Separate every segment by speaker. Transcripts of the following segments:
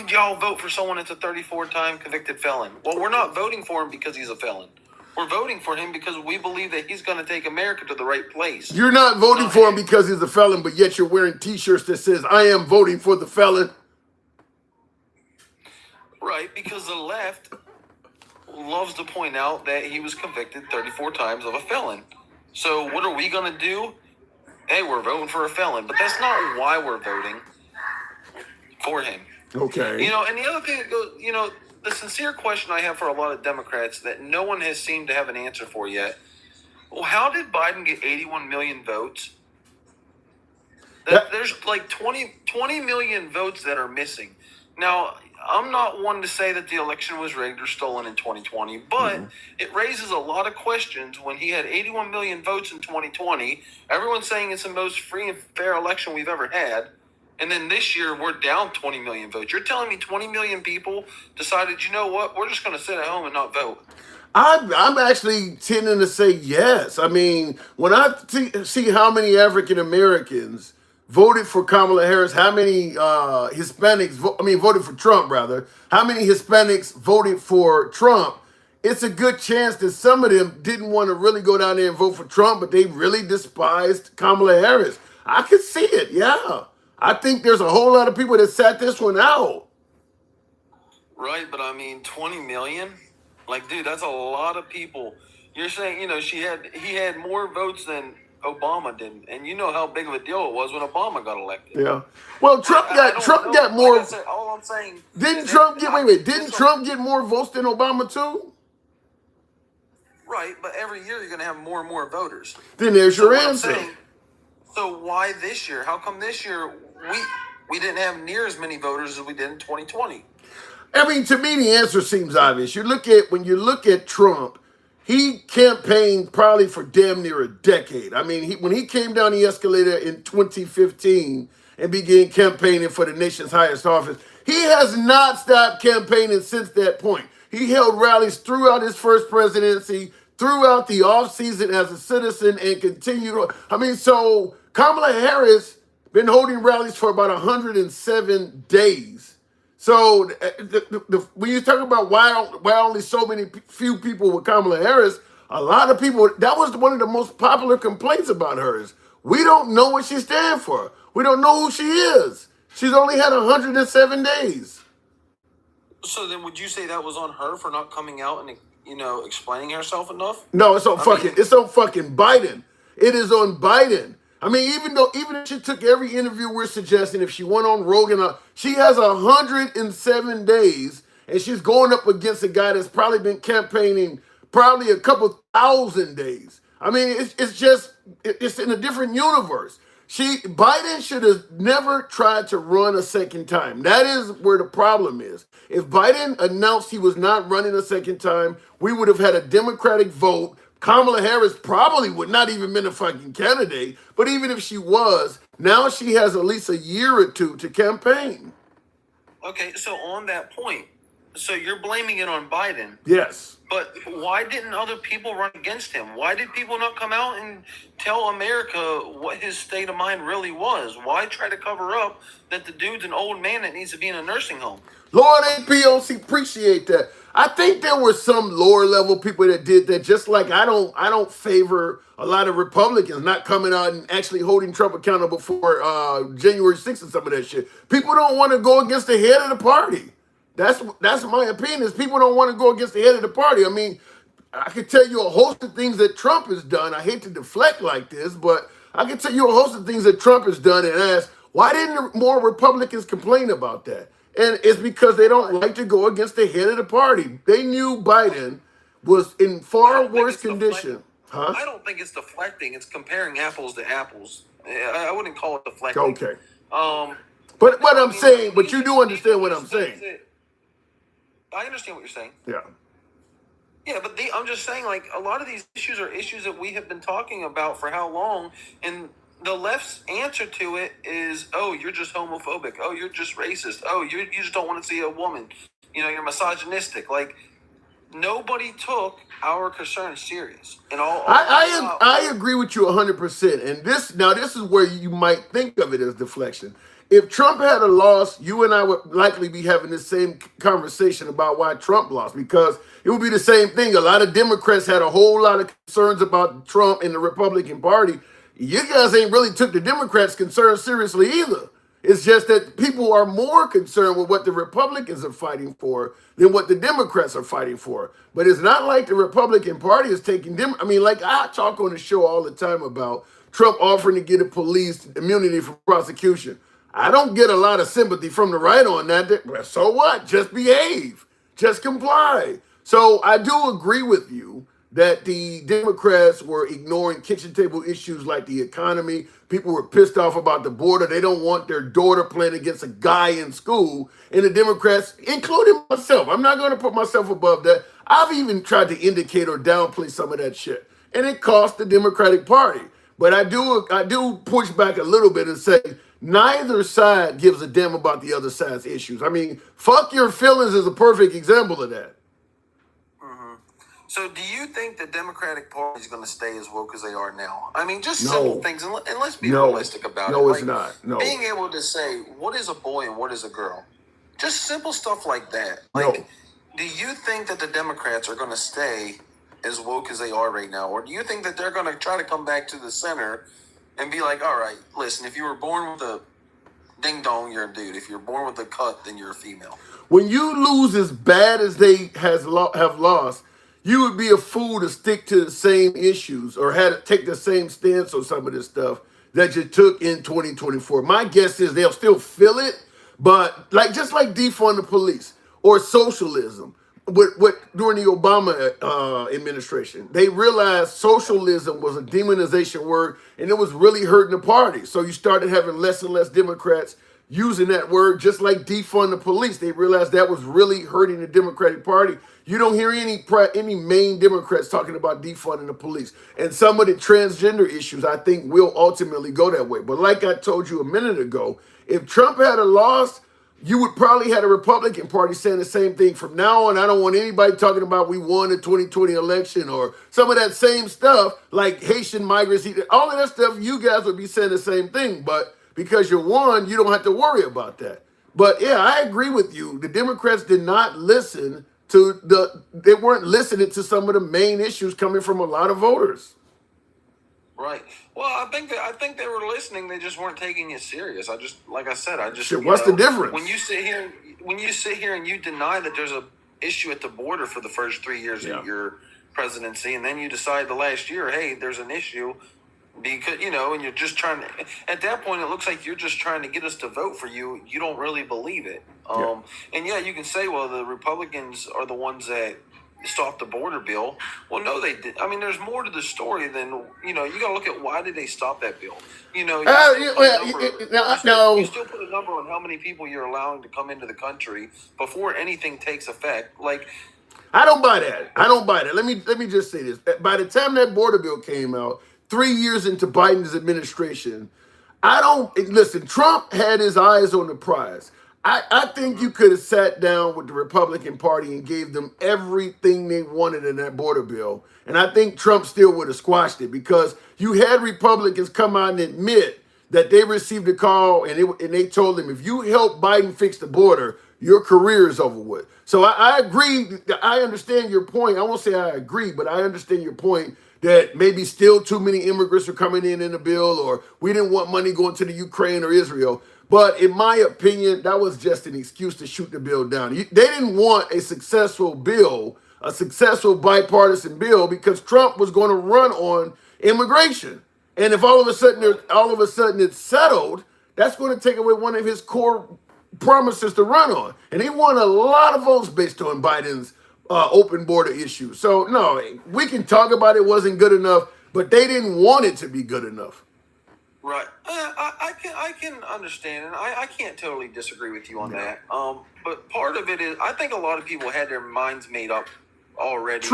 Speaker 1: would y'all vote for someone that's a 34-time convicted felon? Well, we're not voting for him because he's a felon. We're voting for him because we believe that he's going to take America to the right place.
Speaker 2: You're not voting for him because he's a felon, but yet you're wearing T-shirts that says, I am voting for the felon.
Speaker 1: Right, because the left loves to point out that he was convicted 34 times of a felon. So what are we going to do? Hey, we're voting for a felon. But that's not why we're voting for him.
Speaker 2: Okay.
Speaker 1: You know, and the other thing that goes, you know, the sincere question I have for a lot of Democrats that no one has seemed to have an answer for yet. Well, how did Biden get 81 million votes? There's like 20 million votes that are missing. Now, I'm not one to say that the election was rigged or stolen in 2020, but it raises a lot of questions when he had 81 million votes in 2020. Everyone's saying it's the most free and fair election we've ever had. And then this year, we're down 20 million votes. You're telling me 20 million people decided, you know what, we're just going to sit at home and not vote?
Speaker 2: I'm actually tending to say yes. I mean, when I see how many African Americans voted for Kamala Harris, how many Hispanics, voted for Trump, rather, how many Hispanics voted for Trump, it's a good chance that some of them didn't want to really go down there and vote for Trump, but they really despised Kamala Harris. I could see it, yeah. I think there's a whole lot of people that sat this one out.
Speaker 1: Right, but I mean, 20 million? Like, dude, that's a lot of people. You're saying, you know, he had more votes than Obama did, and you know how big of a deal it was when Obama got elected.
Speaker 2: Yeah. Well, Trump got more.
Speaker 1: Like I said, all I'm saying.
Speaker 2: Didn't Trump get more votes than Obama too?
Speaker 1: Right, but every year you're going to have more and more voters.
Speaker 2: Then there's your answer.
Speaker 1: So why this year? How come this year we didn't have near as many voters as we did in 2020?
Speaker 2: I mean, to me, the answer seems obvious. When you look at Trump, he campaigned probably for damn near a decade. I mean, when he came down the escalator in 2015 and began campaigning for the nation's highest office, he has not stopped campaigning since that point. He held rallies throughout his first presidency, throughout the offseason as a citizen, and continued. I mean, so Kamala Harris been holding rallies for about 107 days. So when you talk about why only so few people with Kamala Harris, a lot of people, that was one of the most popular complaints about her is, we don't know what she stands for. We don't know who she is. She's only had 107 days.
Speaker 1: So then would you say that was on her for not coming out and, you know, explaining herself enough?
Speaker 2: No, it's on fucking Biden. It is on Biden. I mean, even if she took every interview we're suggesting, if she went on Rogan, she has 107 days, and she's going up against a guy that's probably been campaigning probably a couple thousand days. I mean, it's in a different universe. Biden should have never tried to run a second time. That is where the problem is. If Biden announced he was not running a second time, we would have had a Democratic vote. Kamala Harris probably would not even been a fucking candidate, but even if she was, now she has at least a year or two to campaign.
Speaker 1: Okay, so on that point, so you're blaming it on Biden.
Speaker 2: Yes.
Speaker 1: But why didn't other people run against him? Why did people not come out and tell America what his state of mind really was? Why try to cover up that the dude's an old man that needs to be in a nursing home?
Speaker 2: Lord APOC, appreciate that. I think there were some lower level people that did that, just like I don't favor a lot of Republicans not coming out and actually holding Trump accountable for January 6th and some of that shit. People don't want to go against the head of the party. That's my opinion, is people don't want to go against the head of the party. I mean, I could tell you a host of things that Trump has done. I hate to deflect like this, but I can tell you a host of things that Trump has done and ask, why didn't more Republicans complain about that? And it's because they don't like to go against the head of the party. They knew Biden was in far worse condition. Huh?
Speaker 1: I don't think it's deflecting. It's comparing apples to apples. I wouldn't call it deflecting.
Speaker 2: Okay. But what I'm saying, but you do understand what I'm saying.
Speaker 1: I understand what you're saying.
Speaker 2: Yeah.
Speaker 1: Yeah, but I'm just saying, like, a lot of these issues are issues that we have been talking about for how long, and the left's answer to it is, oh, you're just homophobic. Oh, you're just racist. Oh, you just don't want to see a woman. You know, you're misogynistic. Like, nobody took our concerns serious. And
Speaker 2: I agree with you 100%. And this is where you might think of it as deflection. If Trump had a loss, you and I would likely be having the same conversation about why Trump lost, because it would be the same thing. A lot of Democrats had a whole lot of concerns about Trump and the Republican Party. You guys ain't really took the Democrats' concerns seriously either. It's just that people are more concerned with what the Republicans are fighting for than what the Democrats are fighting for. But it's not like the Republican Party is taking them. I mean, like I talk on the show all the time about Trump offering to get a police immunity from prosecution. I don't get a lot of sympathy from the right on that. So what? Just behave. Just comply. So I do agree with you that the Democrats were ignoring kitchen table issues like the economy. People were pissed off about the border. They don't want their daughter playing against a guy in school. And the Democrats, including myself, I'm not going to put myself above that. I've even tried to indicate or downplay some of that shit. And it cost the Democratic Party. But I do push back a little bit and say neither side gives a damn about the other side's issues. I mean, fuck your feelings is a perfect example of that.
Speaker 1: So do you think the Democratic Party is going to stay as woke as they are now? I mean, just
Speaker 2: No.
Speaker 1: simple things, and let's be
Speaker 2: No.
Speaker 1: realistic about it.
Speaker 2: No, it's not. No.
Speaker 1: Being able to say, what is a boy and what is a girl? Just simple stuff like that.
Speaker 2: No.
Speaker 1: Do you think that the Democrats are going to stay as woke as they are right now? Or do you think that they're going to try to come back to the center and be like, all right, listen, if you were born with a ding-dong, you're a dude. If you're born with a cut, then you're a female.
Speaker 2: When you lose as bad as they have lost, you would be a fool to stick to the same issues or take the same stance on some of this stuff that you took in 2024. My guess is they'll still feel it, but just like defund the police or socialism, during the Obama administration, they realized socialism was a demonization word and it was really hurting the party. So you started having less and less Democrats using that word, just like defund the police. They realized that was really hurting the Democratic Party. You don't hear any main Democrats talking about defunding the police. And some of the transgender issues, I think, will ultimately go that way. But like I told you a minute ago, if Trump had a loss, you would probably have a Republican Party saying the same thing. From now on, I don't want anybody talking about we won the 2020 election or some of that same stuff, like Haitian migrants, all of that stuff, you guys would be saying the same thing. But because you won, you don't have to worry about that. But yeah, I agree with you. The Democrats did not listen they weren't listening to some of the main issues coming from a lot of voters.
Speaker 1: Right. Well, I think they were listening. They just weren't taking it serious.
Speaker 2: Shit, what's the difference?
Speaker 1: When you sit here and you deny that there's a issue at the border for the first 3 years of your presidency, and then you decide the last year, hey, there's an issue. Because, and you're just trying to, at that point, it looks like you're just trying to get us to vote for you. You don't really believe it. And you can say, well, the Republicans are the ones that stopped the border bill. Well, no, they did. I mean, there's more to the story than, you got to look at why did they stop that bill? You still put a number on how many people you're allowing to come into the country before anything takes effect.
Speaker 2: I don't buy that. Let me just say this. By the time that border bill came out, 3 years into Biden's administration, listen, Trump had his eyes on the prize. I think you could have sat down with the Republican Party and gave them everything they wanted in that border bill. And I think Trump still would have squashed it, because you had Republicans come out and admit that they received a call and they told him, if you help Biden fix the border, your career is over with. So I agree. I understand your point. I won't say I agree, but I understand your point that maybe still too many immigrants are coming in the bill, or we didn't want money going to the Ukraine or Israel. But in my opinion, that was just an excuse to shoot the bill down. They didn't want a successful bill, a successful bipartisan bill, because Trump was going to run on immigration. And if all of a sudden it's settled, that's going to take away one of his core promises to run on. And he won a lot of votes based on Biden's open border issue. So no, we can talk about it wasn't good enough, but they didn't want it to be good enough.
Speaker 1: Right. I can understand, and I can't totally disagree with you on that. But part of it is, I think a lot of people had their minds made up already.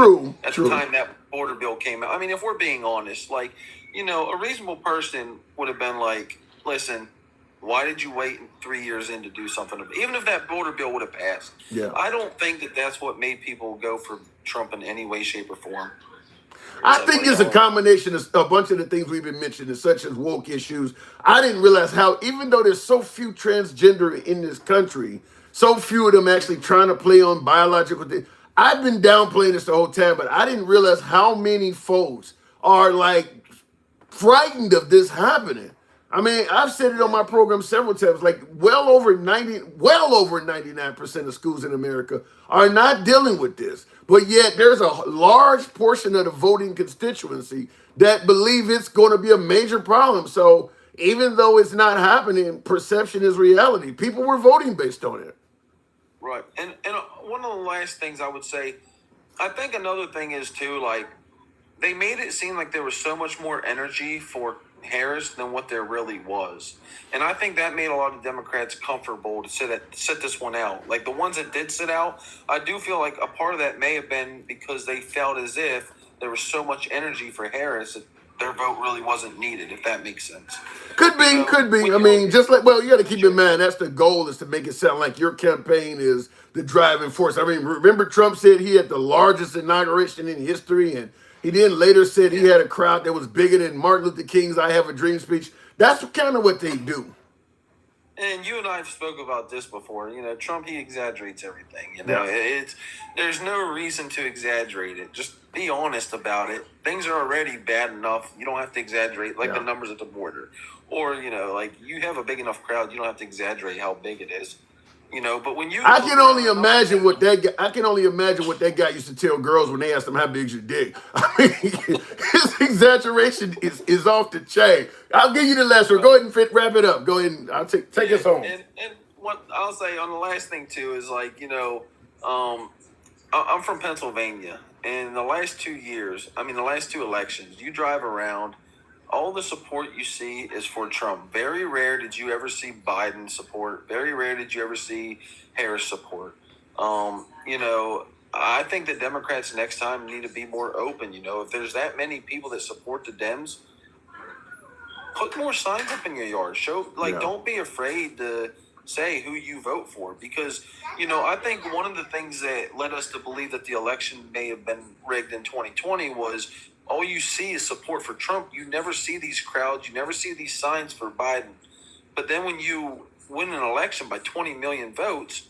Speaker 1: At the time that border bill came out. I mean, if we're being honest, a reasonable person would have been like, listen, why did you wait 3 years in to do something? Even if that border bill would have passed.
Speaker 2: Yeah.
Speaker 1: I don't think that that's what made people go for Trump in any way, shape, or form.
Speaker 2: I
Speaker 1: Yeah,
Speaker 2: think
Speaker 1: buddy.
Speaker 2: it's a combination of a bunch of the things we've been mentioning, such as woke issues. I didn't realize how, even though there's so few transgender in this country, so few of them actually trying to play on biological things. I've been downplaying this the whole time, but I didn't realize how many folks are like frightened of this happening. I mean, I've said it on my program several times, like well over 99% of schools in America are not dealing with this. But yet there's a large portion of the voting constituency that believe it's going to be a major problem. So even though it's not happening, perception is reality. People were voting based on it.
Speaker 1: Right. And one of the last things I would say, I think another thing is too, like, they made it seem like there was so much more energy for Harris than what there really was. And I think that made a lot of Democrats comfortable to sit this one out. Like the ones that did sit out, I do feel like a part of that may have been because they felt as if there was so much energy for Harris that their vote really wasn't needed, if that makes sense.
Speaker 2: Could be, could be. I mean, just like, well, you got to keep in mind that's the goal, is to make it sound like your campaign is the driving force. I mean, remember Trump said he had the largest inauguration in history, and he then later said he had a crowd that was bigger than Martin Luther King's "I Have a Dream" speech. That's kind of what they do.
Speaker 1: And you and I have spoke about this before. You know, Trump, he exaggerates everything. You know, it's there's no reason to exaggerate it. Just be honest about it. Things are already bad enough. You don't have to exaggerate, like the numbers at the border, or you know, like you have a big enough crowd. You don't have to exaggerate how big it is. You know, but when you,
Speaker 2: I can only imagine what that guy. I can only imagine what that guy used to tell girls when they asked him how big's your dick. I mean, his exaggeration is off the chain. I'll give you the last one. Go ahead and wrap it up. Go ahead and I'll take us home.
Speaker 1: And what I'll say on the last thing too is, like, you know, I'm from Pennsylvania, and the last 2 years, I mean the last two elections, you drive around, all the support you see is for Trump. Very rare did you ever see Biden support. Very rare did you ever see Harris support. You know, I think the Democrats next time need to be more open. You know, if there's that many people that support the Dems, put more signs up in your yard. Show, like, don't be afraid to say who you vote for, because, you know, I think one of the things that led us to believe that the election may have been rigged in 2020 was all you see is support for Trump. You never see these crowds. You never see these signs for Biden. But then when you win an election by 20 million votes,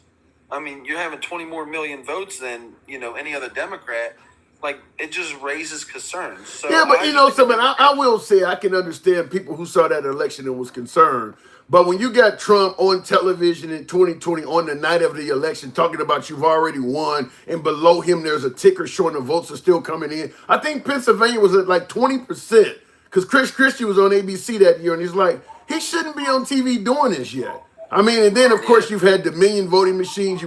Speaker 1: I mean, you're having 20 more million votes than, you know, any other Democrat. Like, it just raises concerns. So
Speaker 2: yeah, but you know something, I will say I can understand people who saw that election and was concerned. But when you got Trump on television in 2020 on the night of the election talking about you've already won, and below him there's a ticker showing the votes are still coming in. I think Pennsylvania was at like 20% because Chris Christie was on ABC that year, and he's like, he shouldn't be on TV doing this yet. I mean, and then of course you've had Dominion voting machines.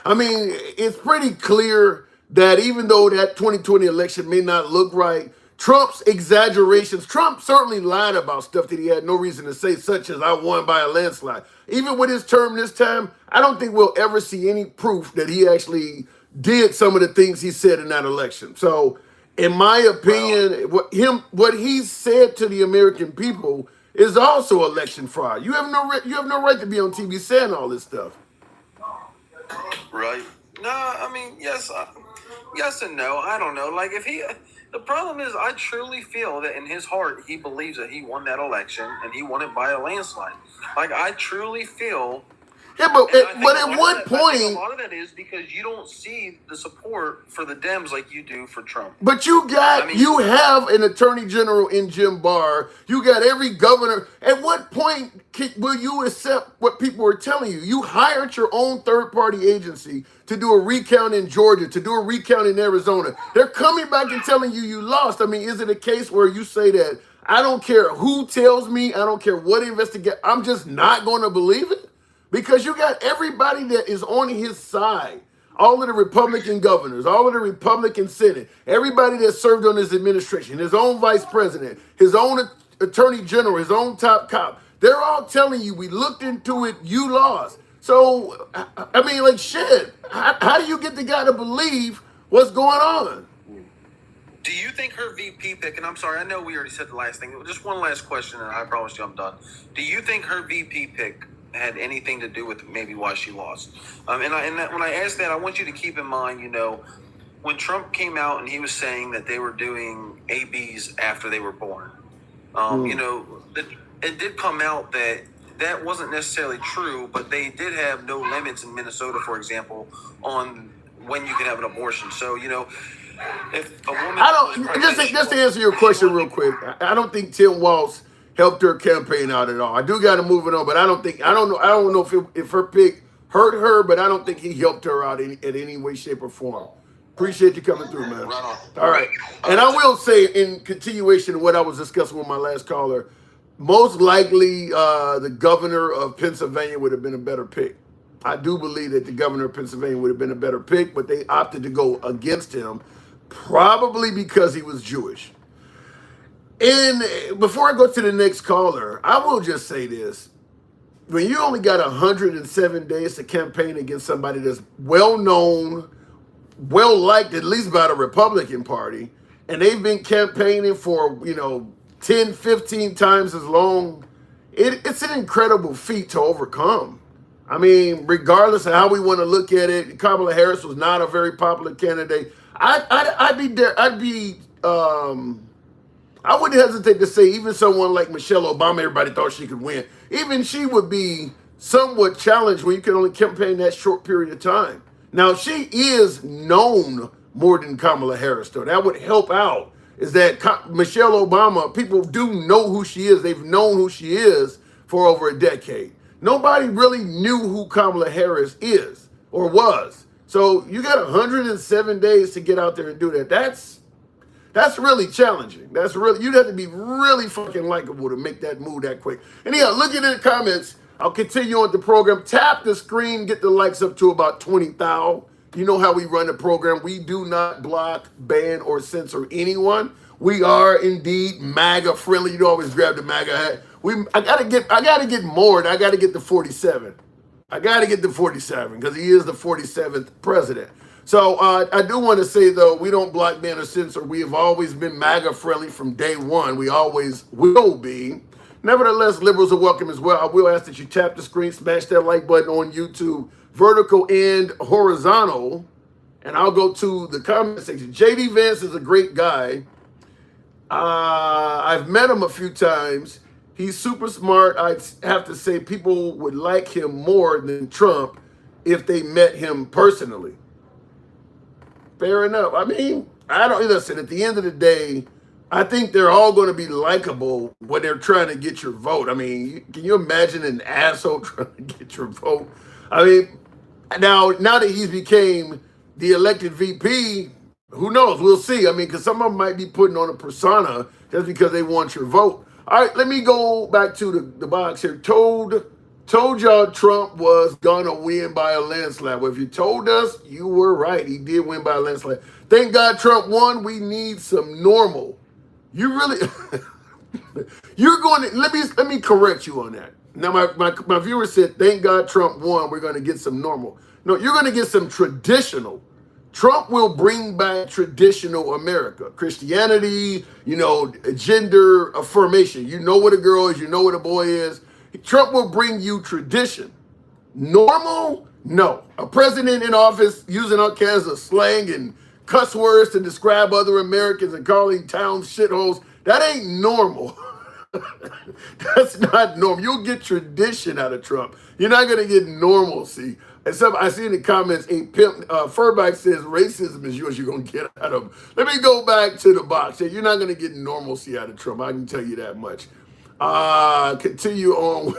Speaker 2: I mean, it's pretty clear that even though that 2020 election may not look right, Trump's exaggerations, Trump certainly lied about stuff that he had no reason to say, such as I won by a landslide. Even with his term this time, I don't think we'll ever see any proof that he actually did some of the things he said in that election. So, in my opinion, what he said to the American people is also election fraud. You have no right to be on TV saying all this stuff.
Speaker 1: Right. No, I mean, yes and no. I don't know. Like, the problem is, I truly feel that in his heart, he believes that he won that election and he won it by a landslide. Like, I truly feel.
Speaker 2: Yeah, but at what point?
Speaker 1: I think a lot of that is because you don't see the support for the Dems like you do for Trump.
Speaker 2: But you have an attorney general in Jim Barr. You got every governor. At what point will you accept what people are telling you? You hired your own third-party agency to do a recount in Georgia, to do a recount in Arizona. They're coming back and telling you lost. I mean, is it a case where you say that, I don't care who tells me, I don't care what investigate, I'm just not going to believe it? Because you got everybody that is on his side. All of the Republican governors, all of the Republican Senate, everybody that served on his administration, his own vice president, his own attorney general, his own top cop. They're all telling you, we looked into it, you lost. So, I mean, like, shit, how do you get the guy to believe what's going on?
Speaker 1: Do you think her VP pick, and I'm sorry, I know we already said the last thing, just one last question, and I promise you I'm done. Do you think her VP pick had anything to do with maybe why she lost? When I ask that, I want you to keep in mind, you know, when Trump came out and he was saying that they were doing ABs after they were born, you know, it did come out that that wasn't necessarily true, but they did have no limits in Minnesota, for example, on when you can have an abortion. So, you know, if a woman,
Speaker 2: I don't just to answer your question real quick. I don't think Tim Walz helped her campaign out at all. I do got to move it on, but I don't know if her pick hurt her, but I don't think he helped her out in any way, shape, or form. Appreciate you coming through, man.
Speaker 1: Right on.
Speaker 2: All right, and I will say in continuation of what I was discussing with my last caller, most likely the governor of Pennsylvania would have been a better pick. I do believe that the governor of Pennsylvania would have been a better pick, but they opted to go against him, probably because he was Jewish. And before I go to the next caller, I will just say this. When you only got 107 days to campaign against somebody that's well-known, well-liked, at least by the Republican Party, and they've been campaigning for, 10, 15 times as long, it's an incredible feat to overcome. I mean, regardless of how we want to look at it, Kamala Harris was not a very popular candidate. I wouldn't hesitate to say even someone like Michelle Obama, everybody thought she could win. Even she would be somewhat challenged when you can only campaign that short period of time. Now, she is known more than Kamala Harris, though. That would help out, is that Michelle Obama, people do know who she is. They've known who she is for over a decade. Nobody really knew who Kamala Harris is or was. So you got 107 days to get out there and do that. That's really challenging. You'd have to be really fucking likable to make that move that quick. And yeah, look at the comments. I'll continue on with the program. Tap the screen, get the likes up to about 20,000. You know how we run the program. We do not block, ban, or censor anyone. We are indeed MAGA friendly. You always grab the MAGA hat. I gotta get more, and I gotta get the 47. I gotta get the 47 because he is the 47th president. So I do want to say, though, we don't block, ban, or censor. We have always been MAGA friendly from day one. We always will be. Nevertheless, liberals are welcome as well. I will ask that you tap the screen, smash that like button on YouTube, vertical and horizontal, and I'll go to the comment section. J.D. Vance is a great guy. I've met him a few times. He's super smart. I'd have to say people would like him more than Trump if they met him personally. Fair enough. I mean, listen, at the end of the day, I think they're all going to be likable when they're trying to get your vote. I mean, can you imagine an asshole trying to get your vote? I mean, now that he's became the elected VP, who knows? We'll see. I mean, because some of them might be putting on a persona just because they want your vote. All right, let me go back to the box here. Told y'all Trump was gonna win by a landslide. Well, if you told us, you were right. He did win by a landslide. Thank God Trump won. We need some normal. You really, you're going to, let me correct you on that. Now, my viewer said, thank God Trump won. We're going to get some normal. No, you're going to get some traditional. Trump will bring back traditional America, Christianity, gender affirmation. You know what a girl is, you know what a boy is. Trump will bring you tradition. Normal? No. A president in office using all kinds of slang and cuss words to describe other Americans and calling towns shitholes, that ain't normal. That's not normal. You'll get tradition out of Trump. You're not going to get normalcy. And I see in the comments, a pimp, Furback says racism is yours, you're going to get out of him. Let me go back to the box. You're not going to get normalcy out of Trump. I can tell you that much. Continue on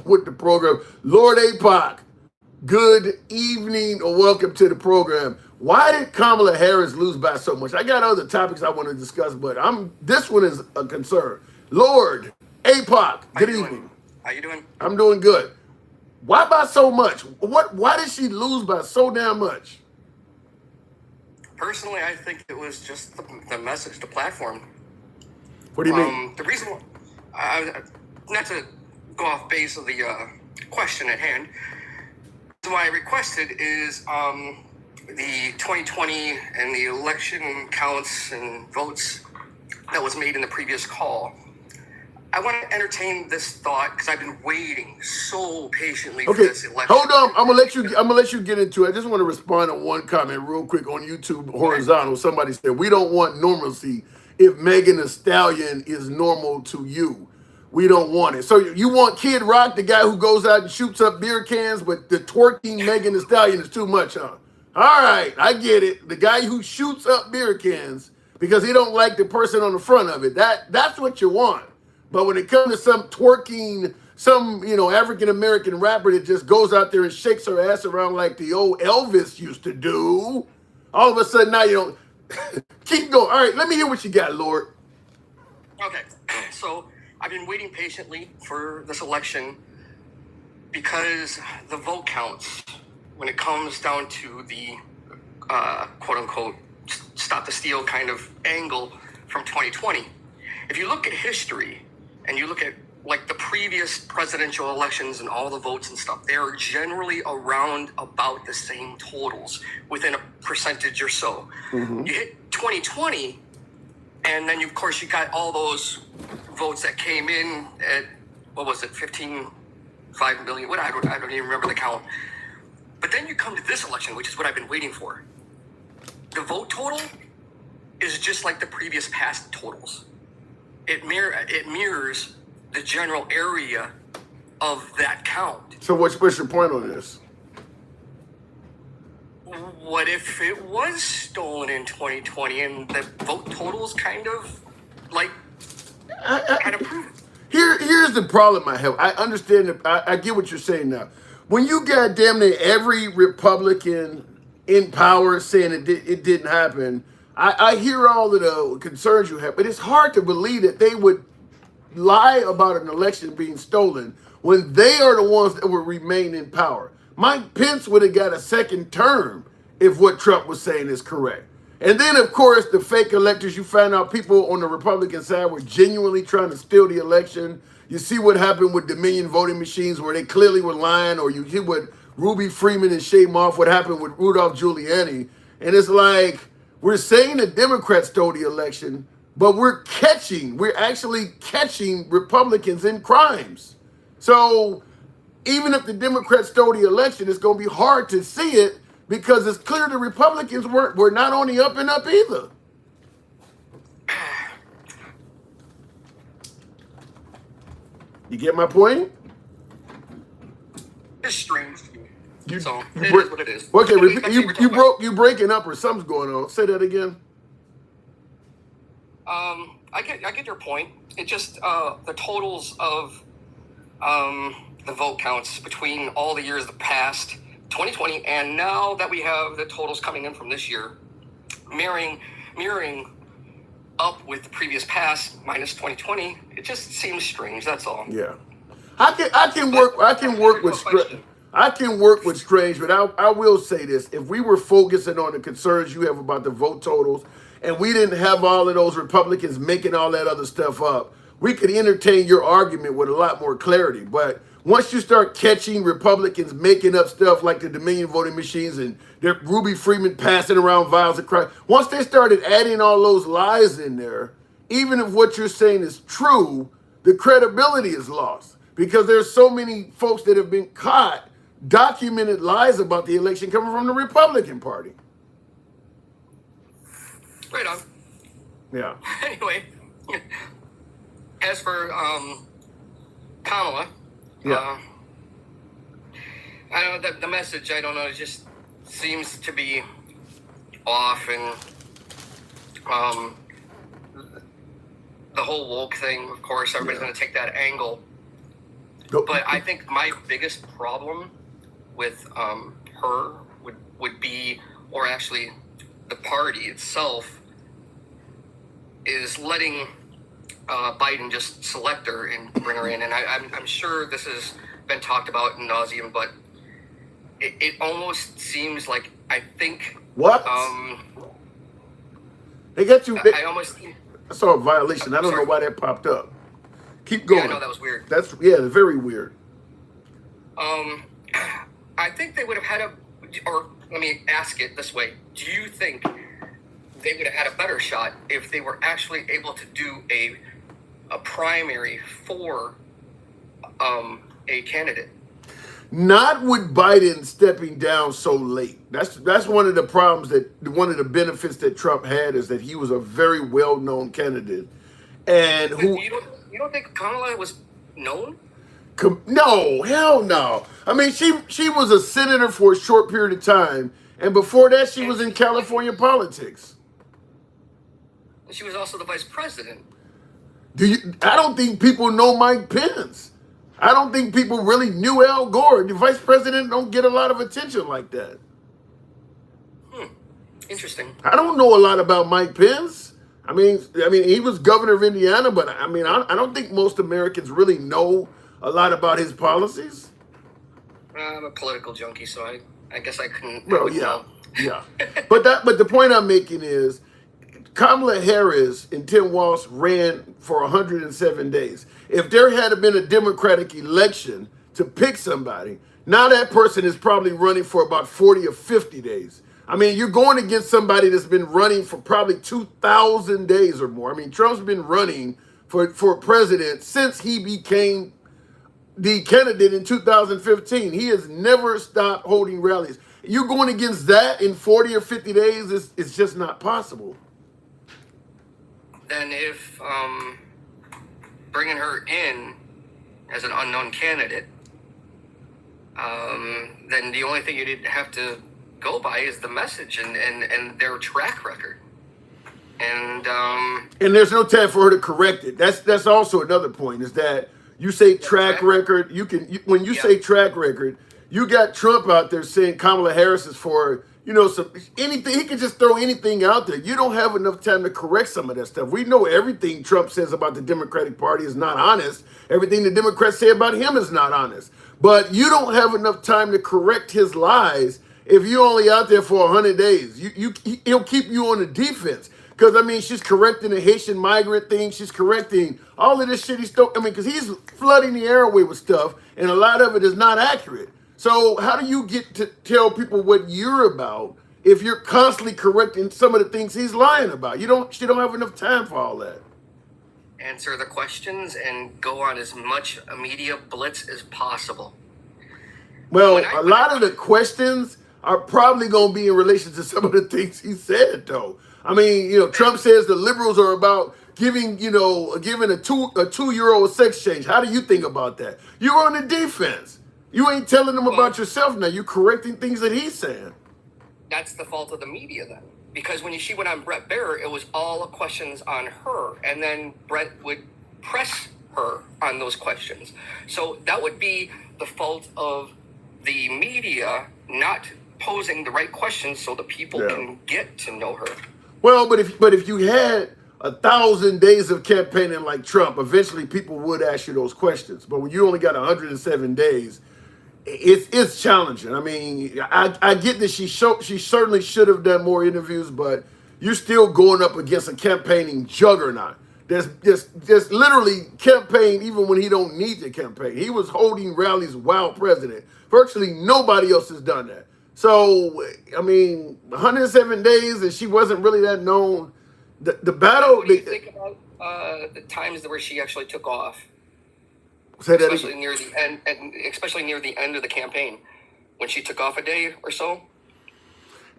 Speaker 2: with the program. Lord APOC, good evening or welcome to the program. Why did Kamala Harris lose by so much? I got other topics I want to discuss, but this one is a concern. Lord APOC, good evening.
Speaker 3: How you doing?
Speaker 2: I'm doing good. Why by so much? Why did she lose by so damn much?
Speaker 3: Personally, I think it was just the message, the platform.
Speaker 2: What do you mean?
Speaker 3: The reason why, not to go off base of the question at hand, the reason why I requested is the 2020 and the election counts and votes that was made in the previous call. I want to entertain this thought because I've been waiting so patiently for
Speaker 2: Okay,
Speaker 3: this election.
Speaker 2: hold on. I'm gonna let you get into it. I just want to respond to one comment real quick on YouTube horizontal. Somebody said we don't want normalcy if Megan Thee Stallion is normal to you. We don't want it. So you want Kid Rock, the guy who goes out and shoots up beer cans, but the twerking Megan Thee Stallion is too much, huh? All right, I get it. The guy who shoots up beer cans because he don't like the person on the front of it. That's what you want. But when it comes to some twerking, some African American rapper that just goes out there and shakes her ass around like the old Elvis used to do, all of a sudden now you don't. Keep going. All right, let me hear what you got, Lord.
Speaker 3: Okay, so I've been waiting patiently for this election because the vote counts when it comes down to the quote unquote stop the steal kind of angle from 2020. If you look at history and you look at like the previous presidential elections and all the votes and stuff, they're generally around about the same totals within a percentage or so. Mm-hmm. You hit 2020 and then of course you got all those votes that came in at, what was it, 5 million, what, I don't even remember the count. But then you come to this election, which is what I've been waiting for. The vote total is just like the previous past totals. It mirrors the general area of that count.
Speaker 2: So what's your point on this?
Speaker 3: What if it was stolen in 2020 and the vote totals kind of prove it?
Speaker 2: Here's the problem I have. I understand. I get what you're saying now. When you got damn near every Republican in power saying it didn't happen, I hear all of the concerns you have, but it's hard to believe that they would lie about an election being stolen when they are the ones that will remain in power. Mike Pence would have got a second term if what Trump was saying is correct. And then, of course, the fake electors, you find out people on the Republican side were genuinely trying to steal the election. You see what happened with Dominion voting machines where they clearly were lying, or you hear what Ruby Freeman and Shay Moff, what happened with Rudolph Giuliani. And it's like, we're saying the Democrats stole the election, but we're actually catching Republicans in crimes. So even if the Democrats stole the election, it's going to be hard to see it because it's clear the Republicans were not on the up and up either. You get my point?
Speaker 3: It's strange to me. It is what it is.
Speaker 2: Okay, you breaking up or something's going on. Say that again.
Speaker 3: I get your point. It just the totals of the vote counts between all the years that passed, 2020, and now that we have the totals coming in from this year, mirroring up with the previous past minus 2020. It just seems strange. That's all.
Speaker 2: Yeah, I can work with strange, but I will say this: if we were focusing on the concerns you have about the vote totals, and we didn't have all of those Republicans making all that other stuff up, we could entertain your argument with a lot more clarity. But once you start catching Republicans making up stuff like the Dominion voting machines and Ruby Freeman passing around vials of crime, once they started adding all those lies in there, even if what you're saying is true, the credibility is lost because there's so many folks that have been caught documented lies about the election coming from the Republican Party.
Speaker 3: Right on.
Speaker 2: Yeah.
Speaker 3: Anyway, as for Kamala,
Speaker 2: yeah.
Speaker 3: I don't know, the message, I don't know, it just seems to be off, and the whole woke thing, of course, everybody's going to take that angle. But I think my biggest problem with her would be, or actually the party itself, is letting Biden just select her and bring her in. And I'm sure this has been talked about in nauseum, but it almost seems like, I think...
Speaker 2: What? They got you...
Speaker 3: I almost...
Speaker 2: I saw a violation. I don't know why that popped up. Keep going.
Speaker 3: Yeah, I know, that was weird.
Speaker 2: That's very weird.
Speaker 3: I think they would have had or let me ask it this way. Do you think they would have had a better shot if they were actually able to do a a primary for a candidate.
Speaker 2: Not with Biden stepping down so late. That's one of the problems, that one of the benefits that Trump had is that he was a very well-known candidate, and
Speaker 3: But
Speaker 2: who
Speaker 3: you don't think Kamala was known?
Speaker 2: no, hell no. I mean, she was a senator for a short period of time, and before that, she was in California politics.
Speaker 3: She was also the vice president.
Speaker 2: I don't think people know Mike Pence. I don't think people really knew Al Gore. The vice president don't get a lot of attention like that.
Speaker 3: Interesting.
Speaker 2: I don't know a lot about Mike Pence. I mean, he was governor of Indiana, but I mean, I don't think most Americans really know a lot about his policies.
Speaker 3: I'm a political junkie, so I guess I couldn't.
Speaker 2: Well,
Speaker 3: wouldn't
Speaker 2: yeah,
Speaker 3: know.
Speaker 2: yeah. But the point I'm making is, Kamala Harris and Tim Walz ran for 107 days. If there had been a Democratic election to pick somebody, now that person is probably running for about 40 or 50 days. I mean, you're going against somebody that's been running for probably 2,000 days or more. I mean, Trump's been running for president since he became the candidate in 2015. He has never stopped holding rallies. You're going against that in 40 or 50 days, it's just not possible.
Speaker 3: Then if bringing her in as an unknown candidate, then the only thing you'd have to go by is the message and their track record. And
Speaker 2: there's no time for her to correct it. That's also another point, is that you say track record. When you say track record, you got Trump out there saying Kamala Harris is for, anything. He can just throw anything out there. You don't have enough time to correct some of that stuff. We know everything Trump says about the Democratic Party is not honest. Everything the Democrats say about him is not honest. But you don't have enough time to correct his lies if you're only out there for 100 days. He'll keep you on the defense. Because, I mean, she's correcting the Haitian migrant thing. She's correcting all of this shit. Because he's flooding the airway with stuff, and a lot of it is not accurate. So how do you get to tell people what you're about if you're constantly correcting some of the things he's lying about? She don't have enough time for all that.
Speaker 3: Answer the questions and go on as much media blitz as possible.
Speaker 2: Well, a lot of the questions are probably going to be in relation to some of the things he said, though. I mean, Trump says the liberals are about giving a €2 sex change. How do you think about that? You're on the defense. You ain't telling them about yourself now. You're correcting things that he's saying.
Speaker 3: That's the fault of the media then. Because when she went on Brett Baer, it was all questions on her. And then Brett would press her on those questions. So that would be the fault of the media not posing the right questions so the people can get to know her.
Speaker 2: Well, but if you had 1,000 days of campaigning like Trump, eventually people would ask you those questions. But when you only got 107 days, it's challenging. I mean, I get that she certainly should have done more interviews, but you're still going up against a campaigning juggernaut. There's just literally campaign even when he don't need to campaign. He was holding rallies while president. Virtually nobody else has done that. So, I mean, 107 days and she wasn't really that known. The battle.
Speaker 3: What do you think about the times where she actually took off? Especially near the end, and especially near the end of the campaign, when she took off a day or so.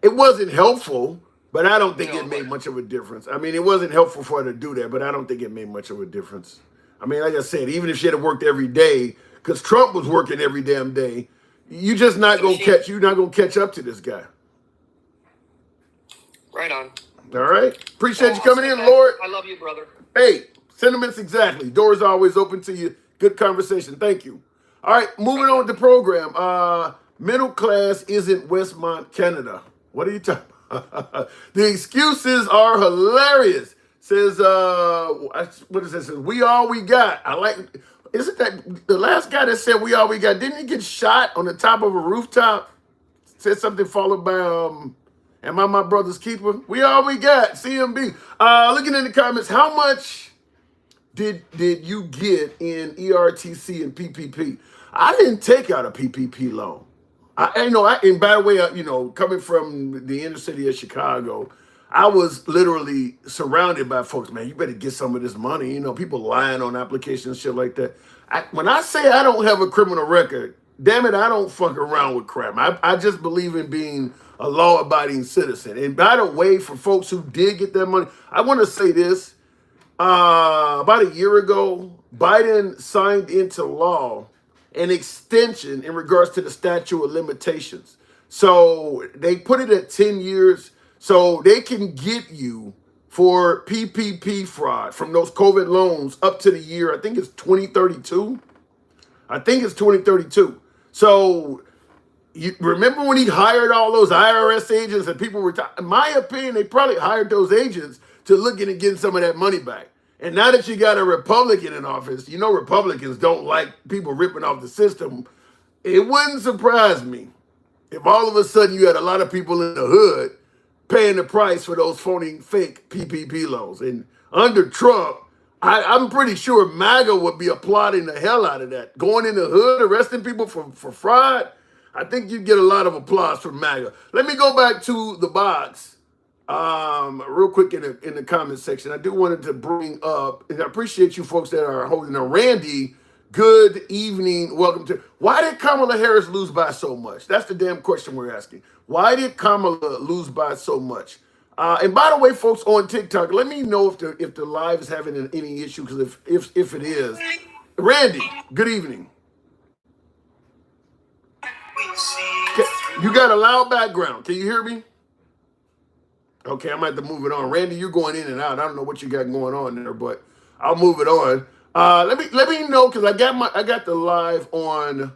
Speaker 2: It wasn't helpful, but I don't think it made much of a difference. I mean, it wasn't helpful for her to do that, but I don't think it made much of a difference. I mean, like I said, even if she had worked every day, because Trump was working every damn day, you're just not gonna catch up to this guy.
Speaker 3: Right on.
Speaker 2: All right. Appreciate you coming in, Lord.
Speaker 3: I love you, brother.
Speaker 2: Hey, sentiments exactly. Doors always open to you. Good conversation. Thank you. All right, moving on with the program. Middle class isn't Westmont, Canada. What are you talking about? The excuses are hilarious. Says, what is this? Says, we all we got. I like, isn't that the last guy that said we all we got? Didn't he get shot on the top of a rooftop? Said something followed by, am I my brother's keeper? We all we got. CMB. Looking in the comments, how much did you get in ERTC and PPP? I didn't take out a PPP loan. And by the way, coming from the inner city of Chicago, I was literally surrounded by folks, man, you better get some of this money. You know, people lying on applications, shit like that. When I say I don't have a criminal record, damn it, I don't fuck around with crap. I just believe in being a law-abiding citizen. And by the way, for folks who did get that money, I want to say this. About a year ago, Biden signed into law an extension in regards to the statute of limitations. So they put it at 10 years so they can get you for PPP fraud from those COVID loans up to the year, I think it's 2032. I think it's 2032. So you remember when he hired all those IRS agents and people were, in my opinion, they probably hired those agents to look into getting some of that money back. And now that you got a Republican in office, you know Republicans don't like people ripping off the system. It wouldn't surprise me if all of a sudden you had a lot of people in the hood paying the price for those phony, fake PPP loans. And under Trump, I'm pretty sure MAGA would be applauding the hell out of that. Going in the hood, arresting people for fraud, I think you'd get a lot of applause from MAGA. Let me go back to the box real quick in the comment section. I do wanted to bring up, and I appreciate you folks that are holding on. Randy, good evening. Welcome to. Why did Kamala Harris lose by so much? That's the damn question we're asking. Why did Kamala lose by so much? And by the way, folks on TikTok, let me know if the live is having any issue, because if it is, Randy, good evening. You got a loud background. Can you hear me? Okay, I'm gonna have to move it on. Randy, you're going in and out. I don't know what you got going on there, but I'll move it on. Let me know, because I got the live on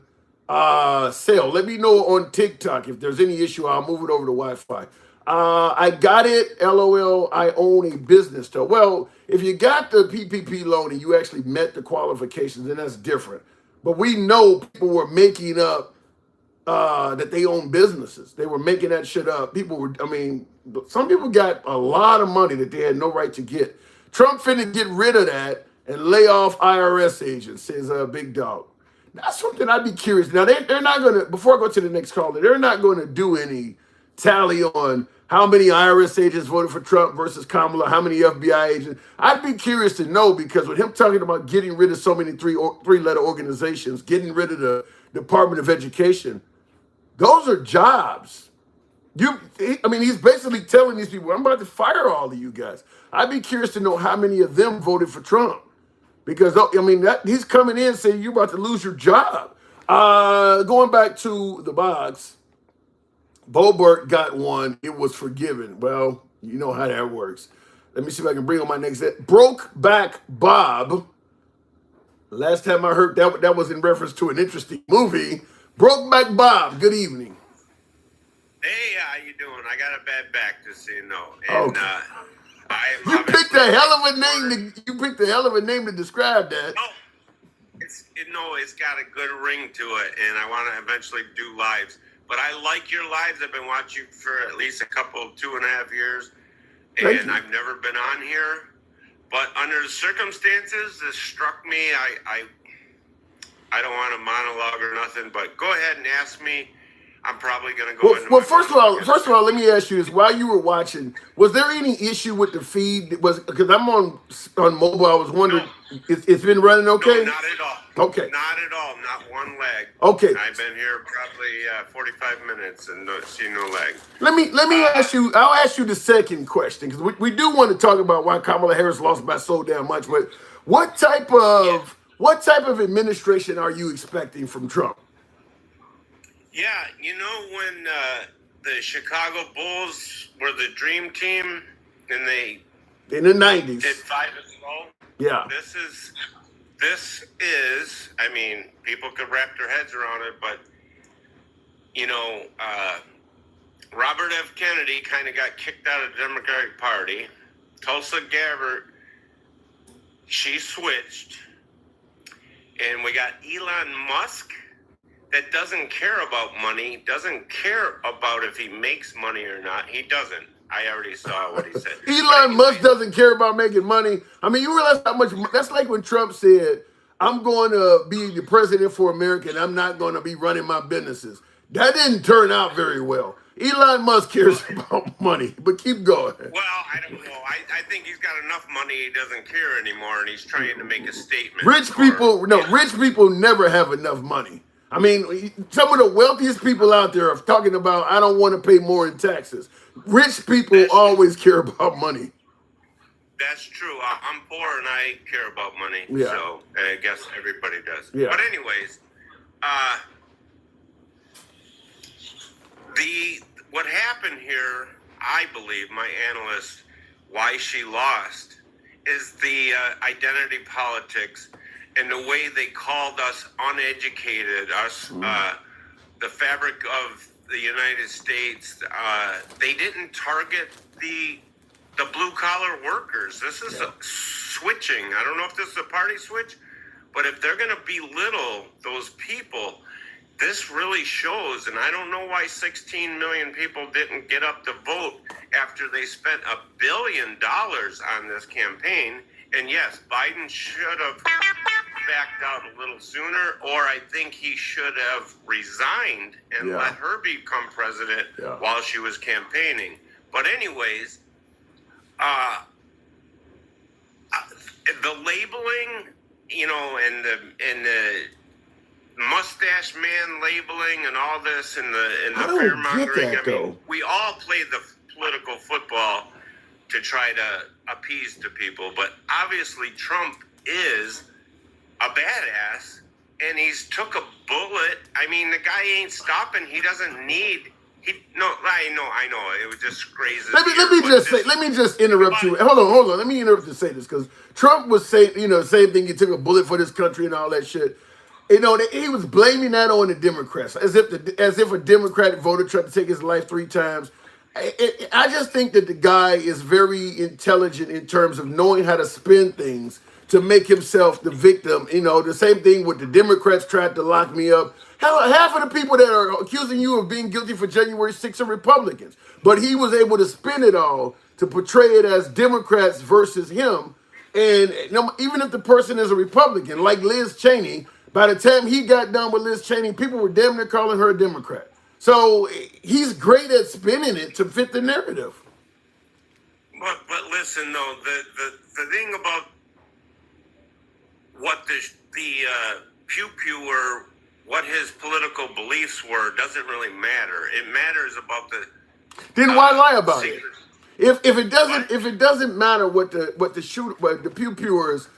Speaker 2: sale. Let me know on TikTok if there's any issue. I'll move it over to Wi-Fi. I got it. LOL. I own a business though. Well, if you got the PPP loan and you actually met the qualifications, then that's different. But we know people were making up that they own businesses. They were making that shit up. Some people got a lot of money that they had no right to get. Trump finna get rid of that and lay off IRS agents, says Big Dog. That's something I'd be curious. Now, they're not going to, before I go to the next caller, they're not going to do any tally on how many IRS agents voted for Trump versus Kamala, how many FBI agents. I'd be curious to know, because with him talking about getting rid of so many three-letter organizations, getting rid of the Department of Education, those are jobs. He's basically telling these people, I'm about to fire all of you guys. I'd be curious to know how many of them voted for Trump. Because, he's coming in saying you're about to lose your job. Going back to the box, Bobert got one. It was forgiven. Well, you know how that works. Let me see if I can bring on my next. Brokeback Bob. Last time I heard that was in reference to an interesting movie. Brokeback Bob, good evening.
Speaker 4: Hey, how you doing? I got a bad back, just so you know. And
Speaker 2: okay. You picked a hell of a name to describe that.
Speaker 4: It's got a good ring to it, and I want to eventually do lives. But I like your lives. I've been watching you for at least 2.5 years, and I've never been on here. But under the circumstances, this struck me. I don't want to monologue or nothing, but go ahead and ask me. I'm probably going to go into.
Speaker 2: Well, first of all, let me ask you this: while you were watching, was there any issue with the feed? Because I'm on mobile? I was wondering, it's been running okay?
Speaker 4: No, not at all.
Speaker 2: Okay.
Speaker 4: Not at all. Not one lag.
Speaker 2: Okay.
Speaker 4: I've been here probably 45 minutes and see no lag.
Speaker 2: Let me ask you. I'll ask you the second question, because we do want to talk about why Kamala Harris lost by so damn much. But what type of administration are you expecting from Trump?
Speaker 4: Yeah, when the Chicago Bulls were the dream team, and they
Speaker 2: in the 90s
Speaker 4: did 5-0.
Speaker 2: Yeah.
Speaker 4: This is. I mean, people could wrap their heads around it, but Robert F. Kennedy kind of got kicked out of the Democratic Party. Tulsa Gabbard, she switched, and we got Elon Musk. That doesn't care about money, doesn't care about if he makes money or not. He doesn't. I already saw what he said.
Speaker 2: Elon Musk doesn't care about making money. I mean, you realize how much, that's like when Trump said, I'm going to be the president for America and I'm not going to be running my businesses. That didn't turn out very well. Elon Musk cares about money, but keep going.
Speaker 4: Well, I don't know. I think he's got enough money he doesn't care anymore, and he's trying to make a statement.
Speaker 2: Rich people never have enough money. I mean, some of the wealthiest people out there are talking about, I don't want to pay more in taxes. Rich people always care about money.
Speaker 4: That's true. I'm poor and I care about money.
Speaker 2: Yeah.
Speaker 4: So I guess everybody does.
Speaker 2: Yeah.
Speaker 4: But anyways, what happened here, I believe, my analyst, why she lost, is the identity politics and the way they called us uneducated, the fabric of the United States. They didn't target the blue collar workers. This is a switching. I don't know if this is a party switch, but if they're going to belittle those people, this really shows. And I don't know why 16 million people didn't get up to vote after they spent $1 billion on this campaign. And yes, Biden should have backed out a little sooner, or I think he should have resigned and let her become president while she was campaigning. But anyways, the labeling, and the mustache man labeling and all this, and the fear mongering. I mean, we all play the political football to try to appease the people, but obviously Trump is a badass, and he's took a bullet. I mean, the guy ain't stopping. He doesn't need. I know. It was just crazy.
Speaker 2: Let me just interrupt you. Hold on. Let me interrupt to say this, because Trump was saying, same thing. He took a bullet for this country and all that shit. He was blaming that on the Democrats, as if a Democratic voter tried to take his life 3 times. I just think that the guy is very intelligent in terms of knowing how to spin things to make himself the victim. The same thing with the Democrats tried to lock me up. Hell, half of the people that are accusing you of being guilty for January 6th are Republicans. But he was able to spin it all to portray it as Democrats versus him. And even if the person is a Republican, like Liz Cheney, by the time he got done with Liz Cheney, people were damn near calling her a Democrat. So he's great at spinning it to fit the narrative.
Speaker 4: But listen, though, the thing about what the pew or what his political beliefs were doesn't really matter. It matters about the.
Speaker 2: Then why lie about it? If it doesn't matter what the pew-pewers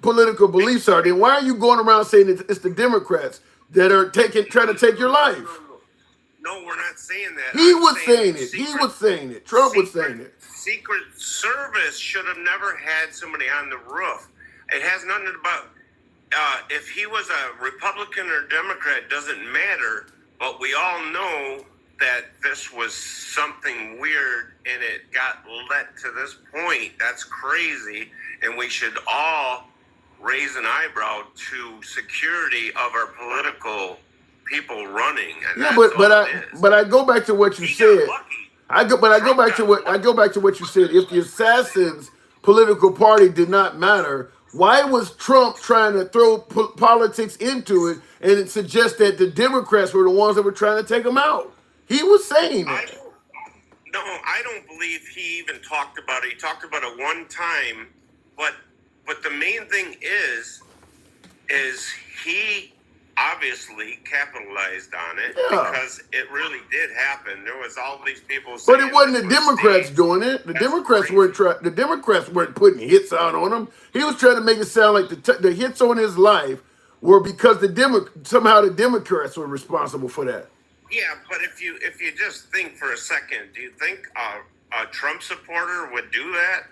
Speaker 2: political beliefs are, then why are you going around saying it's the Democrats that are trying to take your life?
Speaker 4: No, we're not saying that.
Speaker 2: He was saying it. Trump was saying it.
Speaker 4: Secret Service should have never had somebody on the roof. It has nothing about if he was a Republican or Democrat, doesn't matter. But we all know that this was something weird, and it got led to this point. That's crazy, and we should all raise an eyebrow to security of our political people running. And
Speaker 2: but I go back to what you said. I go back to what you said. If the Assassins' political party did not matter, why was Trump trying to throw politics into it and suggest that the Democrats were the ones that were trying to take him out? He was saying that.
Speaker 4: I don't believe he even talked about it. He talked about it one time, but the main thing is he obviously capitalized on it because it really did happen. There was all these people saying,
Speaker 2: but it wasn't the Democrats doing it. The Democrats weren't putting hits out on him. He was trying to make it sound like the hits on his life were because somehow the Democrats were responsible for that.
Speaker 4: Yeah, but if you just think for a second, do you think a Trump supporter would do that?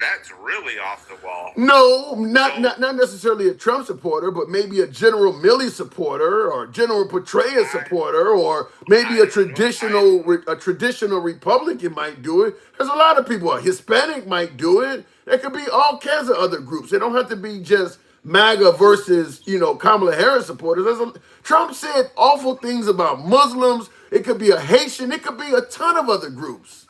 Speaker 4: That's really off the wall.
Speaker 2: No, not necessarily a Trump supporter, but maybe a General Milley supporter or General Petraeus supporter, or maybe a traditional Republican might do it. There's a lot of people. A Hispanic might do it. There could be all kinds of other groups. They don't have to be just MAGA versus Kamala Harris supporters. Trump said awful things about Muslims. It could be a Haitian. It could be a ton of other groups.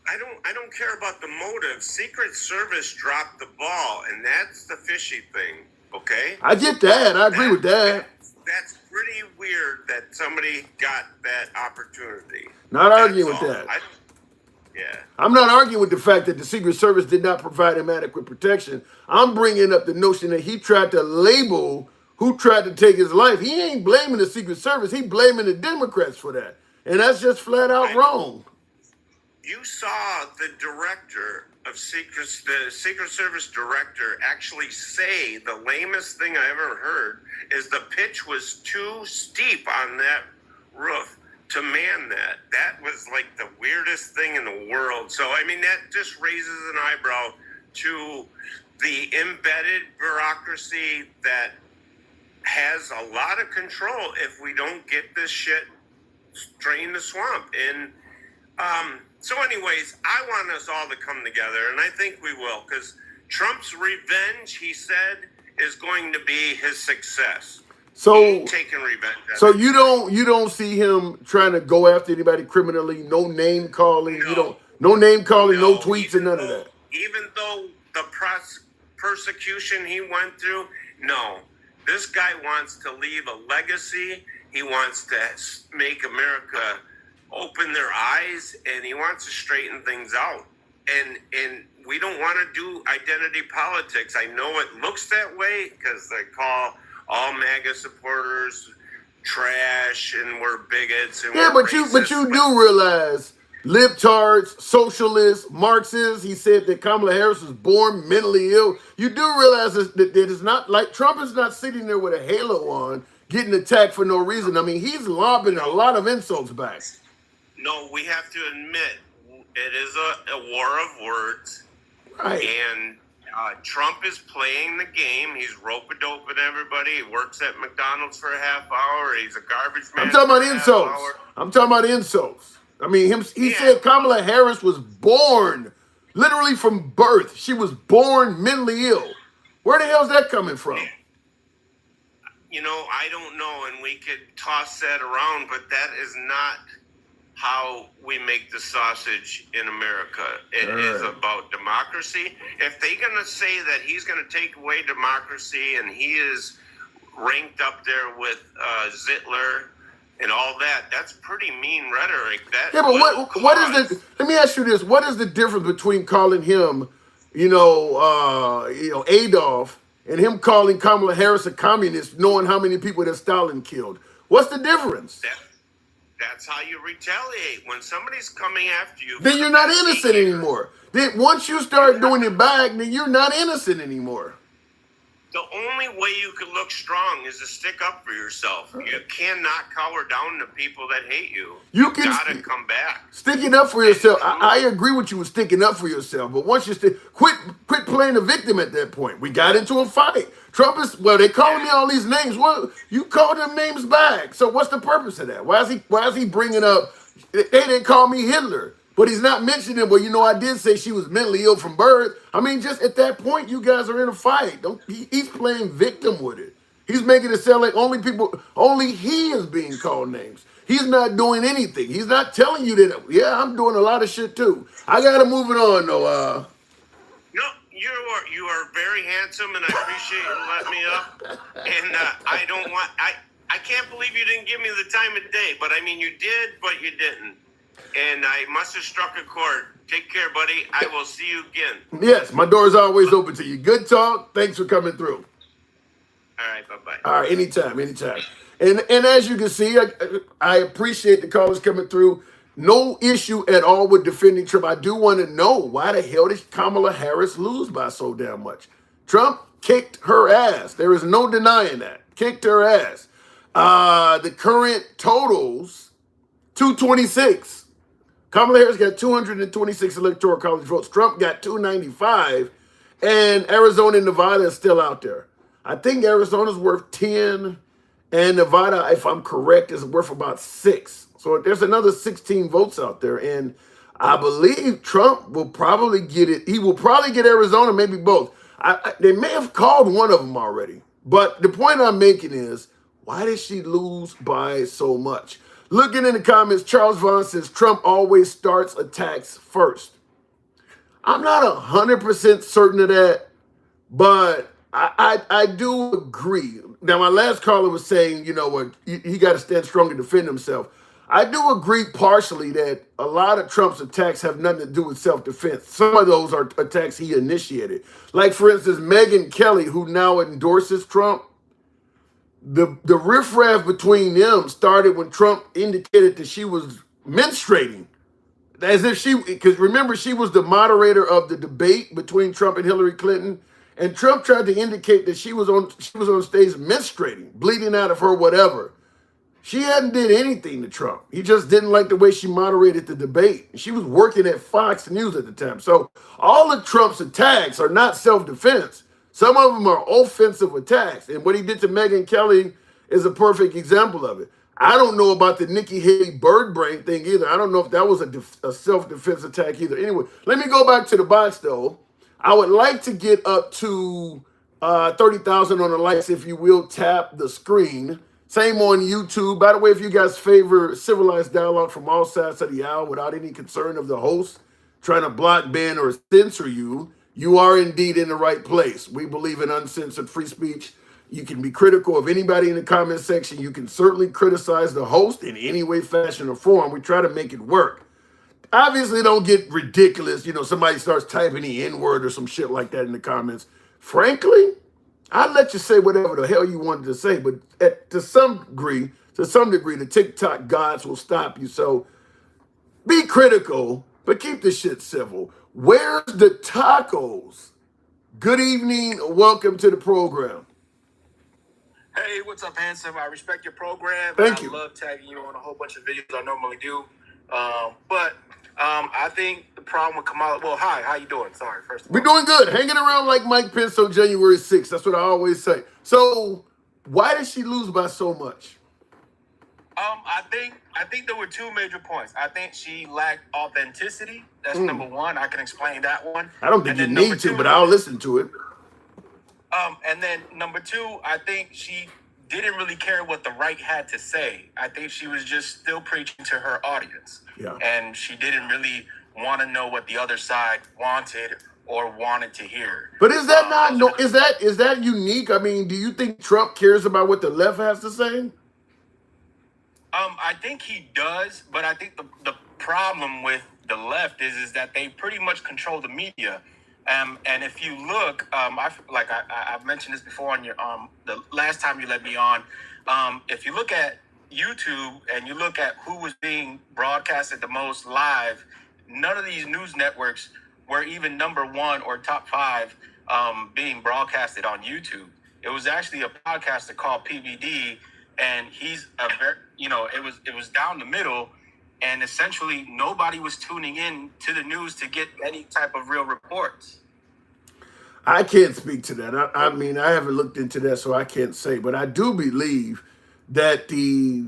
Speaker 4: I don't care about the motive. Secret Service dropped the ball, and that's the fishy thing. Okay,
Speaker 2: I get that. I agree with that.
Speaker 4: That's pretty weird that somebody got that opportunity.
Speaker 2: Not arguing with
Speaker 4: That's all.
Speaker 2: that.
Speaker 4: Yeah.
Speaker 2: I'm not arguing with the fact that the Secret Service did not provide him adequate protection. I'm bringing up the notion that he tried to label who tried to take his life. He ain't blaming the Secret Service. He blaming the Democrats for that. And that's just flat out wrong.
Speaker 4: You saw the director of the Secret Service director actually say the lamest thing I ever heard is the pitch was too steep on that roof to man that. That was like the weirdest thing in the world. So, I mean, that just raises an eyebrow to the embedded bureaucracy that has a lot of control if we don't get this shit drain the swamp. And so anyways, I want us all to come together, and I think we will, because Trump's revenge, he said, is going to be his success.
Speaker 2: So
Speaker 4: he ain't taking revenge.
Speaker 2: So you don't see him trying to go after anybody criminally, no name calling,
Speaker 4: No.
Speaker 2: no name calling, no tweets
Speaker 4: even
Speaker 2: and none
Speaker 4: though,
Speaker 2: of that.
Speaker 4: Even though the persecution he went through, no. This guy wants to leave a legacy. He wants to make America open their eyes, and he wants to straighten things out. And we don't want to do identity politics. I know it looks that way because they call all MAGA supporters trash and we're bigots and we're racist,
Speaker 2: but you do realize libtards, socialists, Marxists. He said that Kamala Harris was born mentally ill. You do realize that it's not like Trump is not sitting there with a halo on, getting attacked for no reason. I mean, he's lobbing a lot of insults back.
Speaker 4: No, we have to admit it is a war of words,
Speaker 2: right?
Speaker 4: And Trump is playing the game. He's rope-a-doping everybody. He works at McDonald's for a half hour. He's a garbage man.
Speaker 2: I'm talking about insults. I'm talking about insults. I mean, he said Kamala Harris was born, literally from birth. She was born mentally ill. Where the hell's that coming from?
Speaker 4: You know, I don't know, and we could toss that around, but that is not how we make the sausage in America. It is about democracy. If they're going to say that he's going to take away democracy and he is ranked up there with Zitler and all that, that's pretty mean rhetoric.
Speaker 2: But what is the? Let me ask you this: what is the difference between calling him, Adolf, and him calling Kamala Harris a communist, knowing how many people that Stalin killed? What's the difference?
Speaker 4: That's how you retaliate. When somebody's coming after you,
Speaker 2: then you're not innocent anymore. Then once you start doing it back, then you're not innocent anymore.
Speaker 4: The only way you can look strong is to stick up for yourself. You cannot cower down to people that hate you. You gotta come back.
Speaker 2: Sticking up for yourself. I agree with you with sticking up for yourself, but once you quit playing the victim at that point. We got into a fight. Trump is they calling me all these names. Well, you called them names back. So what's the purpose of that? Why is he bringing up? They didn't call me Hitler. But he's not mentioning, I did say she was mentally ill from birth. I mean, just at that point, you guys are in a fight. He's playing victim with it. He's making it sound like only he is being called names. He's not doing anything. He's not telling you that, I'm doing a lot of shit too. I got to move it on, though.
Speaker 4: No, you are very handsome, and I appreciate you letting me up. And I can't believe you didn't give me the time of day. But, I mean, you did, but you didn't. And I must have struck a chord. Take care, buddy. I will see you again.
Speaker 2: Yes, my door is always open to you. Good talk. Thanks for coming through.
Speaker 4: All right, bye-bye.
Speaker 2: All right, anytime. And as you can see, I appreciate the callers coming through. No issue at all with defending Trump. I do want to know, why the hell did Kamala Harris lose by so damn much? Trump kicked her ass. There is no denying that. Kicked her ass. The current totals, 226. Kamala Harris got 226 electoral college votes. Trump got 295. And Arizona and Nevada is still out there. I think Arizona's worth 10. And Nevada, if I'm correct, is worth about 6. So there's another 16 votes out there. And I believe Trump will probably get it. He will probably get Arizona, maybe both. They may have called one of them already. But the point I'm making is, why did she lose by so much? Looking in the comments, Charles Vaughn says Trump always starts attacks first. I'm not 100% certain of that, but I do agree. Now, my last caller was saying, you know what, he got to stand strong and defend himself. I do agree partially that a lot of Trump's attacks have nothing to do with self-defense. Some of those are attacks he initiated. Like, for instance, Megyn Kelly, who now endorses Trump, the riffraff between them started when Trump indicated that she was menstruating. As if she, because remember, she was the moderator of the debate between Trump and Hillary Clinton, and Trump tried to indicate that she was on stage menstruating, bleeding out of her whatever. She hadn't did anything to Trump. He just didn't like the way she moderated the debate. She was working at Fox News at the time. So all of Trump's attacks are not self-defense. Some of them are offensive attacks. And what he did to Megyn Kelly is a perfect example of it. I don't know about the Nikki Haley bird brain thing either. I don't know if that was a self-defense attack either. Anyway, let me go back to the box, though. I would like to get up to 30,000 on the likes, if you will, tap the screen. Same on YouTube. By the way, if you guys favor civilized dialogue from all sides of the aisle without any concern of the host trying to block, ban, or censor you, you are indeed in the right place. We believe in uncensored free speech. You can be critical of anybody in the comment section. You can certainly criticize the host in any way, fashion, or form. We try to make it work. Obviously, don't get ridiculous. You know, somebody starts typing the N-word or some shit like that in the comments. Frankly, I'll let you say whatever the hell you wanted to say, but to some degree, the TikTok gods will stop you. So be critical, but keep the shit civil. Where's the tacos? Good evening. Welcome to the program.
Speaker 5: Hey, what's up, handsome? I respect your program.
Speaker 2: Thank you.
Speaker 5: I love tagging you on a whole bunch of videos I normally do. But I think the problem with Kamala... Well, hi, how you doing? Sorry, first of all.
Speaker 2: We're doing good. Hanging around like Mike Pence on January 6th. That's what I always say. So why did she lose by so much?
Speaker 5: I think there were two major points. I think she lacked authenticity. That's number one. I can explain that one.
Speaker 2: I don't think you need to, but I'll listen to it.
Speaker 5: And then number two, I think she didn't really care what the right had to say. I think she was just still preaching to her audience.
Speaker 2: Yeah.
Speaker 5: And she didn't really want to know what the other side wanted or wanted to hear.
Speaker 2: But is that not is that unique? I mean, do you think Trump cares about what the left has to say?
Speaker 5: I think he does, but I think the problem with the left is that they pretty much control the media. And if you look, I've mentioned this before on your the last time you let me on. If you look at YouTube and you look at who was being broadcasted the most live, none of these news networks were even number one or top five being broadcasted on YouTube. It was actually a podcaster called PBD, and he's a very, it was down the middle, and essentially nobody was tuning in to the news to get any type of real reports.
Speaker 2: I can't speak to that. I mean, I haven't looked into that, so I can't say. But I do believe that the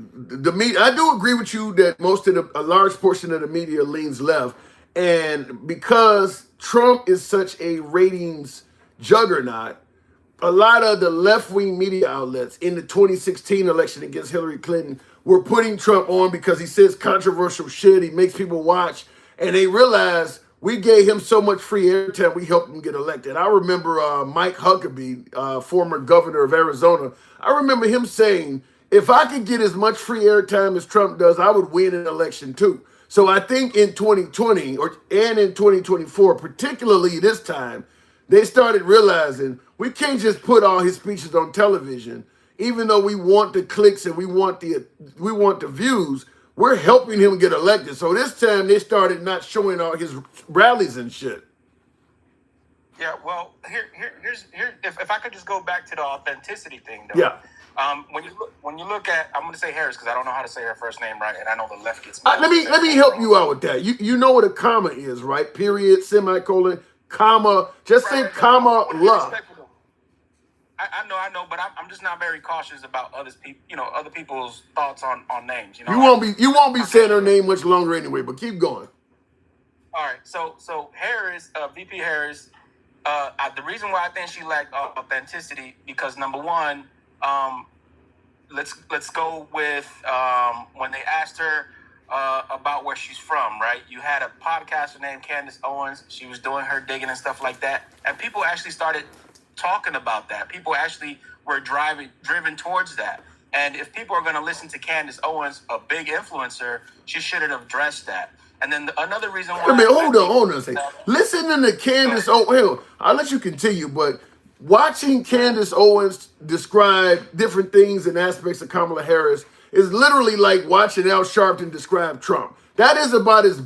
Speaker 2: media. I do agree with you that a large portion of the media leans left, and because Trump is such a ratings juggernaut, a lot of the left-wing media outlets in the 2016 election against Hillary Clinton were putting Trump on because he says controversial shit. He makes people watch, and they realize we gave him so much free airtime, we helped him get elected. I remember Mike Huckabee, former governor of Arizona. I remember him saying, if I could get as much free airtime as Trump does, I would win an election too. So I think in 2020 and in 2024, particularly this time, they started realizing we can't just put all his speeches on television. Even though we want the clicks and we want the views, we're helping him get elected. So this time they started not showing all his rallies and shit.
Speaker 5: Yeah, well, here's if I could just go back to the authenticity thing, though.
Speaker 2: Yeah.
Speaker 5: When you look at, I'm going to say Harris because I don't know how to say her first name right, and I know the left gets.
Speaker 2: Let me help you out with that. You know what a comma is, right? Period, semicolon, comma. Just say comma, la.
Speaker 5: I know, but I'm just not very cautious about other people's thoughts on names.
Speaker 2: You won't be saying her name much longer anyway. But keep going.
Speaker 5: All right, so Harris, VP Harris, the reason why I think she lacked authenticity because number one, let's go with when they asked her about where she's from, right? You had a podcaster named Candace Owens. She was doing her digging and stuff like that, and people actually started talking about that. People actually were driven towards that. And if people are going to listen to Candace Owens, a big influencer, she should have addressed that. And then another reason why.
Speaker 2: Wait a minute, hold on a second. Listening to Candace Owens, hell, I'll let you continue, but watching Candace Owens describe different things and aspects of Kamala Harris is literally like watching Al Sharpton describe Trump. That is about as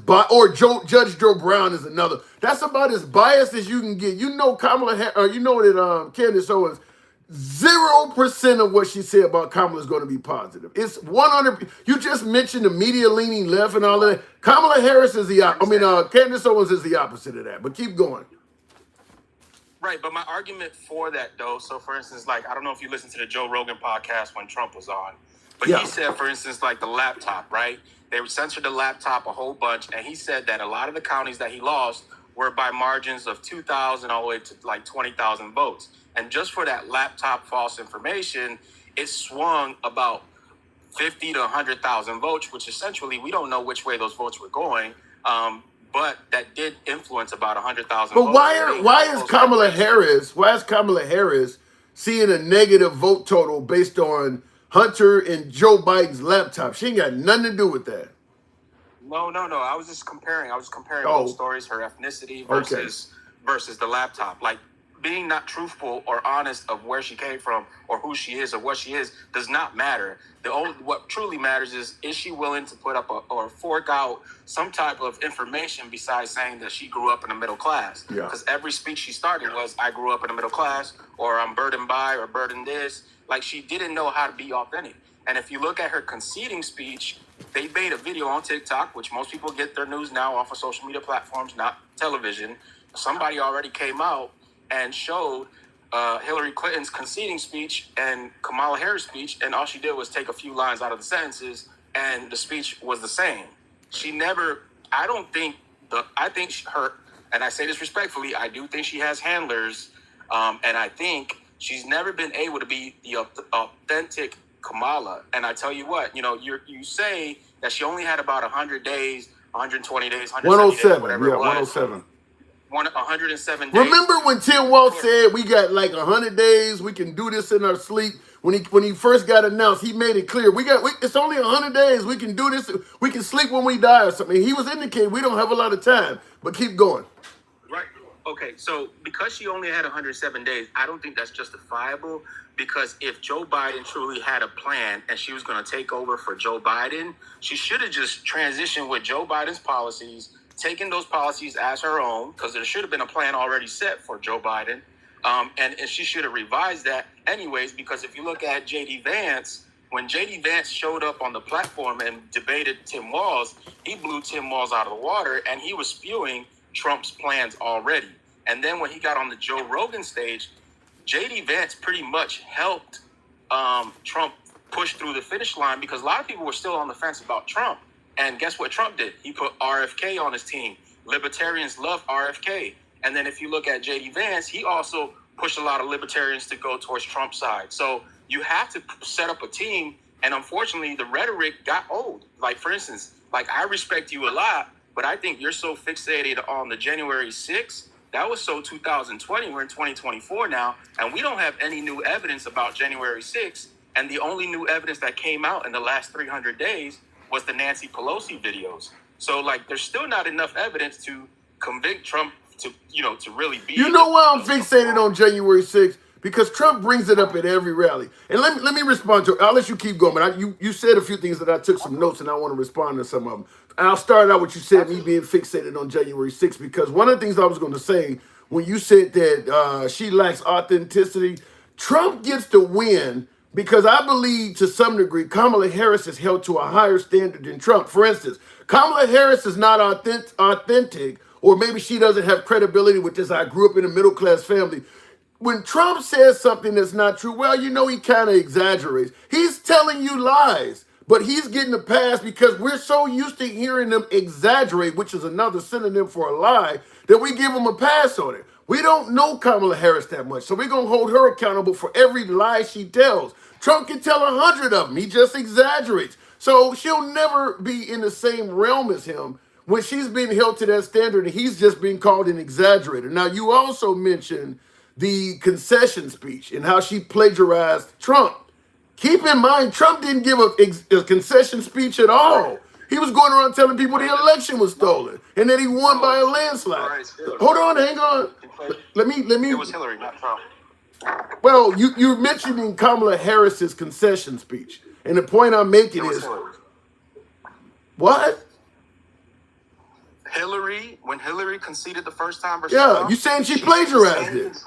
Speaker 2: Judge Joe Brown is another. That's about as biased as you can get. You know you know that Candace Owens, 0% of what she said about Kamala is going to be positive. It's 100. You just mentioned the media leaning left and all of that. Kamala Harris is Candace Owens is the opposite of that. But keep going.
Speaker 5: Right, but my argument for that, though, so for instance, like, I don't know if you listened to the Joe Rogan podcast when Trump was on, but he said, for instance, like the laptop, right? They censored the laptop a whole bunch, and he said that a lot of the counties that he lost were by margins of 2,000 all the way to like 20,000 votes. And just for that laptop false information, it swung about 50 to 100,000 votes, which essentially we don't know which way those votes were going. But that did influence about 100,000 votes.
Speaker 2: But why is Kamala Harris seeing a negative vote total based on Hunter and Joe Biden's laptop? She ain't got nothing to do with that.
Speaker 5: No. I was just comparing both stories, her ethnicity versus the laptop. Like, being not truthful or honest of where she came from or who she is or what she is does not matter. What truly matters is she willing to put up or fork out some type of information besides saying that she grew up in the middle class? Because every speech she started was, I grew up in the middle class, or I'm burdened by, or burdened this. Like, she didn't know how to be authentic. And if you look at her conceding speech, they made a video on TikTok, which most people get their news now off of social media platforms, not television. Somebody already came out and showed Hillary Clinton's conceding speech and Kamala Harris' speech, and all she did was take a few lines out of the sentences, and the speech was the same. I think her, and I say this respectfully, I do think she has handlers, and I think she's never been able to be the authentic Kamala. And I tell you what, you say that she only had about 100 days, 120 days,
Speaker 2: 107,
Speaker 5: whatever it was.
Speaker 2: 107.
Speaker 5: 107 days.
Speaker 2: Remember when Tim Walz said we got like 100 days, we can do this in our sleep? When he first got announced, he made it clear it's only 100 days, we can do this, we can sleep when we die or something. He was indicating we don't have a lot of time, but keep going.
Speaker 5: Right. Okay, so because she only had 107 days, I don't think that's justifiable, because if Joe Biden truly had a plan and she was going to take over for Joe Biden, she should have just transitioned with Joe Biden's policies, taking those policies as her own, because there should have been a plan already set for Joe Biden. And she should have revised that anyways, because if you look at J.D. Vance, when J.D. Vance showed up on the platform and debated Tim Walz, he blew Tim Walz out of the water, and he was spewing Trump's plans already. And then when he got on the Joe Rogan stage, J.D. Vance pretty much helped Trump push through the finish line, because a lot of people were still on the fence about Trump. And guess what Trump did? He put RFK on his team. Libertarians love RFK. And then if you look at J.D. Vance, he also pushed a lot of libertarians to go towards Trump's side. So you have to set up a team. And unfortunately, the rhetoric got old. Like, for instance, I respect you a lot, but I think you're so fixated on the January 6th. That was so 2020. We're in 2024 now, and we don't have any new evidence about January 6th. And the only new evidence that came out in the last 300 days was the Nancy Pelosi videos. So, there's still not enough evidence to convict Trump to really be.
Speaker 2: You know why I'm fixated on January 6th? Because Trump brings it up at every rally. And let me respond to it. I'll let you keep going, but you said a few things that I took some notes, and I want to respond to some of them. And I'll start out with you said, me being fixated on January 6th, because one of the things I was going to say, when you said that she lacks authenticity, Trump gets to win because I believe to some degree Kamala Harris is held to a higher standard than Trump. For instance, Kamala Harris is not authentic, or maybe she doesn't have credibility with this, I grew up in a middle-class family. When Trump says something that's not true, well, he kind of exaggerates. He's telling you lies, but he's getting a pass because we're so used to hearing them exaggerate, which is another synonym for a lie, that we give him a pass on it. We don't know Kamala Harris that much, so we're going to hold her accountable for every lie she tells. Trump can tell 100 of them. He just exaggerates. So she'll never be in the same realm as him when she's being held to that standard and he's just being called an exaggerator. Now, you also mentioned the concession speech and how she plagiarized Trump. Keep in mind, Trump didn't give a concession speech at all. He was going around telling people the election was stolen and that he won by a landslide. Hold on, hang on. Let me.
Speaker 5: It was Hillary, not Trump.
Speaker 2: Well, you're mentioning Kamala Harris's concession speech, and the point I'm making is
Speaker 5: Hillary.
Speaker 2: What?
Speaker 5: When Hillary conceded the first time versus
Speaker 2: Yeah,
Speaker 5: Trump,
Speaker 2: you saying she plagiarized it?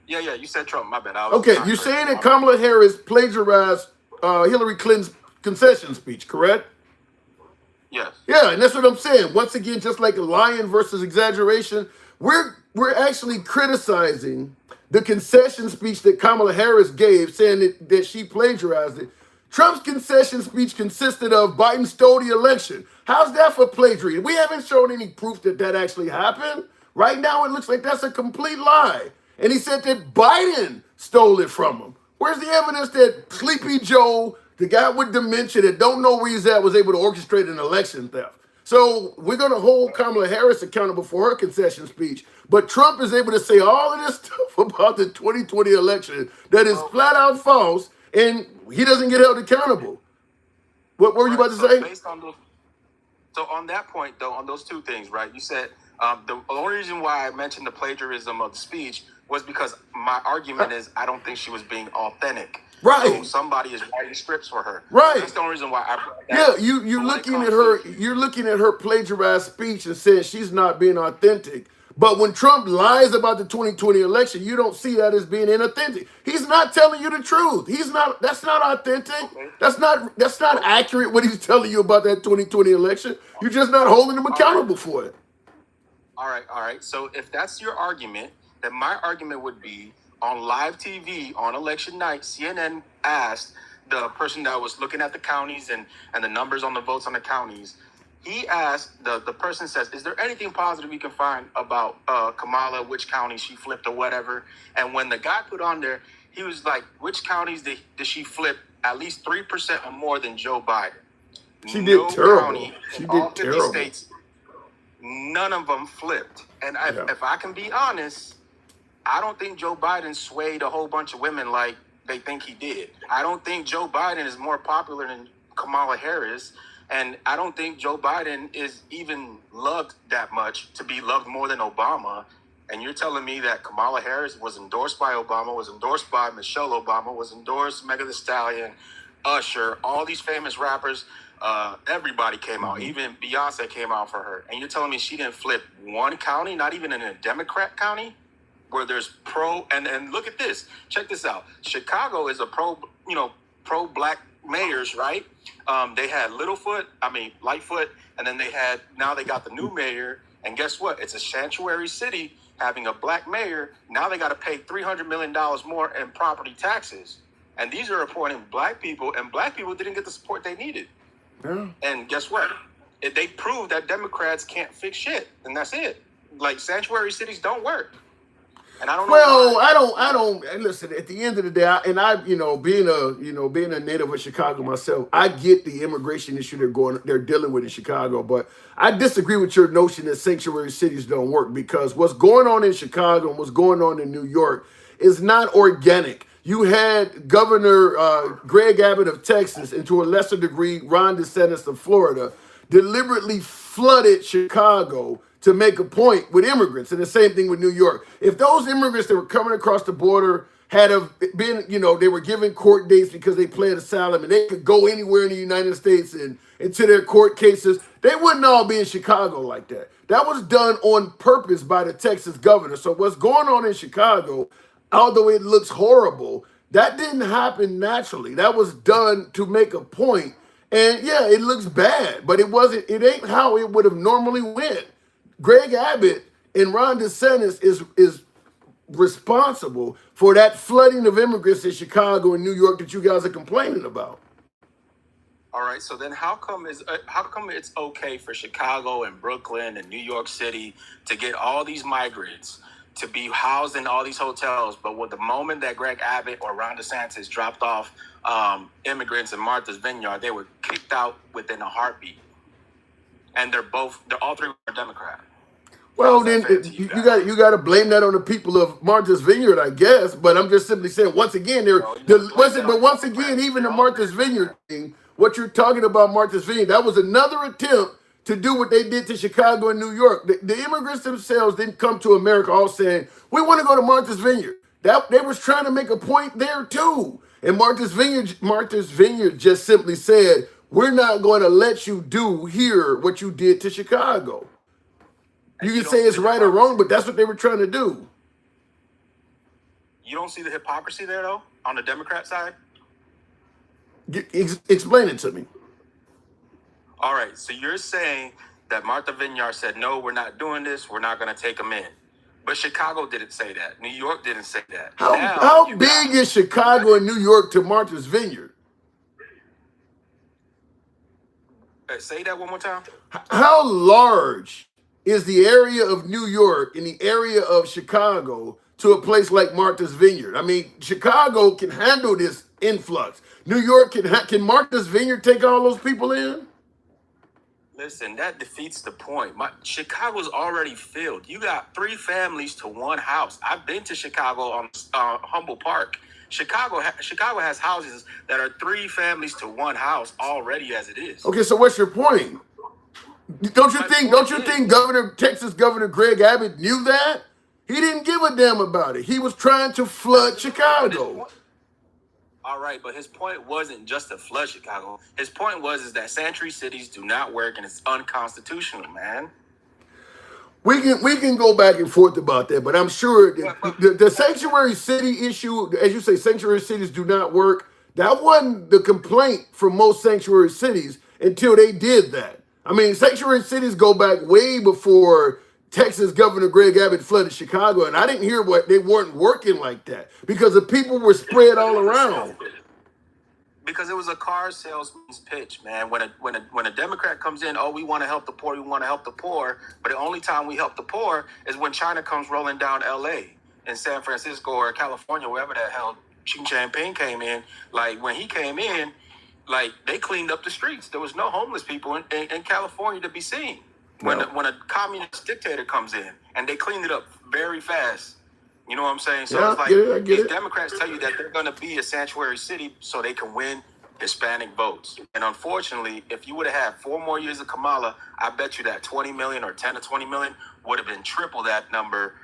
Speaker 5: Yeah, you said Trump. My bad.
Speaker 2: Okay, you're saying that Kamala Harris plagiarized Hillary Clinton's concession speech, correct?
Speaker 5: Yes.
Speaker 2: Yeah, and that's what I'm saying. Once again, just like a lying versus exaggeration, we're actually criticizing the concession speech that Kamala Harris gave, saying that she plagiarized it. Trump's concession speech consisted of Biden stole the election. How's that for plagiarism? We haven't shown any proof that actually happened. Right now, it looks like that's a complete lie. And he said that Biden stole it from him. Where's the evidence that Sleepy Joe, the guy with dementia that don't know where he's at, was able to orchestrate an election theft? So we're going to hold Kamala Harris accountable for her concession speech. But Trump is able to say all of this stuff about the 2020 election that is flat out false, and he doesn't get held accountable. What were you about to say?
Speaker 5: So on that point, though, on those two things, right, you said the only reason why I mentioned the plagiarism of the speech was because my argument is I don't think she was being authentic.
Speaker 2: Right.
Speaker 5: So somebody is writing scripts for her.
Speaker 2: Right.
Speaker 5: That's the only reason why I brought that.
Speaker 2: Yeah, you're looking at her plagiarized speech and saying she's not being authentic. But when Trump lies about the 2020 election, you don't see that as being inauthentic. He's not telling you the truth. That's not authentic.
Speaker 5: Okay.
Speaker 2: That's not accurate what he's telling you about that 2020 election. You're just not holding him accountable for it.
Speaker 5: All right. So if that's your argument, then my argument would be on live TV on election night, CNN asked the person that was looking at the counties and the numbers on the votes on the counties. He asked, the person says, is there anything positive we can find about Kamala, which county she flipped or whatever? And when the guy put on there, he was like, which counties did she flip at least 3% or more than Joe Biden?
Speaker 2: She did terrible.
Speaker 5: She did terrible. States, none of them flipped. And if I can be honest, I don't think Joe Biden swayed a whole bunch of women like they think he did. I don't think Joe Biden is more popular than Kamala Harris. And I don't think Joe Biden is even loved that much to be loved more than Obama. And you're telling me that Kamala Harris was endorsed by Obama, was endorsed by Michelle Obama, was endorsed Megan Thee Stallion, Usher, all these famous rappers, everybody came out. Even Beyonce came out for her. And you're telling me she didn't flip one county, not even in a Democrat county, where there's and look at this. Check this out. Chicago is a pro-black mayors, right? They had Lightfoot, and then now they got the new mayor, and guess what? It's a sanctuary city having a black mayor. Now they got to pay $300 million more in property taxes. And these are appointing black people, and black people didn't get the support they needed. Yeah. And guess what? They proved that Democrats can't fix shit, and that's it. Like, sanctuary cities don't work. And I don't know.
Speaker 2: Well, I don't. And listen, at the end of the day, being a native of Chicago myself, I get the immigration issue they're dealing with in Chicago, but I disagree with your notion that sanctuary cities don't work, because what's going on in Chicago and what's going on in New York is not organic. You had Governor Greg Abbott of Texas, and to a lesser degree, Ron DeSantis of Florida, deliberately flooded Chicago to make a point with immigrants, and the same thing with New York. If those immigrants that were coming across the border had been, they were given court dates because they pled asylum and they could go anywhere in the United States and into their court cases, they wouldn't all be in Chicago like that. That was done on purpose by the Texas governor. So what's going on in Chicago, although it looks horrible, that didn't happen naturally. That was done to make a point. And yeah, it looks bad, but it ain't how it would have normally went. Greg Abbott and Ron DeSantis is responsible for that flooding of immigrants in Chicago and New York that you guys are complaining about.
Speaker 5: All right, so then how come it's okay for Chicago and Brooklyn and New York City to get all these migrants to be housed in all these hotels, but with the moment that Greg Abbott or Ron DeSantis dropped off immigrants in Martha's Vineyard, they were kicked out within a heartbeat? And they're all three are Democrat.
Speaker 2: Well,
Speaker 5: How's that
Speaker 2: then
Speaker 5: fair to you guys?
Speaker 2: you got to blame that on the people of Martha's Vineyard, I guess. But I'm just simply saying, once again,
Speaker 5: No, you gotta blame that on
Speaker 2: once again,
Speaker 5: Democrats.
Speaker 2: even the
Speaker 5: They're all
Speaker 2: Martha's Vineyard thing, what you're talking about, Martha's Vineyard, that was another attempt to do what they did to Chicago and New York. The immigrants themselves didn't come to America all saying, we want to go to Martha's Vineyard. That they was trying to make a point there too. And Martha's Vineyard just simply said, we're not going to let you do here what you did to Chicago. You
Speaker 5: and
Speaker 2: can
Speaker 5: you
Speaker 2: say
Speaker 5: don't see
Speaker 2: it's
Speaker 5: the
Speaker 2: right or wrong,
Speaker 5: hypocrisy.
Speaker 2: but that's what they were trying to do.
Speaker 5: You don't see the hypocrisy there though on the Democrat side.
Speaker 2: Explain it to me.
Speaker 5: All right, so you're saying that Martha Vineyard said, no, we're not doing this. We're not going to take them in. But Chicago didn't say that. New York didn't say that. Now
Speaker 2: How
Speaker 5: you
Speaker 2: big
Speaker 5: got
Speaker 2: is Chicago and New York to Martha's Vineyard?
Speaker 5: say that one more time.
Speaker 2: How large is the area of New York and the area of Chicago to a place like Martha's Vineyard? I mean, Chicago can handle this influx. New York can Martha's Vineyard take all those people in?
Speaker 5: Listen, that defeats the point. Chicago's already filled. You got 3 families to 1 house. I've been to Chicago on Humboldt Park. Chicago has houses that are 3 families to 1 house already as it is.
Speaker 2: Okay, so what's your point? Don't you think Texas Governor Greg Abbott knew that? He didn't give a damn about it. He was trying to flood Chicago.
Speaker 5: All right, but his point wasn't just to flood Chicago. His point was that sanctuary cities do not work and it's unconstitutional, man.
Speaker 2: We can go back and forth about that, but I'm sure the sanctuary city issue, as you say, sanctuary cities do not work. That wasn't the complaint from most sanctuary cities until they did that. I mean, sanctuary cities go back way before Texas Governor Greg Abbott flooded Chicago, and I didn't hear what they weren't working like that because the people were spread all around.
Speaker 5: Because it was a car salesman's pitch, man. When a Democrat comes in, oh, we want to help the poor, we want to help the poor, but the only time we help the poor is when China comes rolling down L.A. and San Francisco or California, wherever the hell Xi Jinping came in. Like when he came in, like they cleaned up the streets. There was no homeless people in California to be seen. When a communist dictator comes in, and they cleaned it up very fast. You know what I'm saying? So it's like these Democrats tell you that they're going to be a sanctuary city so they can win Hispanic votes. And unfortunately, if you would have had 4 more years of Kamala, I bet you that 20 million or 10 to 20 million would have been triple that number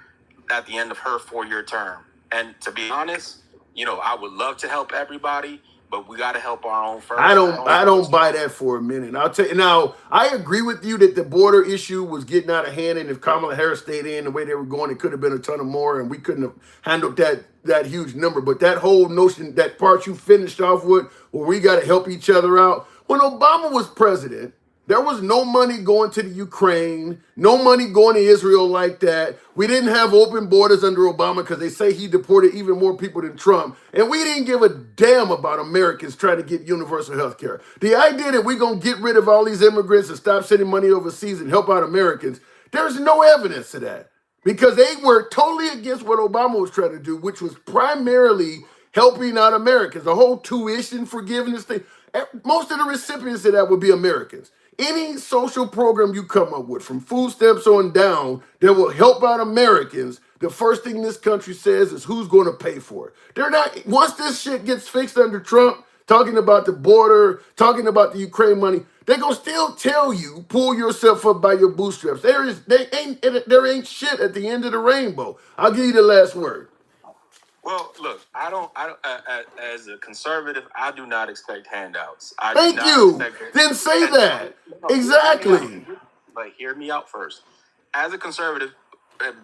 Speaker 5: at the end of her 4-year term. And to be honest, you know, I would love to help everybody, but we got to help our own first.
Speaker 2: I don't buy that for a minute. I'll tell you now. I agree with you that the border issue was getting out of hand, and if Kamala Harris stayed in the way they were going, it could have been a ton of more, and we couldn't have handled that huge number. But that whole notion, that part you finished off with, where we got to help each other out. When Obama was president, there was no money going to the Ukraine, no money going to Israel like that. We didn't have open borders under Obama because they say he deported even more people than Trump. And we didn't give a damn about Americans trying to get universal health care. The idea that we're going to get rid of all these immigrants and stop sending money overseas and help out Americans, there's no evidence of that. Because they were totally against what Obama was trying to do, which was primarily helping out Americans. The whole tuition forgiveness thing. Most of the recipients of that would be Americans. Any social program you come up with, from food stamps on down, that will help out Americans, the first thing this country says is who's going to pay for it. They're not, once this shit gets fixed under Trump, talking about the border, talking about the Ukraine money, they're going to still tell you, pull yourself up by your bootstraps. There ain't shit at the end of the rainbow. I'll give you the last word.
Speaker 5: Well, look, I don't. As a conservative, I do not expect handouts.
Speaker 2: Thank you. Then say that. Exactly.
Speaker 5: But hear me out first. As a conservative,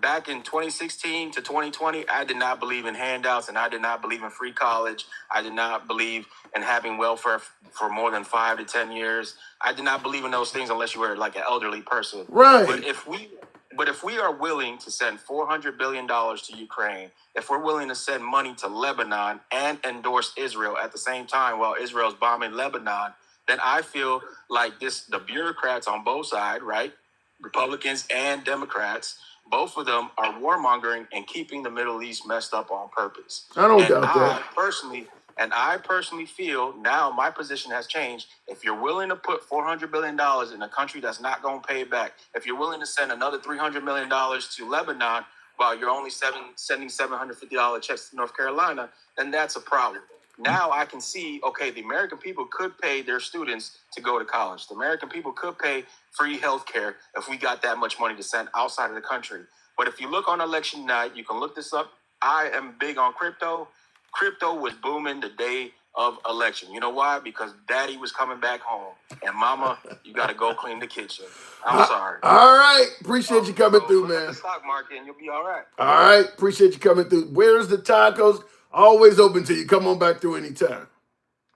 Speaker 5: back in 2016 to 2020, I did not believe in handouts, and I did not believe in free college. I did not believe in having welfare for more than 5 to 10 years. I did not believe in those things unless you were like an elderly person.
Speaker 2: Right.
Speaker 5: But if we are willing to send $400 billion to Ukraine, if we're willing to send money to Lebanon and endorse Israel at the same time while Israel's bombing Lebanon, then I feel like the bureaucrats on both sides, right, Republicans and Democrats, both of them are warmongering and keeping the Middle East messed up on purpose.
Speaker 2: I don't doubt that.
Speaker 5: Personally, And I personally feel now my position has changed. If you're willing to put $400 billion in a country that's not going to pay it back, if you're willing to send another $300 million to Lebanon while you're only sending $750 checks to North Carolina, then that's a problem. Now I can see, okay, the American people could pay their students to go to college. The American people could pay free health care if we got that much money to send outside of the country. But if you look on election night, you can look this up. I am big on crypto. Crypto was booming the day of election. You know why? Because daddy was coming back home. And mama, you got to go clean the kitchen. I'm sorry.
Speaker 2: All right. Appreciate you coming through,
Speaker 5: look at
Speaker 2: man.
Speaker 5: the stock market and you'll be all right.
Speaker 2: All right. Appreciate you coming through. Where's the tacos? Always open to you. Come on back through anytime.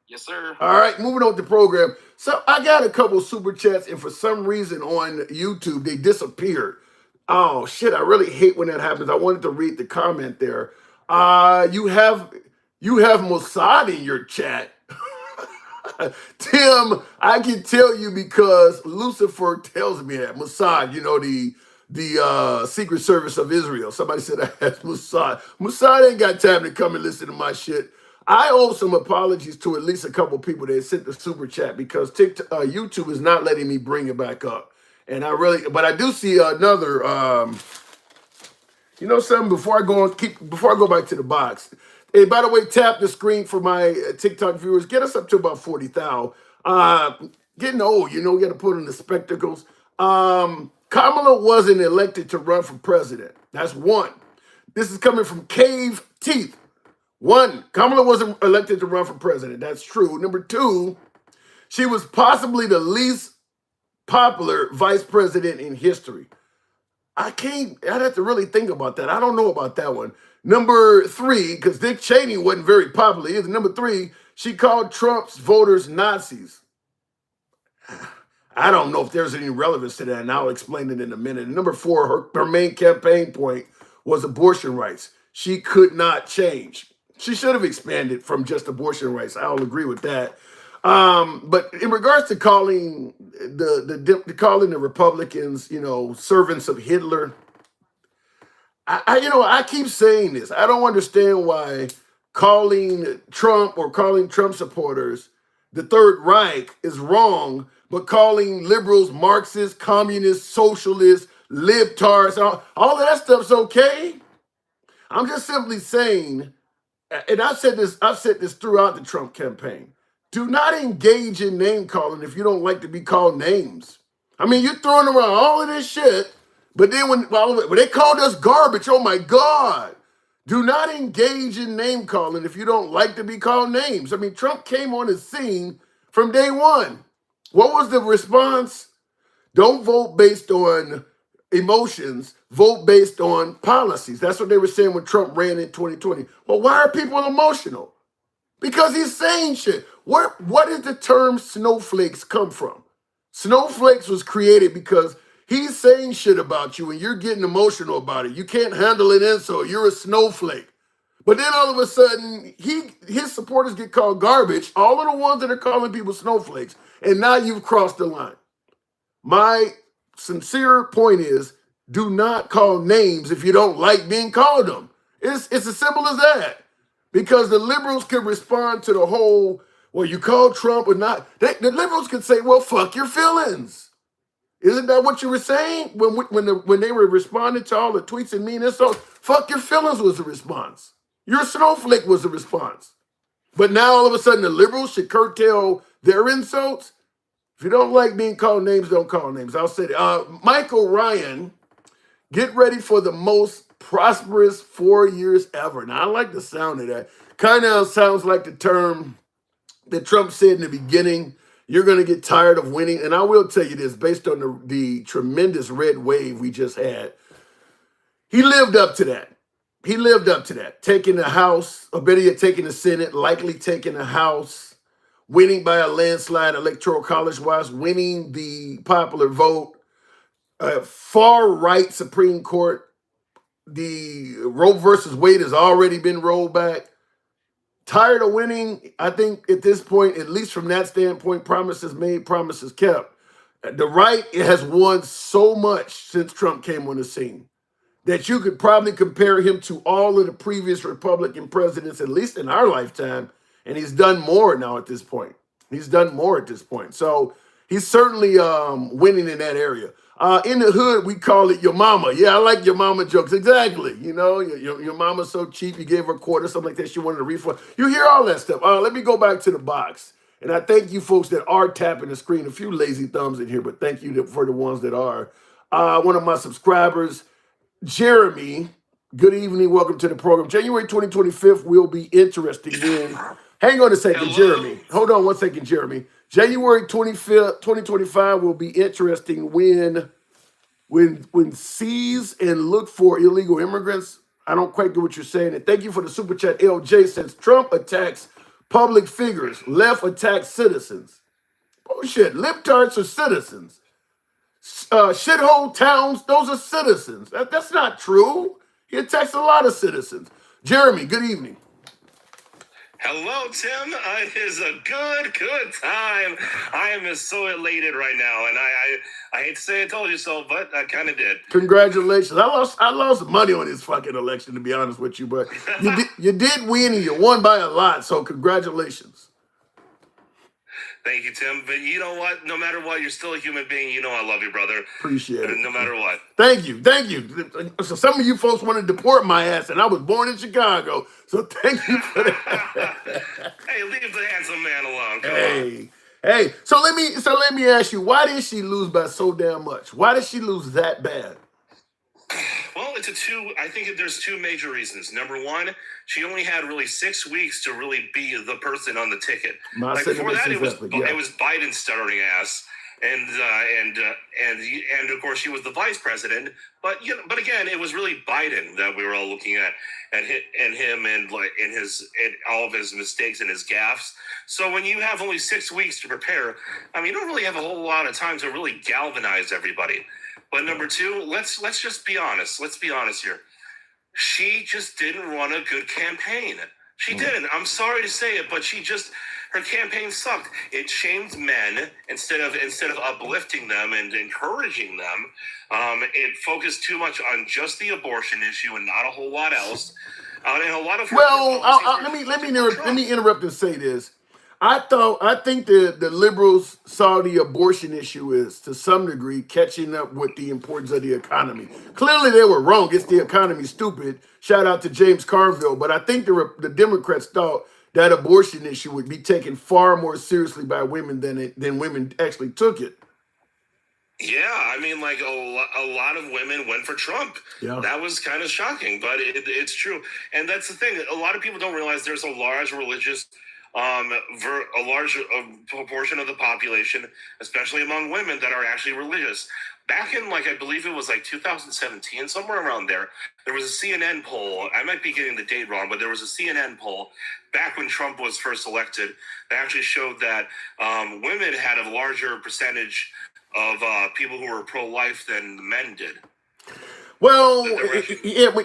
Speaker 5: Yes, sir.
Speaker 2: All right, moving on with the program. So I got a couple super chats, and for some reason on YouTube, they disappeared. Oh, shit, I really hate when that happens. I wanted to read the comment there. You have Mossad in your chat. Tim, I can tell you because Lucifer tells me that. Mossad, you know, the Secret Service of Israel. Somebody said I had Mossad. Mossad ain't got time to come and listen to my shit. I owe some apologies to at least a couple people that sent the super chat because YouTube is not letting me bring it back up. And but I do see another, you know something, before I go back to the box. Hey, by the way, tap the screen for my TikTok viewers. Get us up to about 40,000. Getting old, you know, we got to put on the spectacles. Kamala wasn't elected to run for president. That's one. This is coming from Cave Teeth. One, Kamala wasn't elected to run for president. That's true. Number two, she was possibly the least popular vice president in history. I'd have to really think about that. I don't know about that one. Number three, because Dick Cheney wasn't very popular either. Number three, she called Trump's voters Nazis. I don't know if there's any relevance to that, and I'll explain it in a minute. And number four, her main campaign point was abortion rights. She could not change. She should have expanded from just abortion rights. I'll agree with that. But in regards to calling the Republicans, you know, servants of Hitler, I keep saying this. I don't understand why calling Trump or calling Trump supporters the Third Reich is wrong, but calling liberals Marxists, communists, socialists, libtards, all of that stuff's okay. I'm just simply saying, and I've said this throughout the Trump campaign. Do not engage in name calling if you don't like to be called names. I mean, you're throwing around all of this shit, but then when they called us garbage, oh my God. Do not engage in name calling if you don't like to be called names. I mean, Trump came on the scene from day one. What was the response? Don't vote based on emotions, vote based on policies. That's what they were saying when Trump ran in 2020. Well, why are people emotional? Because he's saying shit. Where did the term snowflakes come from? Snowflakes was created because he's saying shit about you and you're getting emotional about it. You can't handle an insult. You're a snowflake. But then all of a sudden, his supporters get called garbage, all of the ones that are calling people snowflakes, and now you've crossed the line. My sincere point is, do not call names if you don't like being called them. It's as simple as that. Because the liberals can respond to the whole, well, you called Trump or not. The liberals could say, well, fuck your feelings. Isn't that what you were saying when they were responding to all the tweets and mean insults? Fuck your feelings was the response. Your snowflake was the response. But now all of a sudden the liberals should curtail their insults. If you don't like being called names, don't call names. I'll say that. Michael Ryan, get ready for the most prosperous 4 years ever. Now, I like the sound of that. Kind of sounds like the term that Trump said in the beginning, you're going to get tired of winning. And I will tell you this, based on the tremendous red wave we just had, he lived up to that. He lived up to that. Taking the House, or better yet, taking the Senate, likely taking the House, winning by a landslide electoral college-wise, winning the popular vote, far-right Supreme Court. The Roe versus Wade has already been rolled back. Tired of winning, I think at this point, at least from that standpoint, promises made, promises kept. The right has won so much since Trump came on the scene that you could probably compare him to all of the previous Republican presidents, at least in our lifetime, and he's done more now at this point. He's done more at this point. So he's certainly winning in that area. In the hood, we call it your mama. Yeah, I like your mama jokes. Exactly. You know, your mama's so cheap, you gave her a quarter, something like that. She wanted a refund. You hear all that stuff. Let me go back to the box. And I thank you folks that are tapping the screen. A few lazy thumbs in here, but thank you for the ones that are. One of my subscribers, Jeremy, good evening. Welcome to the program. January 2025 will be interesting when... Hang on a second,
Speaker 4: Hello?
Speaker 2: Jeremy. Hold on one second, Jeremy. January 25th, 2025 will be interesting when seize and look for illegal immigrants. I don't quite get what you're saying. And thank you for the super chat. LJ says Trump attacks public figures, left attacks citizens. Bullshit. Libtards are citizens. Shithole towns, those are citizens. That's not true. He attacks a lot of citizens. Jeremy, good evening.
Speaker 6: Hello, Tim. It is a good time. I am so elated right now, and I hate to say I told you so, but I kind of did.
Speaker 2: Congratulations. I lost money on this fucking election, to be honest with you, but you did win, and you won by a lot, so congratulations.
Speaker 6: Thank you, Tim. But you know what? No matter what, you're still a human being. You know I love you, brother.
Speaker 2: Appreciate it.
Speaker 6: No matter what.
Speaker 2: Thank you. So some of you folks want to deport my ass, and I was born in Chicago, so thank you for that.
Speaker 6: Hey, leave the handsome man alone. Come on.
Speaker 2: Hey. So let me ask you, why did she lose by so damn much? Why did she lose that bad?
Speaker 6: Well, I think there's two major reasons. Number one, she only had really 6 weeks to really be the person on the ticket. Before that, it was Biden's stuttering ass, and of course she was the vice president. But again, it was really Biden that we were all looking at him and all of his mistakes and his gaffes. So when you have only 6 weeks to prepare, you don't really have a whole lot of time to really galvanize everybody. But number two, let's just be honest. Let's be honest here. She just didn't run a good campaign. She didn't. I'm sorry to say it, but her campaign sucked. It shamed men instead of uplifting them and encouraging them. It focused too much on just the abortion issue and not a whole lot else. And a lot of
Speaker 2: let me interrupt and say this. I think the liberals saw the abortion issue as, to some degree, catching up with the importance of the economy. Clearly, they were wrong. It's the economy, stupid. Shout out to James Carville. But I think the Democrats thought that abortion issue would be taken far more seriously by women than women actually took it.
Speaker 6: Yeah, a lot of women went for Trump. Yeah. That was kind of shocking, but it's true. And that's the thing. A lot of people don't realize there's a large religious a large proportion of the population, especially among women, that are actually religious. Back in, I believe it was 2017, somewhere around there was a CNN poll. I might be getting the date wrong, but there was a CNN poll back when Trump was first elected that actually showed that women had a larger percentage of people who were pro-life than men did.
Speaker 2: Well,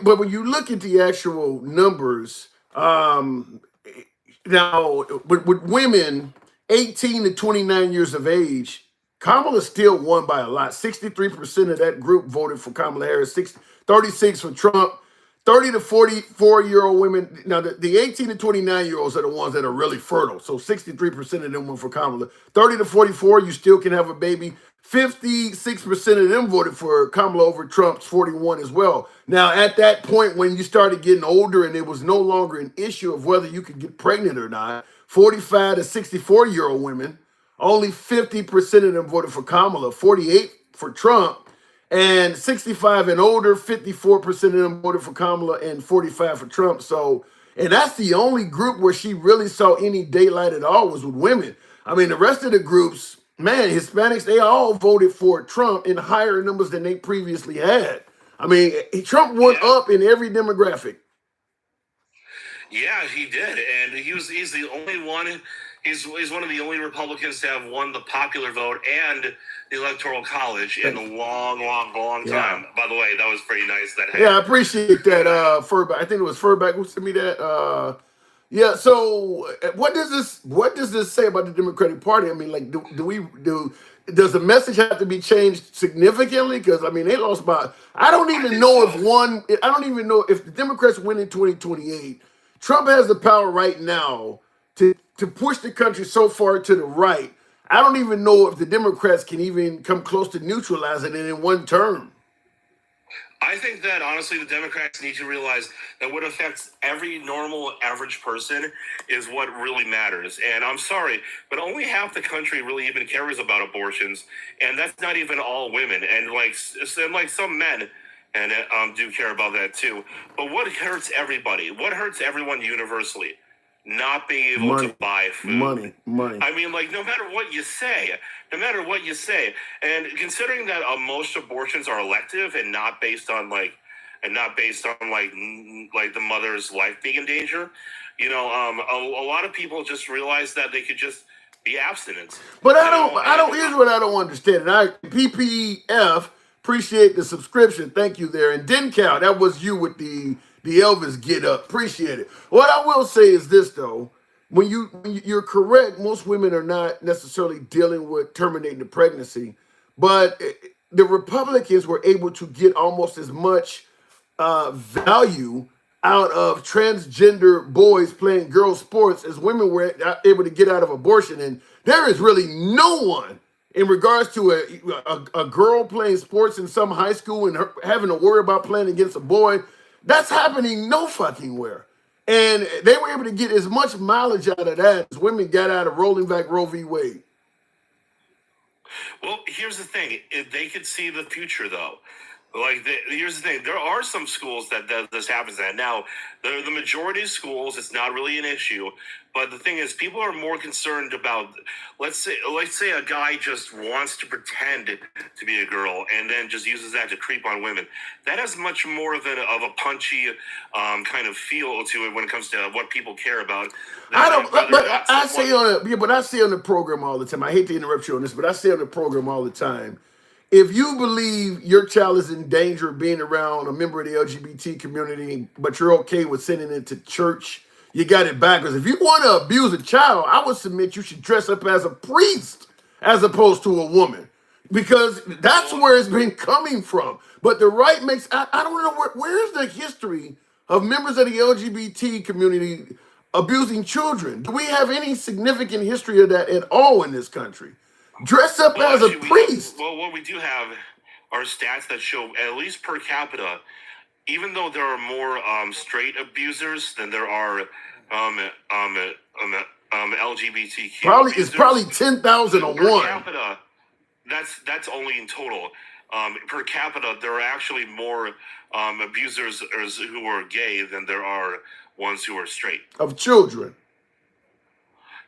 Speaker 2: but when you look at the actual numbers, now, with women 18 to 29 years of age, Kamala still won by a lot. 63% of that group voted for Kamala Harris, 36% for Trump, 30 to 44-year-old women. Now, the 18 to 29-year-olds are the ones that are really fertile. So 63% of them went for Kamala. 30 to 44, you still can have a baby. 56% of them voted for Kamala over Trump's 41 as well. Now, at that point, when you started getting older and it was no longer an issue of whether you could get pregnant or not, 45 to 64-year-old women, only 50% of them voted for Kamala, 48 for Trump, and 65 and older, 54% of them voted for Kamala and 45 for Trump. So, and that's the only group where she really saw any daylight at all was with women. The rest of the groups, man, Hispanics, they all voted for Trump in higher numbers than they previously had. Trump went up in every demographic.
Speaker 6: Yeah, he did, and he's the only one. He's one of the only Republicans to have won the popular vote and the Electoral College in a long time. By the way, that was pretty nice. I
Speaker 2: appreciate that. Furback, I think it was Furback who sent me that. Yeah. So, what does this say about the Democratic Party? Does the message have to be changed significantly? Because they lost by. I don't even know if the Democrats win in 2028. Trump has the power right now to push the country so far to the right. I don't even know if the Democrats can even come close to neutralizing it in one term.
Speaker 6: I think that, honestly, the Democrats need to realize that what affects every normal, average person is what really matters. And I'm sorry, but only half the country really even cares about abortions, and that's not even all women. And like some men and do care about that too. But what hurts everybody? What hurts everyone universally? Not being able to buy food.
Speaker 2: Money.
Speaker 6: I mean, like, no matter what you say, and considering that most abortions are elective and not based on like the mother's life being in danger, you know, a lot of people just realize that they could just be abstinent.
Speaker 2: But here's what I don't understand. And PPF, appreciate the subscription. Thank you there. And Dencal, that was you with the Elvis get up. Appreciate it. What I will say is this, though. When you're correct, most women are not necessarily dealing with terminating the pregnancy, but the Republicans were able to get almost as much value out of transgender boys playing girl sports as women were able to get out of abortion. And there is really no one in regards to a girl playing sports in some high school and her having to worry about playing against a boy. That's happening no fucking where. And they were able to get as much mileage out of that as women got out of rolling back Roe v. Wade.
Speaker 6: Well, here's the thing. If they could see the future, though. Here's the thing. There are some schools that this happens at. Now, the majority of schools, it's not really an issue. But the thing is, people are more concerned about, let's say a guy just wants to pretend to be a girl and then just uses that to creep on women. That has much more of a punchy kind of feel to it when it comes to what people care about.
Speaker 2: I say on the program all the time. I hate to interrupt you on this, but I say on the program all the time. If you believe your child is in danger of being around a member of the LGBT community, but you're okay with sending it to church, you got it backwards. If you want to abuse a child, I would submit you should dress up as a priest as opposed to a woman, because that's where it's been coming from. But the right makes, I don't know, where's the history of members of the LGBT community abusing children? Do we have any significant history of that at all in this country? Dress up as a priest.
Speaker 6: What we do have are stats that show, at least per capita, even though there are more straight abusers than there are LGBTQ.
Speaker 2: It's probably 10,000 to 1.
Speaker 6: Per capita, that's only in total. Per capita, there are actually more abusers who are gay than there are ones who are straight.
Speaker 2: Of children.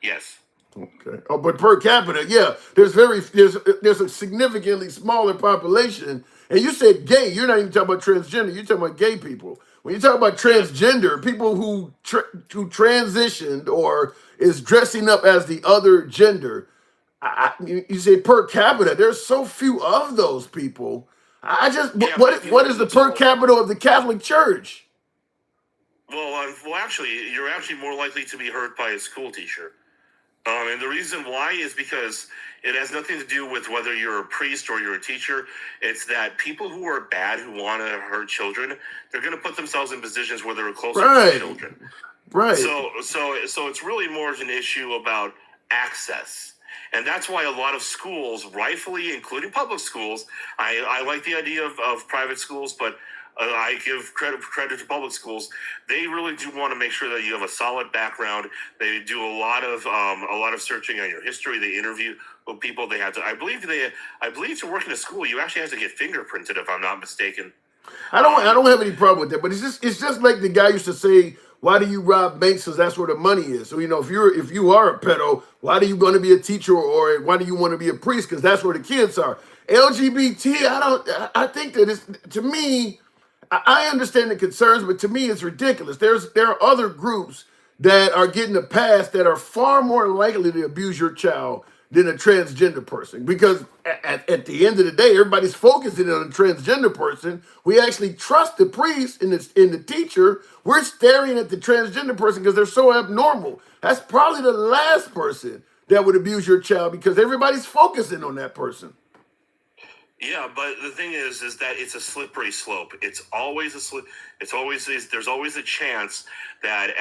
Speaker 6: Yes.
Speaker 2: Okay. Oh, but per capita, yeah, there's a significantly smaller population. And you said gay. You're not even talking about transgender. You're talking about gay people. When you talk about transgender, people who transitioned or is dressing up as the other gender, you say per capita. There's so few of those people. What is the per capita of the Catholic Church?
Speaker 6: Well, actually, you're actually more likely to be hurt by a school teacher. And the reason why is because it has nothing to do with whether you're a priest or you're a teacher. It's that people who are bad, who want to hurt children, they're going to put themselves in positions where they're closer to children.
Speaker 2: Right.
Speaker 6: So it's really more of an issue about access. And that's why a lot of schools, rightfully, including public schools, I like the idea of private schools, but I give credit to public schools. They really do want to make sure that you have a solid background. They do a lot of searching on your history. They interview with people. They have to. I believe to work in a school, you actually have to get fingerprinted, if I'm not mistaken.
Speaker 2: I don't have any problem with that. But it's just like the guy used to say, "Why do you rob banks? Because that's where the money is." So if you are a pedo, why are you going to be a teacher, or why do you want to be a priest? Because that's where the kids are. LGBT. I think that it's, to me. I understand the concerns, but to me, it's ridiculous. There are other groups that are getting a pass that are far more likely to abuse your child than a transgender person. Because at the end of the day, everybody's focusing on a transgender person. We actually trust the priest and the teacher. We're staring at the transgender person because they're so abnormal. That's probably the last person that would abuse your child because everybody's focusing on that person.
Speaker 6: Yeah, but the thing is that it's a slippery slope. It's always a slip. It's always there's always a chance that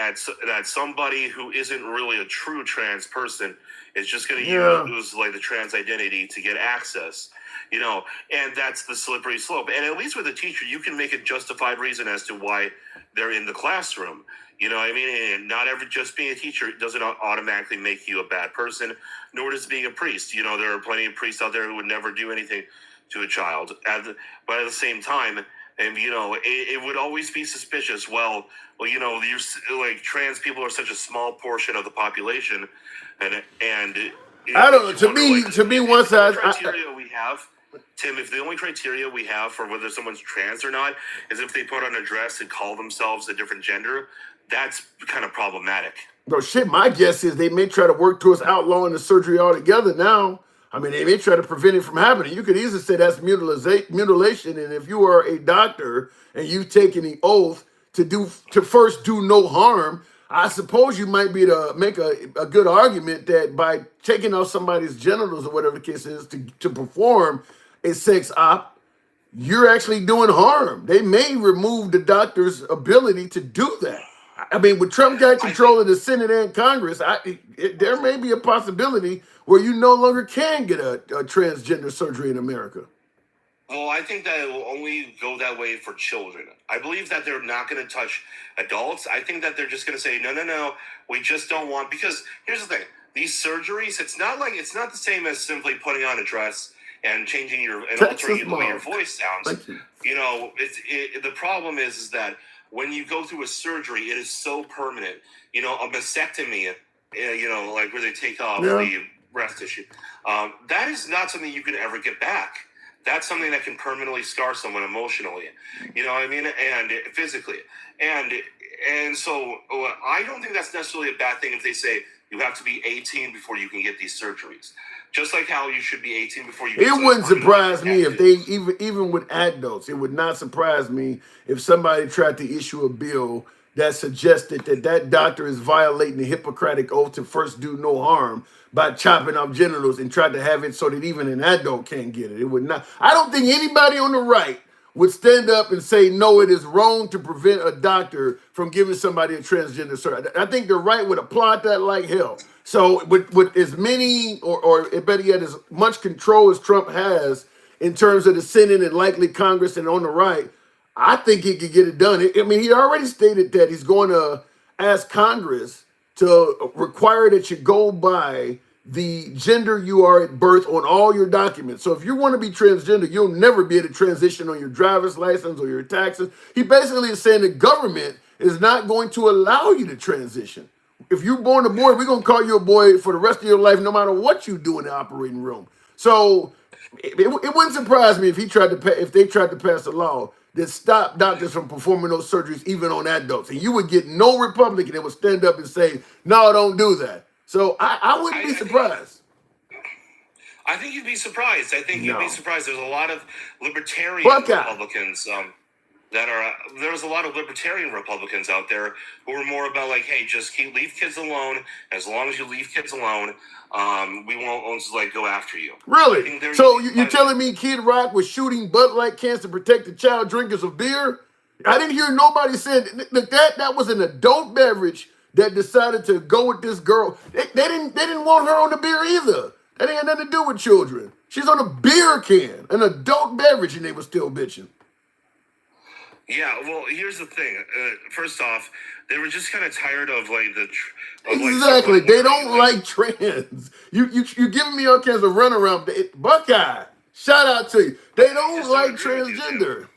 Speaker 6: that somebody who isn't really a true trans person is just going to use like the trans identity to get access. You know, and that's the slippery slope. And at least with a teacher, you can make a justified reason as to why they're in the classroom. You know what I mean? And not just being a teacher doesn't automatically make you a bad person, nor does being a priest. You know, there are plenty of priests out there who would never do anything to a child. But at the same time, and you know, it would always be suspicious. Well, you know, you're like trans people are such a small portion of the population, and
Speaker 2: I don't know. To me, one side
Speaker 6: criteria we have. Tim, if the only criteria we have for whether someone's trans or not is if they put on a dress and call themselves a different gender, that's kind of problematic.
Speaker 2: No shit, my guess is they may try to work towards outlawing the surgery altogether now. I mean, they may try to prevent it from happening. You could easily say that's mutilation, and if you are a doctor and you've taken the oath to first do no harm, I suppose you might be to make a good argument that by taking out somebody's genitals or whatever the case is to perform a sex op, you're actually doing harm. They may remove the doctor's ability to do that. I mean, with Trump got control of the Senate and Congress, there may be a possibility where you no longer can get a transgender surgery in America.
Speaker 6: Well, I think that it will only go that way for children. I believe that they're not going to touch adults. I think that they're just going to say, no, we just don't want, because here's the thing. These surgeries, it's not the same as simply putting on a dress and changing and altering the way your voice sounds. You know, the problem is that when you go through a surgery, it is so permanent. You know, a mastectomy, you know, like where they take off the breast tissue, that is not something you can ever get back. That's something that can permanently scar someone emotionally, you know what I mean, and physically. And so I don't think that's necessarily a bad thing if they say you have to be 18 before you can get these surgeries. Just like how you should be 18 before you get
Speaker 2: It wouldn't surprise me if they, even with adults, it would not surprise me if somebody tried to issue a bill that suggested that doctor is violating the Hippocratic oath to first do no harm by chopping off genitals and tried to have it so that even an adult can't get it. It would not. I don't think anybody on the right would stand up and say, no, it is wrong to prevent a doctor from giving somebody a transgender surgery. I think the right would applaud that like hell. So with as many or better yet, as much control as Trump has in terms of the Senate and likely Congress and on the right, I think he could get it done. I mean, he already stated that he's going to ask Congress to require that you go by the gender you are at birth on all your documents. So if you want to be transgender, you'll never be able to transition on your driver's license or your taxes. He basically is saying the government is not going to allow you to transition. If you're born a boy, we're going to call you a boy for the rest of your life, no matter what you do in the operating room. So it wouldn't surprise me if they tried to pass a law that stopped doctors from performing those surgeries, even on adults. And you would get no Republican that would stand up and say, no, don't do that. So I wouldn't be surprised.
Speaker 6: I think you'd be surprised. You'd be surprised. There's a lot of libertarian Republicans there's a lot of libertarian Republicans out there who are more about like, hey, just leave kids alone. As long as you leave kids alone, we won't like go after you.
Speaker 2: Really? So you're telling me Kid Rock was shooting Bud Light cans to protect the child drinkers of beer? I didn't hear nobody saying that was an adult beverage that decided to go with this girl. They didn't want her on the beer either. That ain't had nothing to do with children. She's on a beer can, an adult beverage, and they were still bitching.
Speaker 6: Yeah, well, here's the thing. First off, they were just kind of tired of like
Speaker 2: exactly. They don't like trans. You giving me all kinds of runaround. Buckeye, shout out to you. They don't like transgender.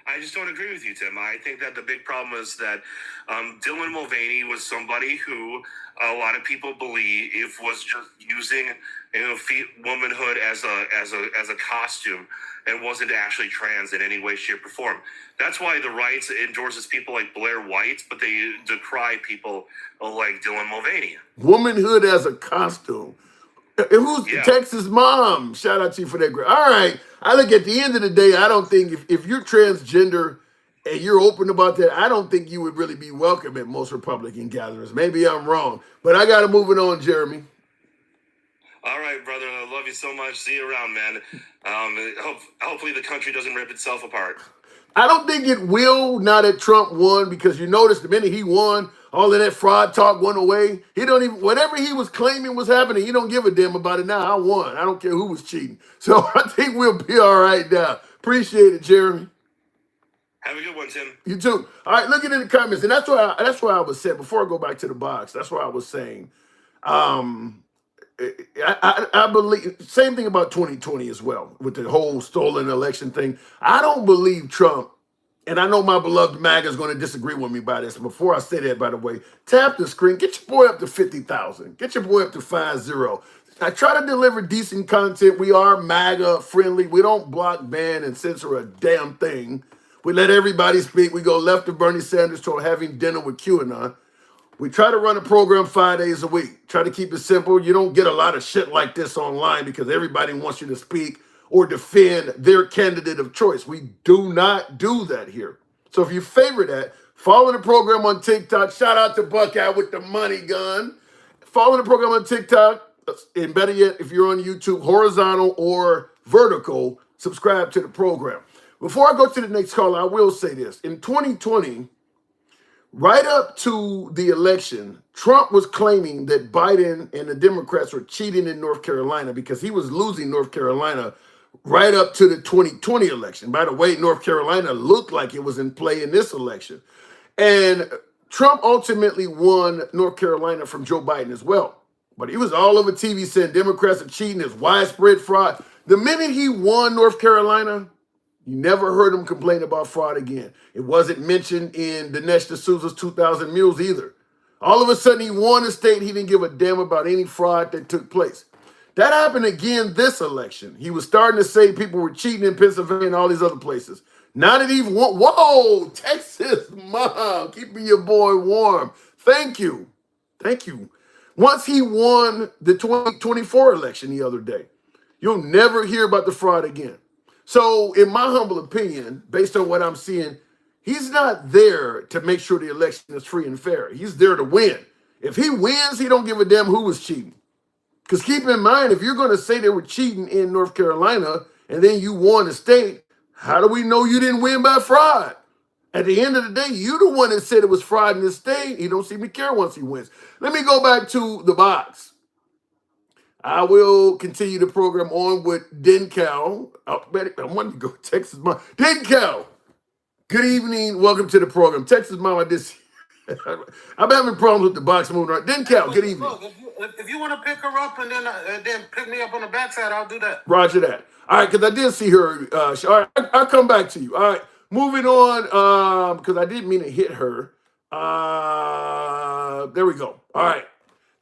Speaker 6: I just don't agree with you, Tim. I think that the big problem is that Dylan Mulvaney was somebody who a lot of people believe was just using womanhood as a costume and wasn't actually trans in any way, shape, or form. That's why the right endorses people like Blair White, but they decry people like Dylan Mulvaney.
Speaker 2: Womanhood as a costume. Who's Texas mom? Shout out to you for that. All right. I look at the end of the day, I don't think if you're transgender and you're open about that, I don't think you would really be welcome at most Republican gatherings. Maybe I'm wrong, but I got to move it on, Jeremy.
Speaker 6: All right, brother. love you so much. See you around, man. Hopefully the country doesn't rip itself apart.
Speaker 2: I don't think it will now that Trump won, because you notice the minute he won, all of that fraud talk went away. He don't even, whatever he was claiming was happening, he don't give a damn about it now. I won. I don't care who was cheating. So I think we'll be all right now. Appreciate it, Jeremy.
Speaker 6: Have a good one, Tim.
Speaker 2: You too. All right, look at in the comments. And that's why I was saying, before I go back to the box, that's why I was saying, I believe, same thing about 2020 as well, with the whole stolen election thing. I don't believe Trump, and I know my beloved MAGA is going to disagree with me by this. Before I say that, by the way, tap the screen, get your boy up to 50,000, get your boy up to 50. I try to deliver decent content. We are MAGA friendly. We don't block, ban, and censor a damn thing. We let everybody speak. We go left of Bernie Sanders to having dinner with QAnon. We try to run a program 5 days a week. Try to keep it simple. You don't get a lot of shit like this online because everybody wants you to speak or defend their candidate of choice. We do not do that here. So if you favor that, follow the program on TikTok. Shout out to Buckeye with the money gun. Follow the program on TikTok. And better yet, if you're on YouTube, horizontal or vertical, subscribe to the program. Before I go to the next call, I will say this. In 2020, right up to the election, Trump was claiming that Biden and the Democrats were cheating in North Carolina because he was losing North Carolina right up to the 2020 election. By the way, North Carolina looked like it was in play in this election. And Trump ultimately won North Carolina from Joe Biden as well. But he was all over TV saying Democrats are cheating, there's widespread fraud. The minute he won North Carolina, you never heard him complain about fraud again. It wasn't mentioned in Dinesh D'Souza's 2,000 Mules either. All of a sudden, he won the state. He didn't give a damn about any fraud that took place. That happened again this election. He was starting to say people were cheating in Pennsylvania and all these other places. Now that he won, whoa, Texas mom, keeping your boy warm. Thank you. Thank you. Once he won the 2024 election the other day, you'll never hear about the fraud again. So in my humble opinion, based on what I'm seeing, he's not there to make sure the election is free and fair. He's there to win. If he wins, he don't give a damn who was cheating. Because keep in mind, if you're going to say they were cheating in North Carolina and then you won the state, how do we know you didn't win by fraud? At the end of the day, you're the one that said it was fraud in the state. He don't seem to care once he wins. Let me go back to the box. I will continue the program on with Dencal. I wanted to go Texas Mom. Dencal, good evening. Welcome to the program. Texas Mom, I'm having problems with the box moving right. Dencal, good evening.
Speaker 1: Look, if you want to pick her up and then pick me up on the backside, I'll do that.
Speaker 2: Roger that. All right, because I did see her. All right, I'll come back to you. All right, moving on, because I didn't mean to hit her. There we go. All right.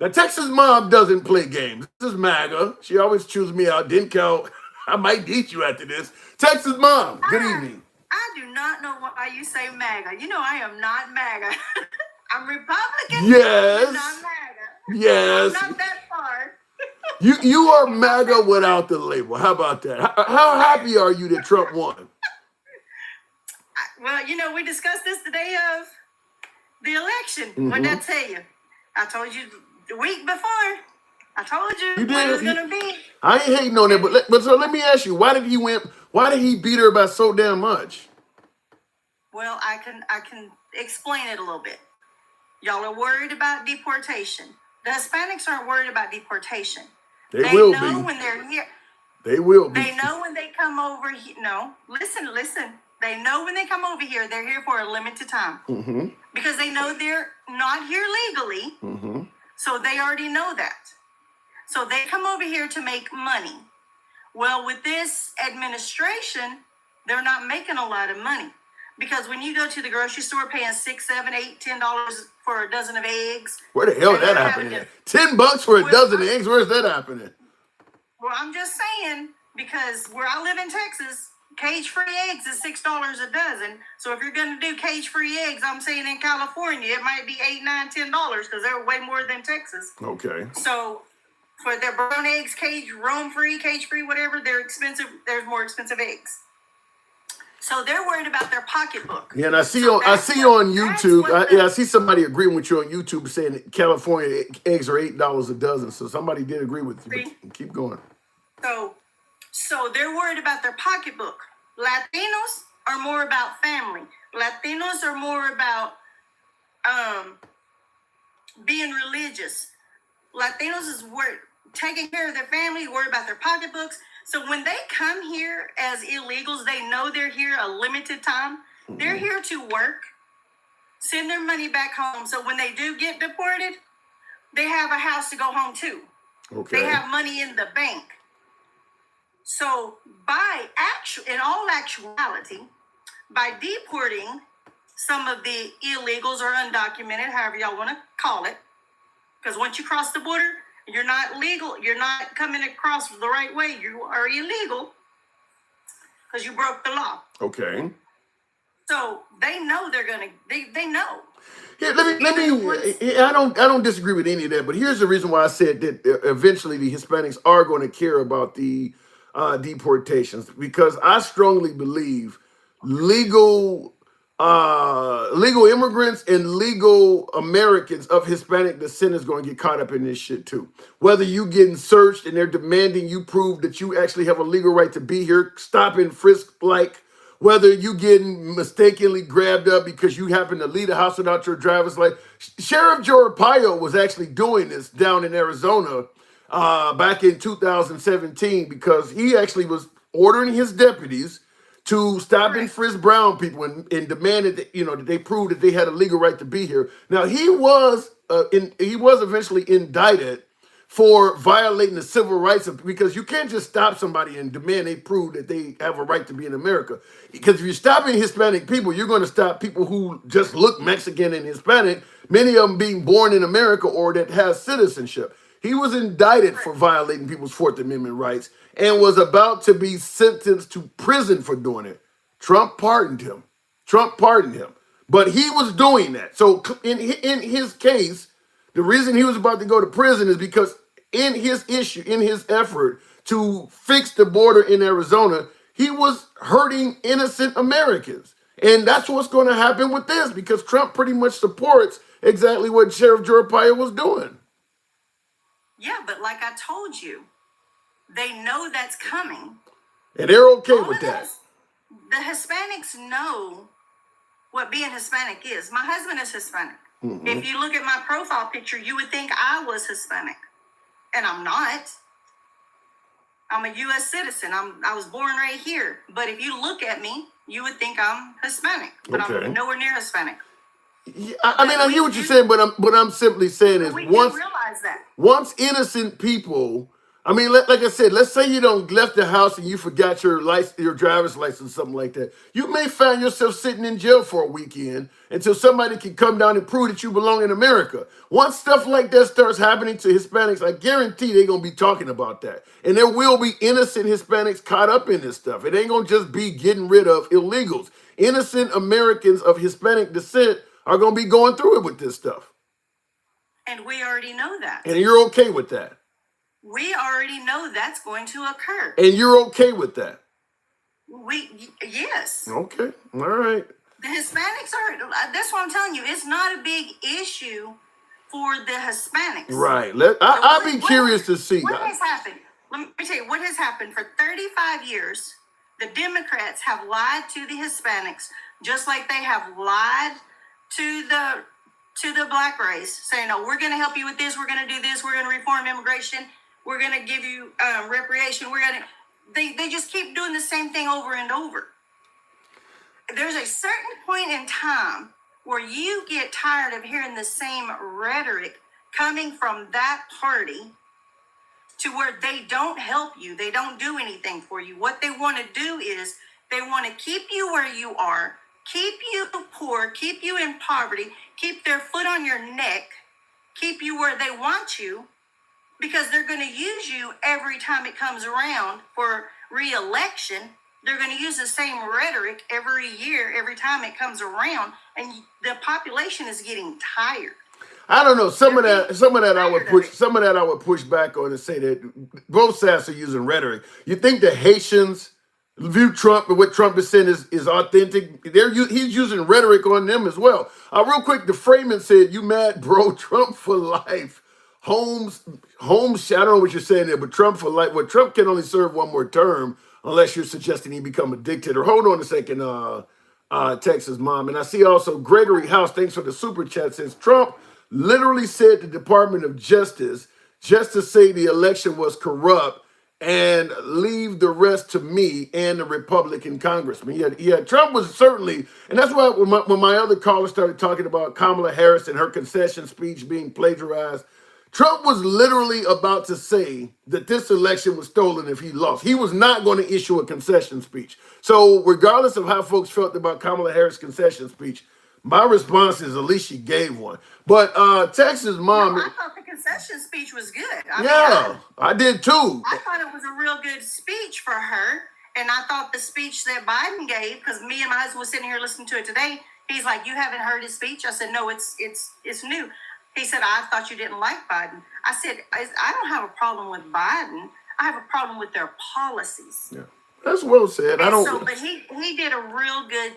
Speaker 2: Now, Texas Mom doesn't play games. This is MAGA. She always chews me out. Didn't count. I might eat you after this. Texas Mom, good evening.
Speaker 7: I do not know why you say MAGA. You know I am not MAGA. I'm Republican.
Speaker 2: Yes.
Speaker 7: I'm not MAGA.
Speaker 2: Yes.
Speaker 7: I'm not that far.
Speaker 2: You are MAGA without the label. How about that? How happy are you that Trump won?
Speaker 7: Well, we discussed this the day of the election. What did I tell you? I told you the week before. I told you what it was going to be.
Speaker 2: I ain't hating on that, but so let me ask you, why did he win? Why did he beat her by so damn much?
Speaker 7: Well, I can explain it a little bit. Y'all are worried about deportation. The Hispanics aren't worried about deportation.
Speaker 2: They will
Speaker 7: know
Speaker 2: be.
Speaker 7: When they're here.
Speaker 2: They will be.
Speaker 7: They know when they come over here. No, listen. They know when they come over here, they're here for a limited time.
Speaker 2: Mm-hmm.
Speaker 7: Because they know they're not here legally.
Speaker 2: Mm-hmm.
Speaker 7: So they already know that. So they come over here to make money. Well, with this administration, they're not making a lot of money. Because when you go to the grocery store paying $6, $7, $8, $10 for a dozen of eggs.
Speaker 2: Where the hell is that happening? $10 for a dozen of eggs? Where's that happening?
Speaker 7: Well, I'm just saying, because where I live in Texas, cage-free eggs is $6 a dozen. So if you're going to do cage-free eggs, I'm saying in California, it might be $8, $9, $10 because they're way more than Texas.
Speaker 2: Okay.
Speaker 7: So for their brown eggs, roam-free, cage-free, whatever, they're expensive. There's more expensive eggs. So they're worried about their pocketbook.
Speaker 2: Yeah, and I see on YouTube. I see somebody agreeing with you on YouTube saying that California eggs are $8 a dozen. So somebody did agree with you. But keep going.
Speaker 7: So they're worried about their pocketbook. Latinos are more about family. Latinos are more about being religious. Latinos is taking care of their family, worried about their pocketbooks. So when they come here as illegals, they know they're here a limited time. They're here to work, send their money back home. So when they do get deported, they have a house to go home to. Okay. They have money in the bank. So in all actuality, by deporting some of the illegals or undocumented, however y'all want to call it, because once you cross the border, you're not legal. You're not coming across the right way. You are illegal because you broke the law. Okay. So they know they know.
Speaker 2: Yeah, let me. I don't disagree with any of that, but here's the reason why I said that eventually the Hispanics are going to care about the deportations, because I strongly believe legal immigrants and legal Americans of Hispanic descent is going to get caught up in this shit too. Whether you getting searched and they're demanding you prove that you actually have a legal right to be here, stop and frisk, like whether you getting mistakenly grabbed up because you happen to leave the house without your driver's license. Sheriff Joe Arpaio was actually doing this down in Arizona back in 2017, because he actually was ordering his deputies to stop and frisk brown people and demanded that, that they prove that they had a legal right to be here. Now he was eventually indicted for violating the civil rights because you can't just stop somebody and demand they prove that they have a right to be in America. Because if you're stopping Hispanic people, you're going to stop people who just look Mexican and Hispanic, many of them being born in America or that has citizenship. He was indicted for violating people's Fourth Amendment rights and was about to be sentenced to prison for doing it. Trump pardoned him. But he was doing that. So in his case, the reason he was about to go to prison is because in his effort to fix the border in Arizona, he was hurting innocent Americans. And that's what's going to happen with this, because Trump pretty much supports exactly what Sheriff Joe Arpaio was doing.
Speaker 7: Yeah, but like I told you, they know that's coming.
Speaker 2: And they're okay with that.
Speaker 7: The Hispanics know what being Hispanic is. My husband is Hispanic. Mm-hmm. If you look at my profile picture, you would think I was Hispanic. And I'm not. I'm a U.S. citizen. I was born right here. But if you look at me, you would think I'm Hispanic. But okay. I'm nowhere near Hispanic.
Speaker 2: Yeah, I hear what you're saying, but what I'm simply saying is once innocent people, like I said, let's say you don't left the house and you forgot your driver's license, something like that. You may find yourself sitting in jail for a weekend until somebody can come down and prove that you belong in America. Once stuff like that starts happening to Hispanics, I guarantee they're going to be talking about that. And there will be innocent Hispanics caught up in this stuff. It ain't going to just be getting rid of illegals. Innocent Americans of Hispanic descent are going to be going through it with this stuff.
Speaker 7: And we already know that.
Speaker 2: And you're okay with that.
Speaker 7: We already know that's going to occur.
Speaker 2: And you're okay with that.
Speaker 7: Yes.
Speaker 2: Okay. All right.
Speaker 7: The Hispanics that's what I'm telling you. It's not a big issue for the Hispanics.
Speaker 2: Right. I'll be curious to see.
Speaker 7: What has happened? Let me tell you what has happened. For 35 years, the Democrats have lied to the Hispanics, just like they have lied to the black race, saying, "Oh, we're going to help you with this. We're going to do this. We're going to reform immigration. We're going to give you reparation. They just keep doing the same thing over and over." There's a certain point in time where you get tired of hearing the same rhetoric coming from that party, to where they don't help you. They don't do anything for you. What they want to do is they want to keep you where you are, keep you poor, keep you in poverty, keep their foot on your neck, keep you where they want you, because they're going to use you every time it comes around for re-election. They're going to use the same rhetoric every year, every time it comes around, and the population is getting tired.
Speaker 2: I don't know. Some of that I would push back on and say that both sides are using rhetoric. You think the Haitians view Trump and what Trump is saying is authentic? He's using rhetoric on them as well. Real quick, the Freeman said, "You mad, bro? Trump for life." Holmes, I don't know what you're saying there, but Trump for life. Well, Trump can only serve one more term unless you're suggesting he become a dictator. Hold on a second, Texas mom. And I see also Gregory House, thanks for the super chat, says Trump literally said the Department of Justice just to say the election was corrupt and leave the rest to me and the Republican congressman. Yeah, Trump was certainly, and that's why when my other caller started talking about Kamala Harris and her concession speech being plagiarized, Trump was literally about to say that this election was stolen if he lost. He was not going to issue a concession speech. So regardless of how folks felt about Kamala Harris' concession speech, my response is at least she gave one. But Texas mom...
Speaker 7: No, I thought the concession speech was good.
Speaker 2: I did too.
Speaker 7: I thought it was a real good speech for her. And I thought the speech that Biden gave, because me and my husband was sitting here listening to it today, he's like, you haven't heard his speech? I said, no, it's new. He said, I thought you didn't like Biden. I said, I don't have a problem with Biden. I have a problem with their policies.
Speaker 2: Yeah, that's well said.
Speaker 7: But he did a real good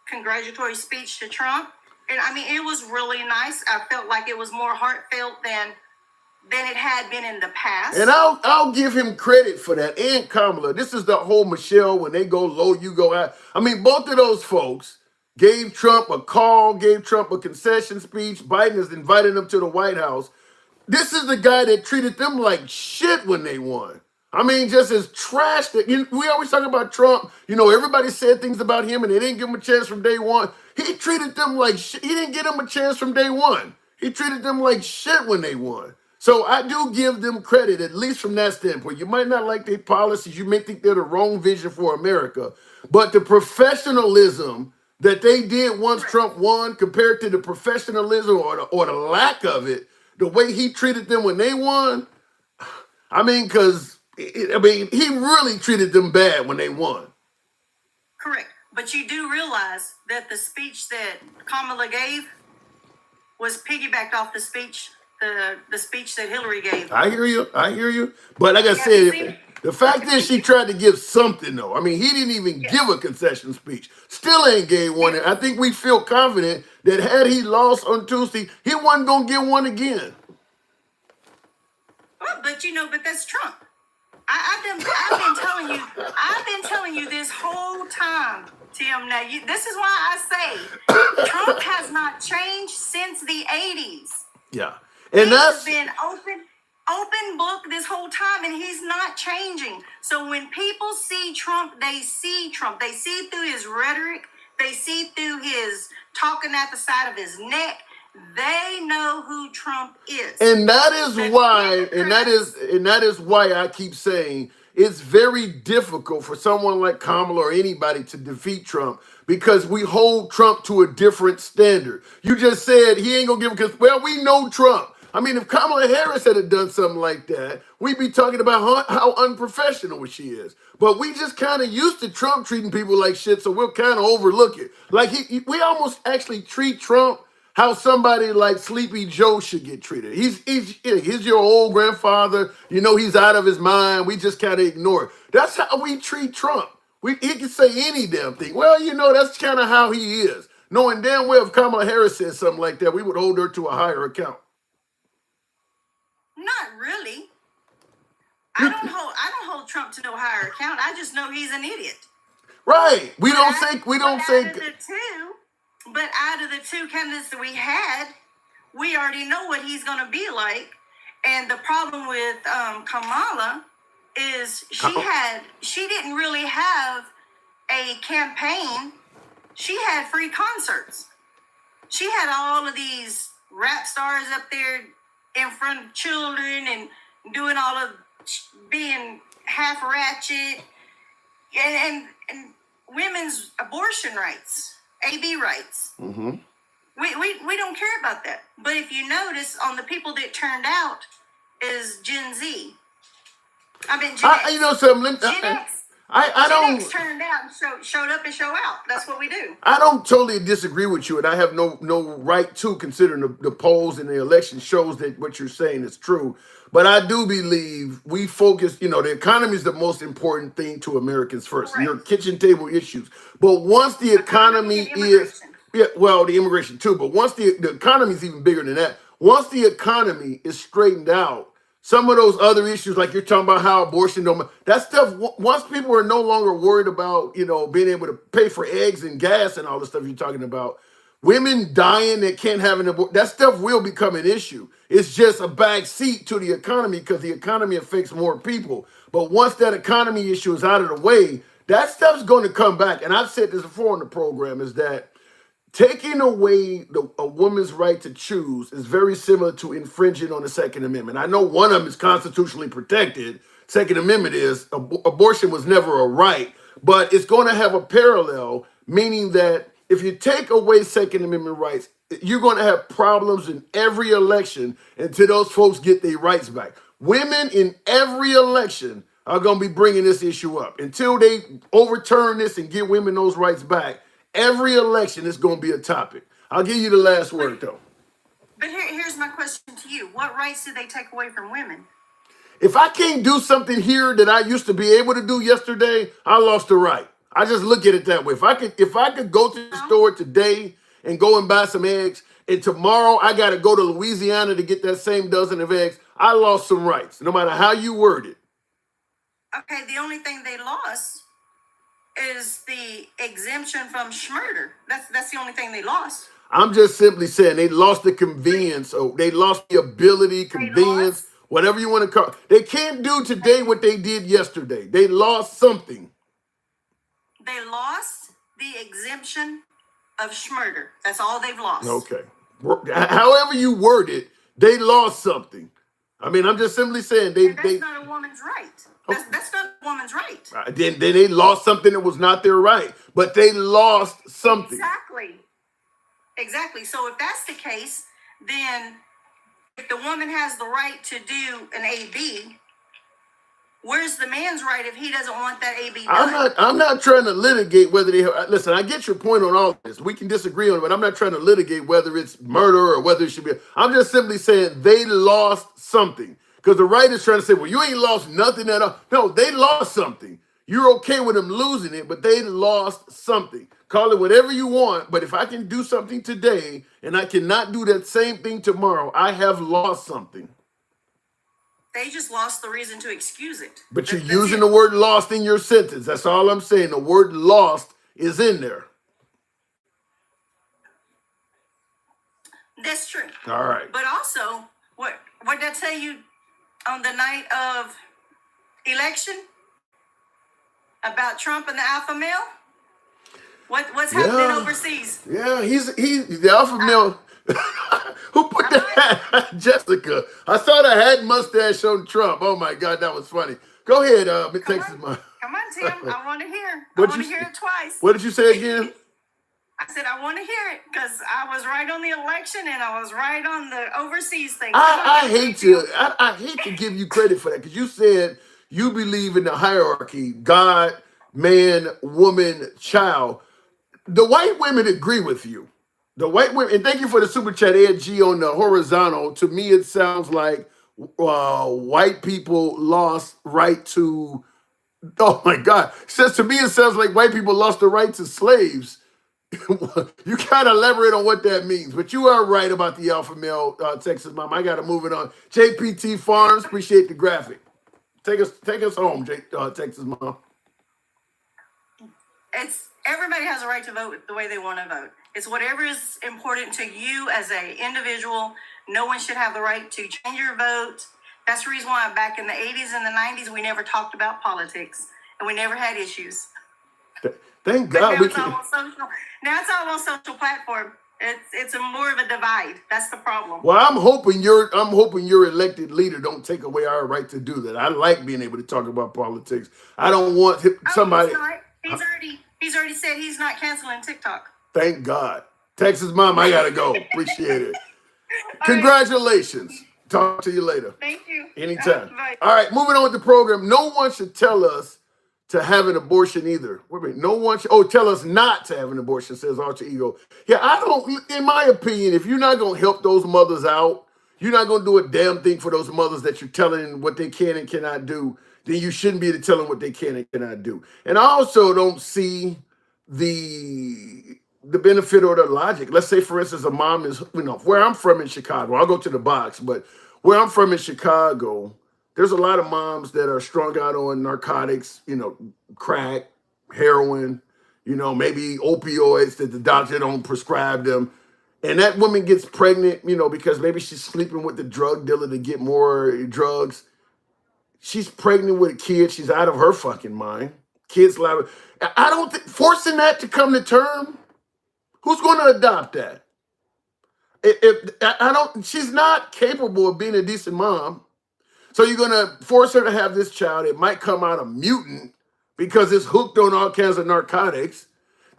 Speaker 7: congratulatory speech to Trump. And I mean, it was really nice. I felt like it was more heartfelt than it had been in the past.
Speaker 2: And I'll give him credit for that. And Kamala, this is the whole Michelle, when they go low, you go high. I mean, both of those folks gave Trump a call, gave Trump a concession speech. Biden has invited them to the White House. This is the guy that treated them like shit when they won. I mean, just as trash. We always talk about Trump. You know, everybody said things about him and they didn't give him a chance from day one. He treated them like shit. He didn't give them a chance from day one. He treated them like shit when they won. So I do give them credit, at least from that standpoint. You might not like their policies. You may think they're the wrong vision for America. But the professionalism that they did once Trump won compared to the professionalism or the lack of it, the way he treated them when they won, I mean, he really treated them bad when they won.
Speaker 7: Correct. But you do realize that the speech that Kamala gave was piggybacked off the speech that Hillary gave.
Speaker 2: I hear you. But like I said, the fact is she tried to give something, though. I mean, he didn't even give a concession speech. Still ain't gave one. And I think we feel confident that had he lost on Tuesday, he wasn't going to get one again.
Speaker 7: Well, but that's Trump. I've been telling you this whole time, Tim. Now, this is why I say Trump has not changed since the 80s.
Speaker 2: Yeah. And
Speaker 7: that's been open book this whole time, and he's not changing. So when people see Trump, they see Trump. They see through his rhetoric. They see through his talking at the side of his neck. They know who Trump is.
Speaker 2: And that is why I keep saying it's very difficult for someone like Kamala or anybody to defeat Trump, because we hold Trump to a different standard. You just said he ain't gonna give him, because, well, we know Trump. I mean, if Kamala Harris had done something like that, we'd be talking about how unprofessional she is. But we just kind of used to Trump treating people like shit, so we'll kind of overlook it. Like we almost actually treat Trump how somebody like Sleepy Joe should get treated. He's your old grandfather. You know, he's out of his mind. We just kind of ignore it. That's how we treat Trump. He can say any damn thing. Well, you know, that's kind of how he is. Knowing damn well if Kamala Harris said something like that, we would hold her to a higher account.
Speaker 7: Not really. I don't hold Trump to no higher account. I just know he's an idiot.
Speaker 2: Right. We don't say.
Speaker 7: But out of the two candidates that we had, we already know what he's going to be like. And the problem with Kamala is she didn't really have a campaign. She had free concerts. She had all of these rap stars up there in front of children and doing all of being half ratchet and women's abortion rights, AB rights.
Speaker 2: Mm-hmm.
Speaker 7: We don't care about that. But if you notice, on the people that turned out is Gen Z. I mean, Gen X.
Speaker 2: You know something?
Speaker 7: Gen X.
Speaker 2: I don't.
Speaker 7: Gen X turned out and showed up and show out. That's what we do.
Speaker 2: I don't totally disagree with you, and I have no right to, considering the polls and the election shows that what you're saying is true. But I do believe we focus, you know, the economy is the most important thing to Americans first. Correct. Your kitchen table issues. But once the economy is, the immigration too, but once the economy is even bigger than that, once the economy is straightened out, some of those other issues, like you're talking about how abortion don't, that stuff, once people are no longer worried about, being able to pay for eggs and gas and all the stuff you're talking about, women dying that can't have an abortion, that stuff will become an issue. It's just a back seat to the economy because the economy affects more people. But once that economy issue is out of the way, that stuff's going to come back. And I've said this before in the program, is that taking away a woman's right to choose is very similar to infringing on the Second Amendment. I know one of them is constitutionally protected. Second Amendment is abortion was never a right, but it's going to have a parallel, meaning that if you take away Second Amendment rights, you're going to have problems in every election until those folks get their rights back. Women in every election are going to be bringing this issue up. Until they overturn this and give women those rights back, every election is going to be a topic. I'll give you the last word, though.
Speaker 7: But here's my question to you. What rights did they take away from women?
Speaker 2: If I can't do something here that I used to be able to do yesterday, I lost a right. I just look at it that way. If I could go to the store today and go and buy some eggs, and tomorrow I got to go to Louisiana to get that same dozen of eggs, I lost some rights, no matter how you word it.
Speaker 7: Okay, the only thing they lost is the exemption from schmurder. That's the only thing they lost.
Speaker 2: I'm just simply saying they lost the convenience, or they lost the ability, convenience, whatever you want to call it. They can't do today what they did yesterday. They lost something.
Speaker 7: They lost the exemption of schmurder. That's all they've lost.
Speaker 2: Okay. However you word it, they lost something. I mean, I'm just simply saying
Speaker 7: that's not a woman's right. That's not a woman's right.
Speaker 2: Then they lost something that was not their right, but they lost something.
Speaker 7: Exactly. So if that's the case, then if the woman has the right to do an AB, where's the man's right if he doesn't want that AB done?
Speaker 2: I'm not trying to litigate whether they listen. I get your point on all this. We can disagree on it, but I'm not trying to litigate whether it's murder or whether it should be. I'm just simply saying they lost something. Because the right is trying to say, well, you ain't lost nothing at all. No, they lost something. You're okay with them losing it, but they lost something. Call it whatever you want, but if I can do something today and I cannot do that same thing tomorrow, I have lost something.
Speaker 7: They just lost the reason to excuse it.
Speaker 2: But you're using the word lost in your sentence. That's all I'm saying. The word lost is in there.
Speaker 7: That's true.
Speaker 2: All right.
Speaker 7: But also, what did I tell you on the night of election about Trump and the alpha male? What's happening overseas?
Speaker 2: Yeah, he's the alpha male. Who put that? Jessica. I saw the hat mustache on Trump. Oh my God, that was funny. Go ahead, Texas Mom.
Speaker 7: Come on, Tim. I want to hear. I want to hear it twice.
Speaker 2: What did you say again?
Speaker 7: I said I want to hear it because I was right on the election and I was right on the overseas thing.
Speaker 2: I hate to give you credit for that because you said you believe in the hierarchy: God, man, woman, child. The white women agree with you. The white women, and thank you for the super chat, Ed G, on the horizontal. To me, it sounds like white people lost right to. Oh my God! Says to me, it sounds like white people lost the right to slaves. You kind of elaborate on what that means, but you are right about the alpha male, Texas Mom. I got to move it on. JPT Farms, appreciate the graphic. Take us home, Texas Mom.
Speaker 7: It's everybody has a right to vote the way they want to vote. It's whatever is important to you as an individual. No one should have the right to change your vote. That's the reason why back in the 80s and the 90s, we never talked about politics and we never had issues.
Speaker 2: Thank God we can.
Speaker 7: Now it's all on social platform. It's a more of a divide. That's the problem.
Speaker 2: Well, I'm hoping your elected leader don't take away our right to do that. I like being able to talk about politics. I don't want somebody.
Speaker 7: He's already said he's not canceling TikTok.
Speaker 2: Thank God. Texas Mom, I gotta go. Appreciate it. Congratulations. Talk to you later.
Speaker 7: Thank you.
Speaker 2: Anytime.
Speaker 7: Bye.
Speaker 2: All right, moving on with the program. No one should tell us to have an abortion either. Wait a minute. No one should, tell us not to have an abortion, says Alter Ego. Yeah, I don't, in my opinion, if you're not going to help those mothers out, you're not going to do a damn thing for those mothers that you're telling what they can and cannot do, then you shouldn't be able to tell them what they can and cannot do. And I also don't see the the benefit or the logic. Let's say, for instance, a mom is, where I'm from in Chicago, I'll go to the box, but where I'm from in Chicago, there's a lot of moms that are strung out on narcotics, crack, heroin, maybe opioids that the doctor don't prescribe them. And that woman gets pregnant, because maybe she's sleeping with the drug dealer to get more drugs. She's pregnant with a kid. She's out of her fucking mind. Kids loud. I don't think forcing that to come to term. Who's going to adopt that? She's not capable of being a decent mom. So you're going to force her to have this child. It might come out a mutant because it's hooked on all kinds of narcotics.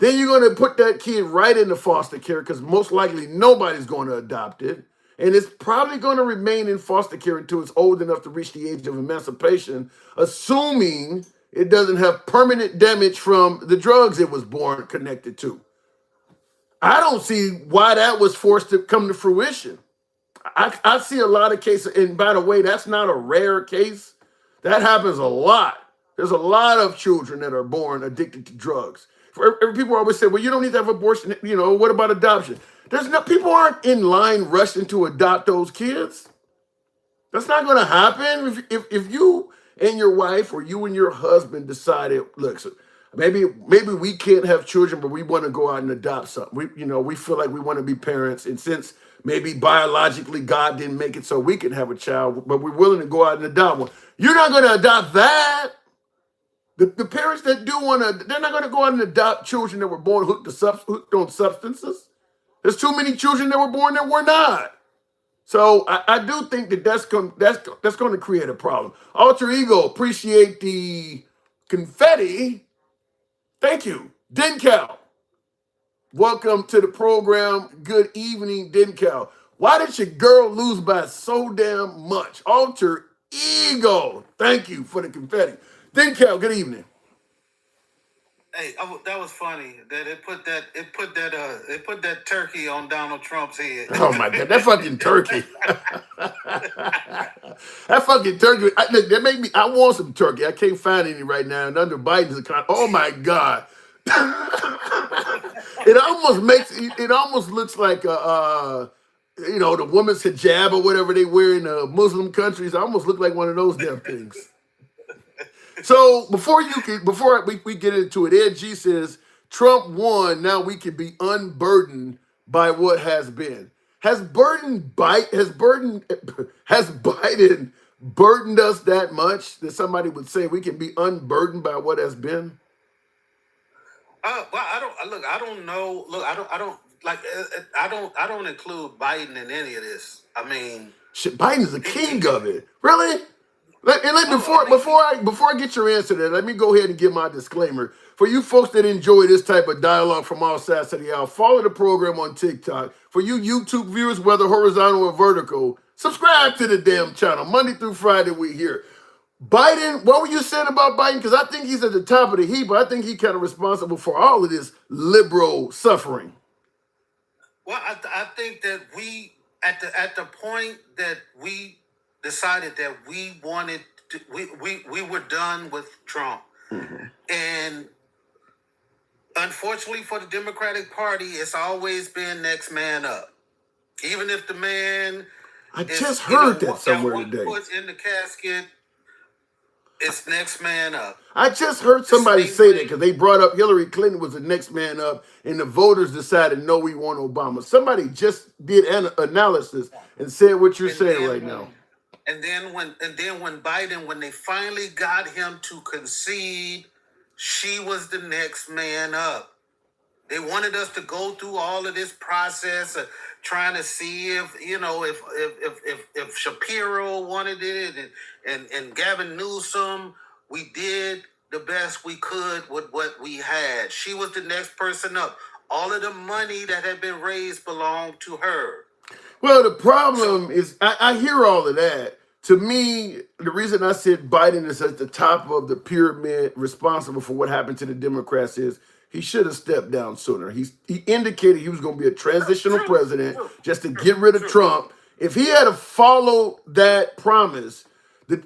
Speaker 2: Then you're going to put that kid right into foster care because most likely nobody's going to adopt it. And it's probably going to remain in foster care until it's old enough to reach the age of emancipation, assuming it doesn't have permanent damage from the drugs it was born connected to. I don't see why that was forced to come to fruition. I see a lot of cases, and by the way, that's not a rare case. That happens a lot. There's a lot of children that are born addicted to drugs. People always say, well, you don't need to have abortion. What about adoption? People aren't in line rushing to adopt those kids. That's not going to happen. If you and your wife or you and your husband decided, look, so maybe we can't have children, but we want to go out and adopt something. We feel like we want to be parents, and since maybe biologically God didn't make it so we can have a child, but we're willing to go out and adopt one. You're not going to adopt that. The parents that do want to, they're not going to go out and adopt children that were born hooked on substances. There's too many children that were born that were not. So I do think that's going to create a problem. Alter Ego, appreciate the confetti. Thank you. Dencal, welcome to the program. Good evening, Dencal. Why did your girl lose by so damn much? Alter Ego, thank you for the confetti. Dencal, good evening.
Speaker 1: Hey, that was funny that it put that turkey on Donald Trump's head.
Speaker 2: Oh my God, that fucking turkey! That fucking turkey. That made me. I want some turkey. I can't find any right now. And under Biden's account, oh my God, it almost looks like the woman's hijab or whatever they wear in Muslim countries. I almost look like one of those damn things. So before we get into it, Ed G says Trump won. Now we can be unburdened by what has been. Has Biden burdened us that much that somebody would say we can be unburdened by what has been?
Speaker 1: Well, I don't know. Look, I don't include Biden in any of this. I mean,
Speaker 2: shit, Biden's the king of it. Really? Before I get your answer to that, let me go ahead and give my disclaimer. For you folks that enjoy this type of dialogue from all sides of the aisle, follow the program on TikTok. For you YouTube viewers, whether horizontal or vertical, subscribe to the damn channel. Monday through Friday, we here. Biden, what were you saying about Biden? Because I think he's at the top of the heap, but I think he's kind of responsible for all of this liberal suffering.
Speaker 1: Well, I think that we, at the point that we decided that we wanted to, we were done with Trump. Mm-hmm. And unfortunately for the Democratic Party, it's always been next man up. Even if the man
Speaker 2: just heard that somewhere today.
Speaker 1: Foot in the casket, it's next man up.
Speaker 2: I just heard somebody say that because they brought up Hillary Clinton was the next man up, and the voters decided no, we want Obama. Somebody just did an analysis and said what you're saying right now.
Speaker 1: And then when Biden, when they finally got him to concede, she was the next man up. They wanted us to go through all of this process of trying to see if Shapiro wanted it and Gavin Newsom. We did the best we could with what we had. She was the next person up. All of the money that had been raised belonged to her.
Speaker 2: Well, the problem is, I hear all of that. To me, the reason I said Biden is at the top of the pyramid responsible for what happened to the Democrats is he should have stepped down sooner. He indicated he was going to be a transitional president just to get rid of Trump. If he had followed that promise,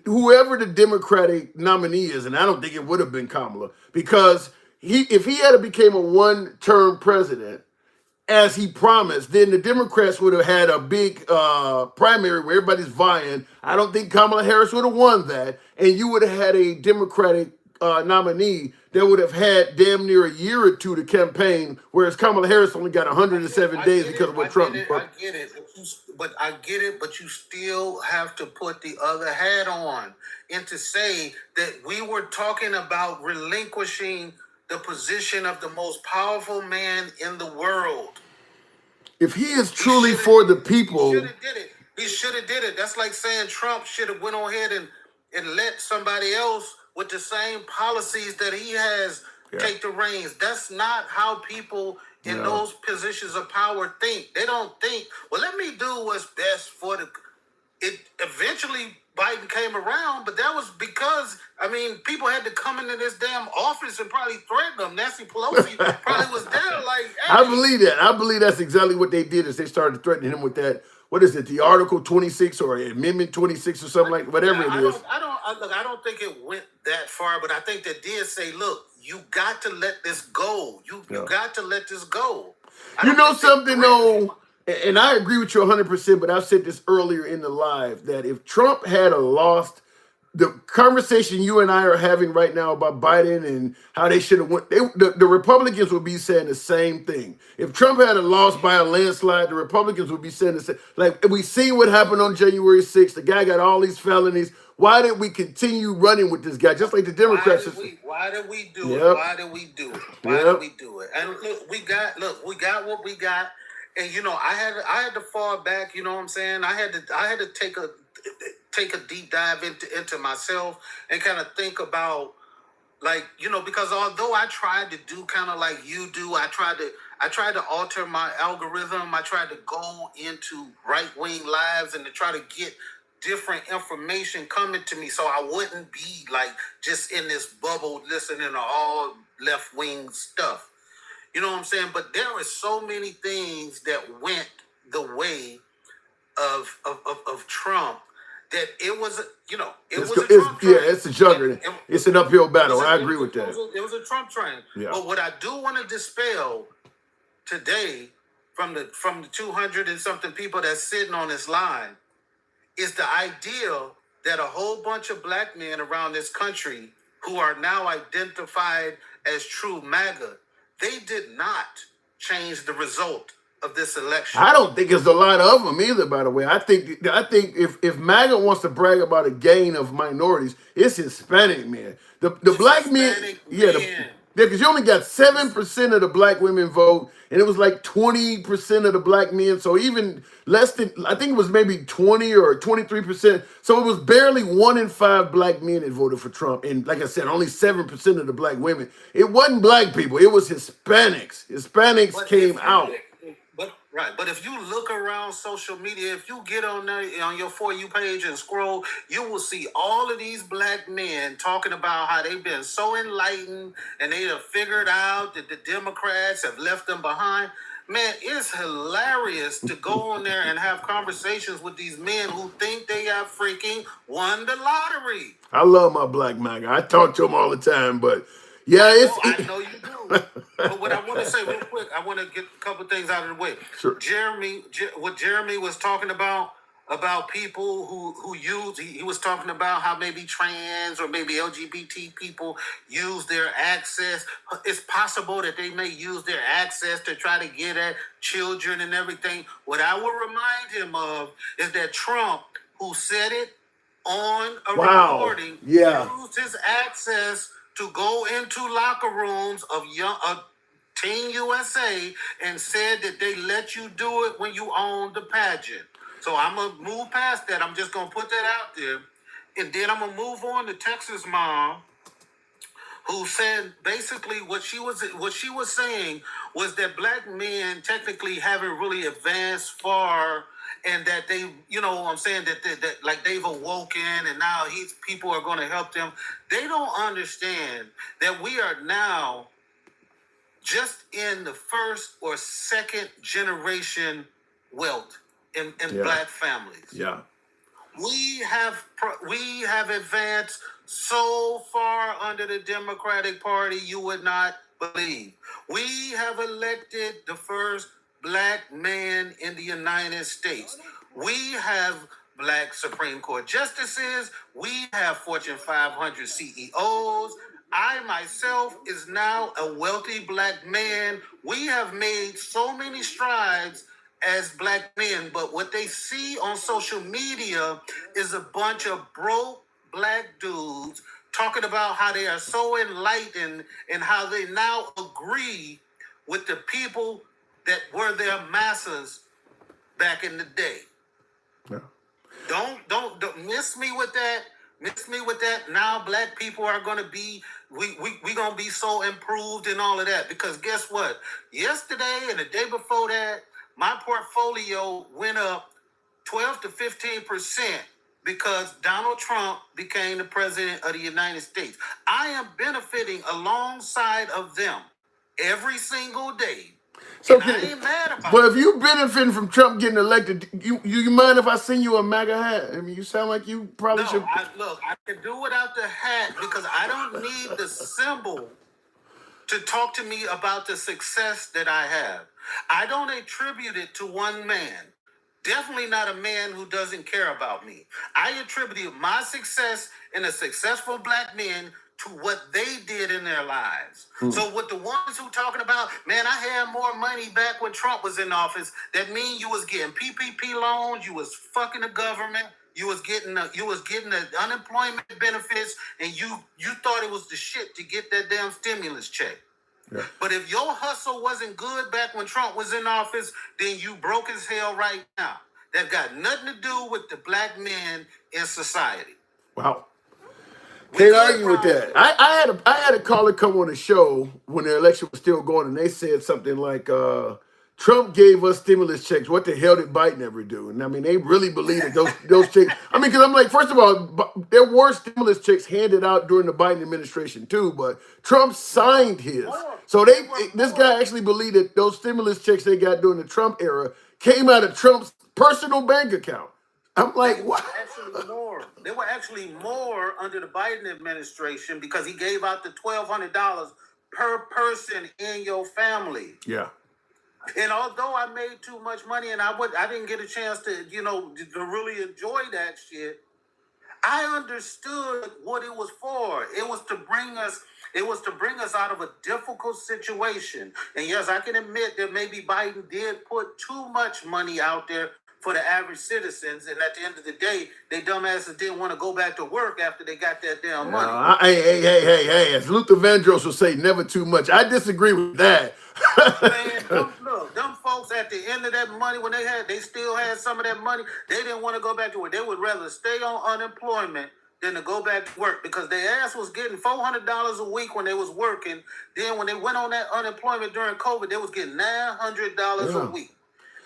Speaker 2: whoever the Democratic nominee is, and I don't think it would have been Kamala, because if he had became a one-term president, as he promised, then the Democrats would have had a big primary where everybody's vying. I don't think Kamala Harris would have won that, and you would have had a Democratic nominee that would have had damn near a year or two to campaign, whereas Kamala Harris only got 107 days because of what Trump.
Speaker 8: I get it, but you still have to put the other hat on and to say that we were talking about relinquishing the position of the most powerful man in the world.
Speaker 2: If he is truly for the people,
Speaker 8: He should have did it. That's like saying Trump should have went on ahead and let somebody else with the same policies that he has take the reins. That's not how people in those positions of power think. They don't think, well, let me do what's best for the. It eventually Biden came around, but that was because, I mean, people had to come into this damn office and probably threaten them. Nancy Pelosi probably was there like, hey.
Speaker 2: I believe that. I believe that's exactly what they did is they started threatening him with that. What is it, the Article 26 or Amendment 26 or something like whatever it is.
Speaker 8: I don't think it went that far, but I think they did say, look, you got to let this go. You got to let this go.
Speaker 2: You know something, though, and I agree with you 100%, but I've said this earlier in the live, that if Trump had lost, the conversation you and I are having right now about Biden and how they should have went, the Republicans would be saying the same thing. If Trump had lost by a landslide, the Republicans would be saying the same. Like, we seen what happened on January 6th. The guy got all these felonies. Why did we continue running with this guy? Just like the Democrats.
Speaker 8: Why did we do it? Why did we do it? Why did we do it? And look, we got what we got. And you know, I had to fall back. You know what I'm saying? I had to take a deep dive into myself and kind of think about, like, you know, because although I tried to do kind of like you do, I tried to alter my algorithm. I tried to go into right-wing lives and to try to get different information coming to me so I wouldn't be like just in this bubble listening to all left-wing stuff. You know what I'm saying? But there are so many things that went the way of Trump that it was, you know,
Speaker 2: it's a juggernaut. It's an uphill battle. I agree with that.
Speaker 8: It was a Trump train.
Speaker 2: Yeah.
Speaker 8: But what I do want to dispel today from the 200 and something people that's sitting on this line is the idea that a whole bunch of black men around this country who are now identified as true MAGA, they did not change the result of this election.
Speaker 2: I don't think there's a lot of them either, by the way. I think if MAGA wants to brag about a gain of minorities, it's Hispanic men. The black men, because you only got 7% of the black women vote, and it was like 20% of the black men. So even less than, I think it was maybe 20 or 23%. So it was barely 1 in 5 black men that voted for Trump. And like I said, only 7% of the black women. It wasn't black people. It was Hispanics. Hispanics came out.
Speaker 8: But if you look around social media, if you get on there on your For You page and scroll, you will see all of these black men talking about how they've been so enlightened and they have figured out that the Democrats have left them behind. Man, it's hilarious to go on there and have conversations with these men who think they have freaking won the lottery.
Speaker 2: I love my black MAGA. I talk to them all the time, but yeah,
Speaker 8: I know you do. But what I want to say real quick, I want to get a couple things out of the way.
Speaker 2: Sure.
Speaker 8: What Jeremy was talking about people who use, he was talking about how maybe trans or maybe LGBT people use their access. It's possible that they may use their access to try to get at children and everything. What I would remind him of is that Trump, who said it on a recording, used his access to go into locker rooms of Team USA and said that they let you do it when you own the pageant. So I'm going to move past that. I'm just going to put that out there. And then I'm going to move on to Texas Mom, who said basically what she was saying was that black men technically haven't really advanced far, and that they, you know what I'm saying, that like they've awoken and now people are going to help them. They don't understand that we are now just in the first or second generation wealth in black families.
Speaker 2: Yeah.
Speaker 8: We have advanced so far under the Democratic Party you would not believe. We have elected the first black man in the United States. We have black Supreme Court justices. We have Fortune 500 CEOs. I myself is now a wealthy black man. We have made so many strides as black men, but what they see on social media is a bunch of broke black dudes talking about how they are so enlightened and how they now agree with the people that were their masses back in the day. Yeah. Don't miss me with that. Miss me with that. Now black people are gonna be we gonna be so improved and all of that. Because guess what? Yesterday and the day before that, my portfolio went up 12 to 15% because Donald Trump became the president of the United States. I am benefiting alongside of them every single day.
Speaker 2: So
Speaker 8: I ain't mad about
Speaker 2: but if you benefiting from Trump getting elected, you mind if I send you a MAGA hat? I mean, you sound like you probably should.
Speaker 8: Look, I can do without the hat because I don't need the symbol to talk to me about the success that I have. I don't attribute it to one man. Definitely not a man who doesn't care about me. I attribute my success and the successful black men to what they did in their lives. So with the ones who talking about, man, I had more money back when Trump was in office, that mean you was getting PPP loans, you was fucking the government, you was getting the unemployment benefits, and you thought it was the shit to get that damn stimulus check. Yeah. But if your hustle wasn't good back when Trump was in office, then you broke as hell right now. That got nothing to do with the black men in society.
Speaker 2: Wow. Can't argue with that. I had a caller come on the show when the election was still going, and they said something like, Trump gave us stimulus checks. What the hell did Biden ever do? And I mean, they really believe that those checks. I mean, because I'm like, first of all, there were stimulus checks handed out during the Biden administration too, but Trump signed his. So this guy actually believed that those stimulus checks they got during the Trump era came out of Trump's personal bank account. I'm like, what?
Speaker 8: They were actually more under the Biden administration because he gave out the $1,200 per person in your family.
Speaker 2: Yeah.
Speaker 8: And although I made too much money and I didn't get a chance to really enjoy that shit, I understood what it was for. It was to bring us out of a difficult situation. And yes, I can admit that maybe Biden did put too much money out there for the average citizens, and at the end of the day, they dumbasses didn't want to go back to work after they got that damn money.
Speaker 2: Hey, as Luther Vandross would say, never too much. I disagree with that.
Speaker 8: Man, them folks at the end of that money, when they still had some of that money, they didn't want to go back to work. They would rather stay on unemployment than to go back to work because their ass was getting $400 a week when they was working. Then when they went on that unemployment during COVID, they was getting $900 a week.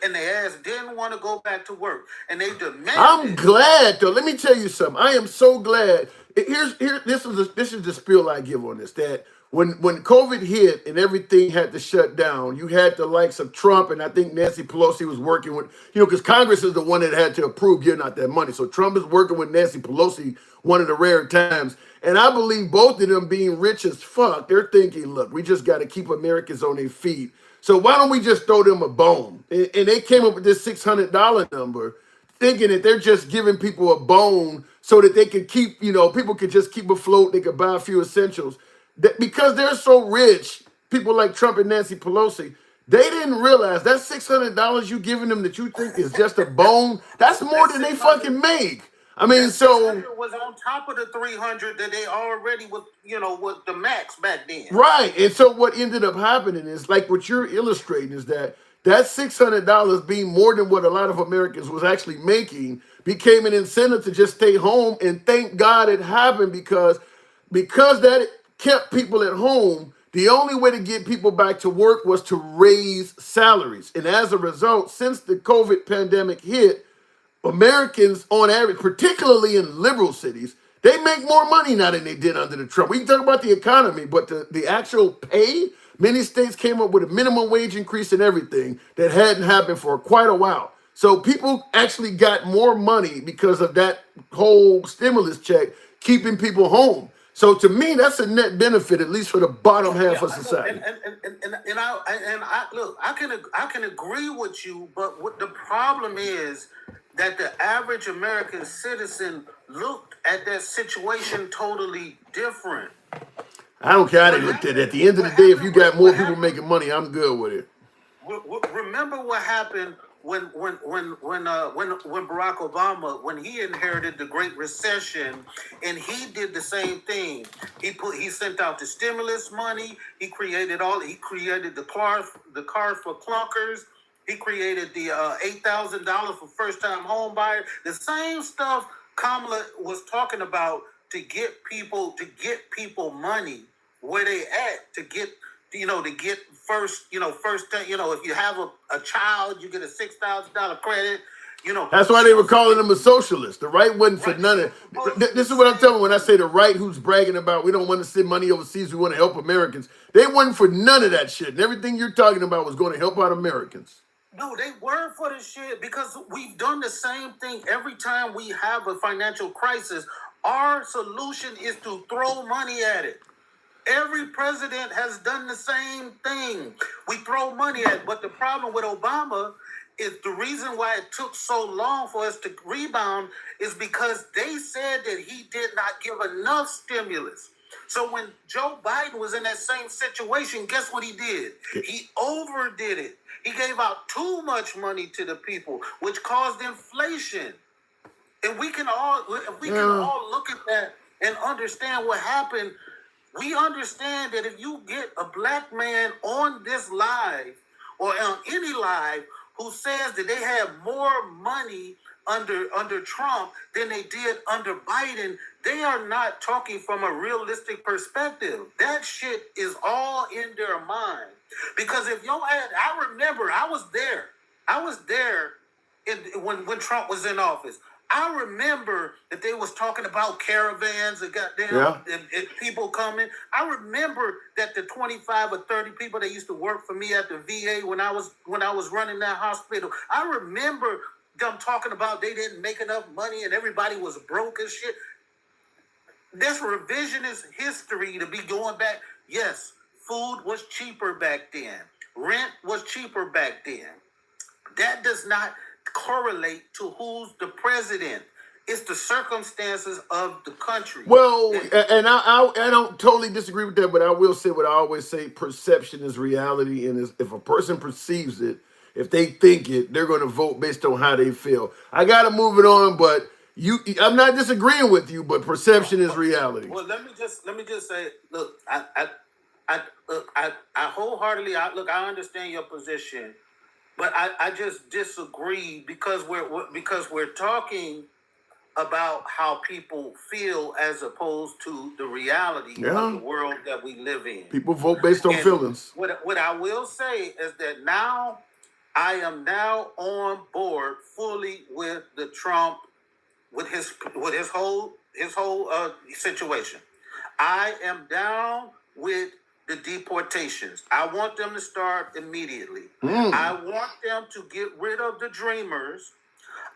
Speaker 8: And their ass didn't want to go back to work. And they demanded.
Speaker 2: I'm glad, though. Let me tell you something. I am so glad. This is the spiel I give on this. That when COVID hit and everything had to shut down, you had the likes of Trump, and I think Nancy Pelosi was working with, because Congress is the one that had to approve giving out that money. So Trump is working with Nancy Pelosi one of the rare times. And I believe both of them being rich as fuck, they're thinking, look, we just got to keep Americans on their feet. So why don't we just throw them a bone? And they came up with this $600 number, thinking that they're just giving people a bone so that they can keep, people could just keep afloat. They could buy a few essentials. Because they're so rich, people like Trump and Nancy Pelosi, they didn't realize that $600 you giving them that you think is just a bone, that's more than they fucking make. I mean, so
Speaker 8: it was on top of the 300 that they already was, with the max back then.
Speaker 2: Right. And so what ended up happening is, like what you're illustrating, is that $600 being more than what a lot of Americans was actually making became an incentive to just stay home. And thank God it happened because that kept people at home. The only way to get people back to work was to raise salaries. And as a result, since the COVID pandemic hit, Americans on average, particularly in liberal cities, they make more money now than they did under the Trump. We can talk about the economy, but the actual pay, many states came up with a minimum wage increase and everything that hadn't happened for quite a while. So people actually got more money because of that whole stimulus check keeping people home. So to me, that's a net benefit, at least for the bottom half of society.
Speaker 8: And I look, I can agree with you, but what the problem is that the average American citizen looked at that situation totally different.
Speaker 2: I don't care how they looked at it. At the end of the day, if you got more people making money, I'm good with it.
Speaker 8: Remember what happened when Barack Obama, when he inherited the Great Recession, and he did the same thing. He sent out the stimulus money. He created the cars for clunkers. He created the $8,000 for first-time home buyers. The same stuff Kamala was talking about to get people money where they at, to get first, if you have a child, you get a $6,000 credit.
Speaker 2: That's why they were calling him a socialist. The right wasn't for none of it. This is what I'm telling you when I say the right who's bragging about we don't want to send money overseas, we want to help Americans. They wasn't for none of that shit. And everything you're talking about was going to help out Americans.
Speaker 8: No, they were for the shit because we've done the same thing every time we have a financial crisis. Our solution is to throw money at it. Every president has done the same thing. We throw money at it. But the problem with Obama is the reason why it took so long for us to rebound is because they said that he did not give enough stimulus. So when Joe Biden was in that same situation, guess what he did? He overdid it. He gave out too much money to the people, which caused inflation. And we can all look at that and understand what happened. We understand that if you get a black man on this live or on any live who says that they have more money under Trump than they did under Biden, they are not talking from a realistic perspective. That shit is all in their mind. Because if I remember, I was there when Trump was in office. I remember that they was talking about caravans and and people coming. I remember that the 25 or 30 people that used to work for me at the VA when I was running that hospital. I remember them talking about they didn't make enough money and everybody was broke and shit. This revisionist history to be going back. Yes, food was cheaper back then. Rent was cheaper back then. That does not correlate to who's the president. It's the circumstances of the country.
Speaker 2: Well, and I don't totally disagree with that, but I will say what I always say: perception is reality, and if a person perceives it, if they think it, they're going to vote based on how they feel. I got to move it on, but I'm not disagreeing with you, but perception is reality.
Speaker 8: Well, let me just say, look, I wholeheartly, I understand your position. But I just disagree because we're talking about how people feel as opposed to the reality of the world that we live in.
Speaker 2: People vote based on feelings.
Speaker 8: What I will say is that now I am now on board fully with the Trump with his whole situation. I am down with the deportations. I want them to start immediately. I want them to get rid of the dreamers.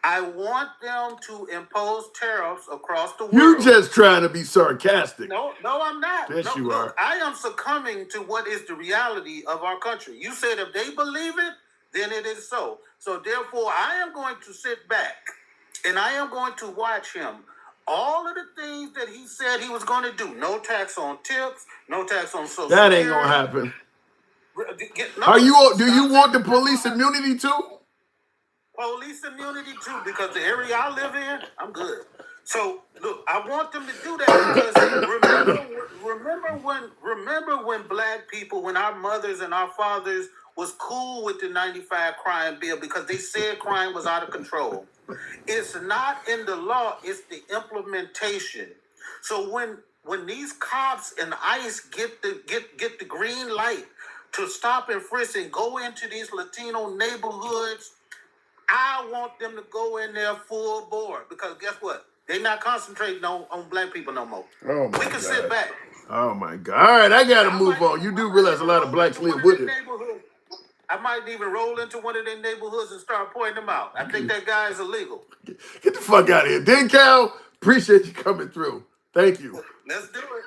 Speaker 8: I want them to impose tariffs across the world.
Speaker 2: You're just trying to be sarcastic.
Speaker 8: No, I'm not.
Speaker 2: Yes, you are.
Speaker 8: I am succumbing to what is the reality of our country. You said if they believe it, then it is so. So therefore, I am going to sit back and I am going to watch him. All of the things that he said he was going to do. No tax on tips. No tax on social
Speaker 2: That ain't going to happen. Do you want the police immunity too?
Speaker 8: Police immunity too, because the area I live in, I'm good. So look, I want them to do that because remember when black people, when our mothers and our fathers was cool with the 95 crime bill because they said crime was out of control. It's not in the law, it's the implementation. So when these cops and ICE get the green light to stop and frisk and go into these Latino neighborhoods, I want them to go in there full board because guess what? They're not concentrating on black people no more.
Speaker 2: Oh my
Speaker 8: we can
Speaker 2: God.
Speaker 8: sit back.
Speaker 2: Oh my God. All right, I got to move on. You do realize a lot of blacks live with it.
Speaker 8: I might even roll into one of their neighborhoods and start pointing them out. I think that guy is illegal.
Speaker 2: Get the fuck out of here. Cal, appreciate you coming through. Thank you.
Speaker 8: Let's do it.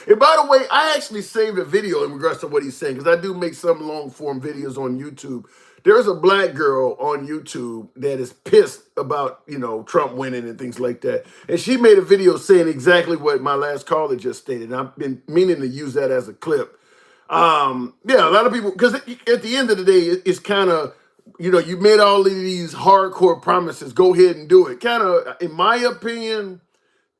Speaker 2: And by the way, I actually saved a video in regards to what he's saying, because I do make some long form videos on YouTube. There's a black girl on YouTube that is pissed about, Trump winning and things like that. And she made a video saying exactly what my last caller just stated. And I've been meaning to use that as a clip. Yeah, a lot of people, because at the end of the day, it's kind of, you made all of these hardcore promises. Go ahead and do it. Kind of, in my opinion,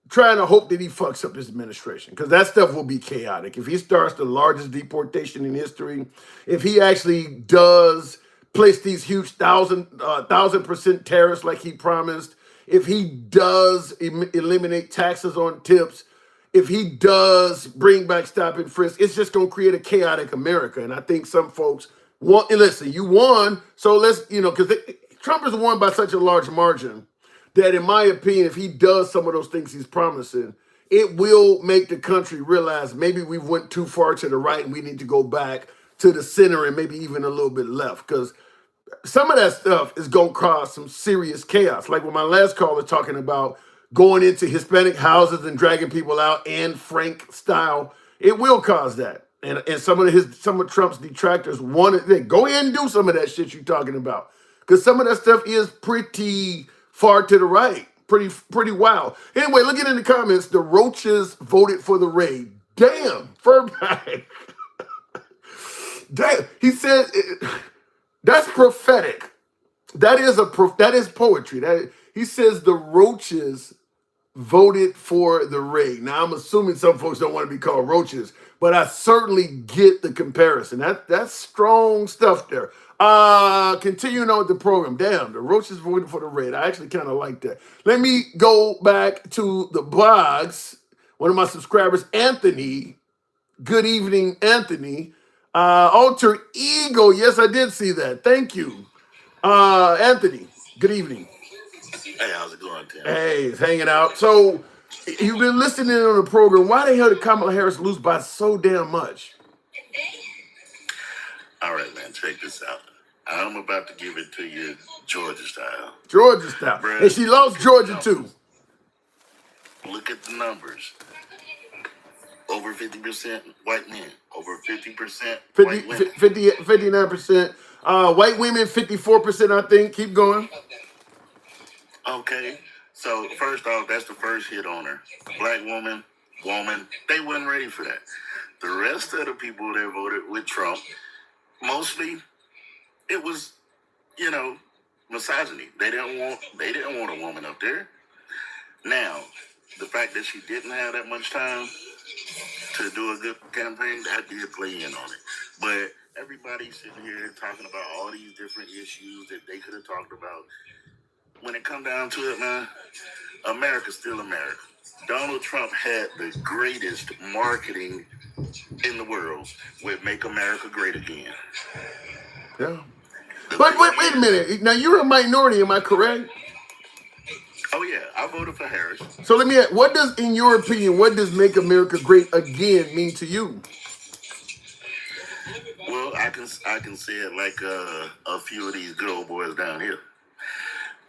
Speaker 2: trying to hope that he fucks up his administration, because that stuff will be chaotic. If he starts the largest deportation in history, if he actually does place these huge 1,000% tariffs like he promised, if he does eliminate taxes on tips, if he does bring back stop and frisk, it's just going to create a chaotic America. And I think some folks want, and listen, you won, so let's, because Trump has won by such a large margin that, in my opinion, if he does some of those things he's promising, it will make the country realize maybe we went too far to the right and we need to go back to the center and maybe even a little bit left, because some of that stuff is going to cause some serious chaos. Like when my last caller talking about going into Hispanic houses and dragging people out, and Frank style, it will cause that. And some of Trump's detractors wanted to go ahead and do some of that shit you're talking about, because some of that stuff is pretty far to the right, pretty wild. Anyway, look at in the comments. The Roaches voted for the raid. Damn, Furback. Damn, he said that's prophetic. That is poetry. He says the Roaches voted for the raid. Now, I'm assuming some folks don't want to be called roaches, but I certainly get the comparison. That's strong stuff there. Continuing on with the program. Damn, the Roaches voted for the raid. I actually kind of like that. Let me go back to the blogs. One of my subscribers, Anthony. Good evening, Anthony. Alter Ego. Yes, I did see that. Thank you. Anthony, good evening.
Speaker 9: Hey, how's it going, Tim?
Speaker 2: Hey, it's hanging out. So, you've been listening on the program. Why the hell did Kamala Harris lose by so damn much?
Speaker 9: All right, man, check this out. I'm about to give it to you Georgia style.
Speaker 2: Georgia style.
Speaker 9: Bruh,
Speaker 2: And she lost Georgia, too.
Speaker 9: Look at the numbers. Over 50% white men. Over 50% white women.
Speaker 2: 59%. White women, 54%, I think. Keep going.
Speaker 9: Okay. So, first off, that's the first hit on her. Black woman, they wasn't ready for that. The rest of the people that voted with Trump, mostly, it was, misogyny. They didn't want a woman up there. Now, the fact that she didn't have that much time to do a good campaign, that did play in on it. But everybody's sitting here talking about all these different issues that they could have talked about. When it come down to it, man, America's still America. Donald Trump had the greatest marketing in the world with Make America Great Again.
Speaker 2: Yeah. But wait a minute. Now, you're a minority, am I correct?
Speaker 9: Oh, yeah. I voted for Harris.
Speaker 2: So let me ask, in your opinion, what does Make America Great Again mean to you?
Speaker 9: Well, I can say it like a few of these good old boys down here.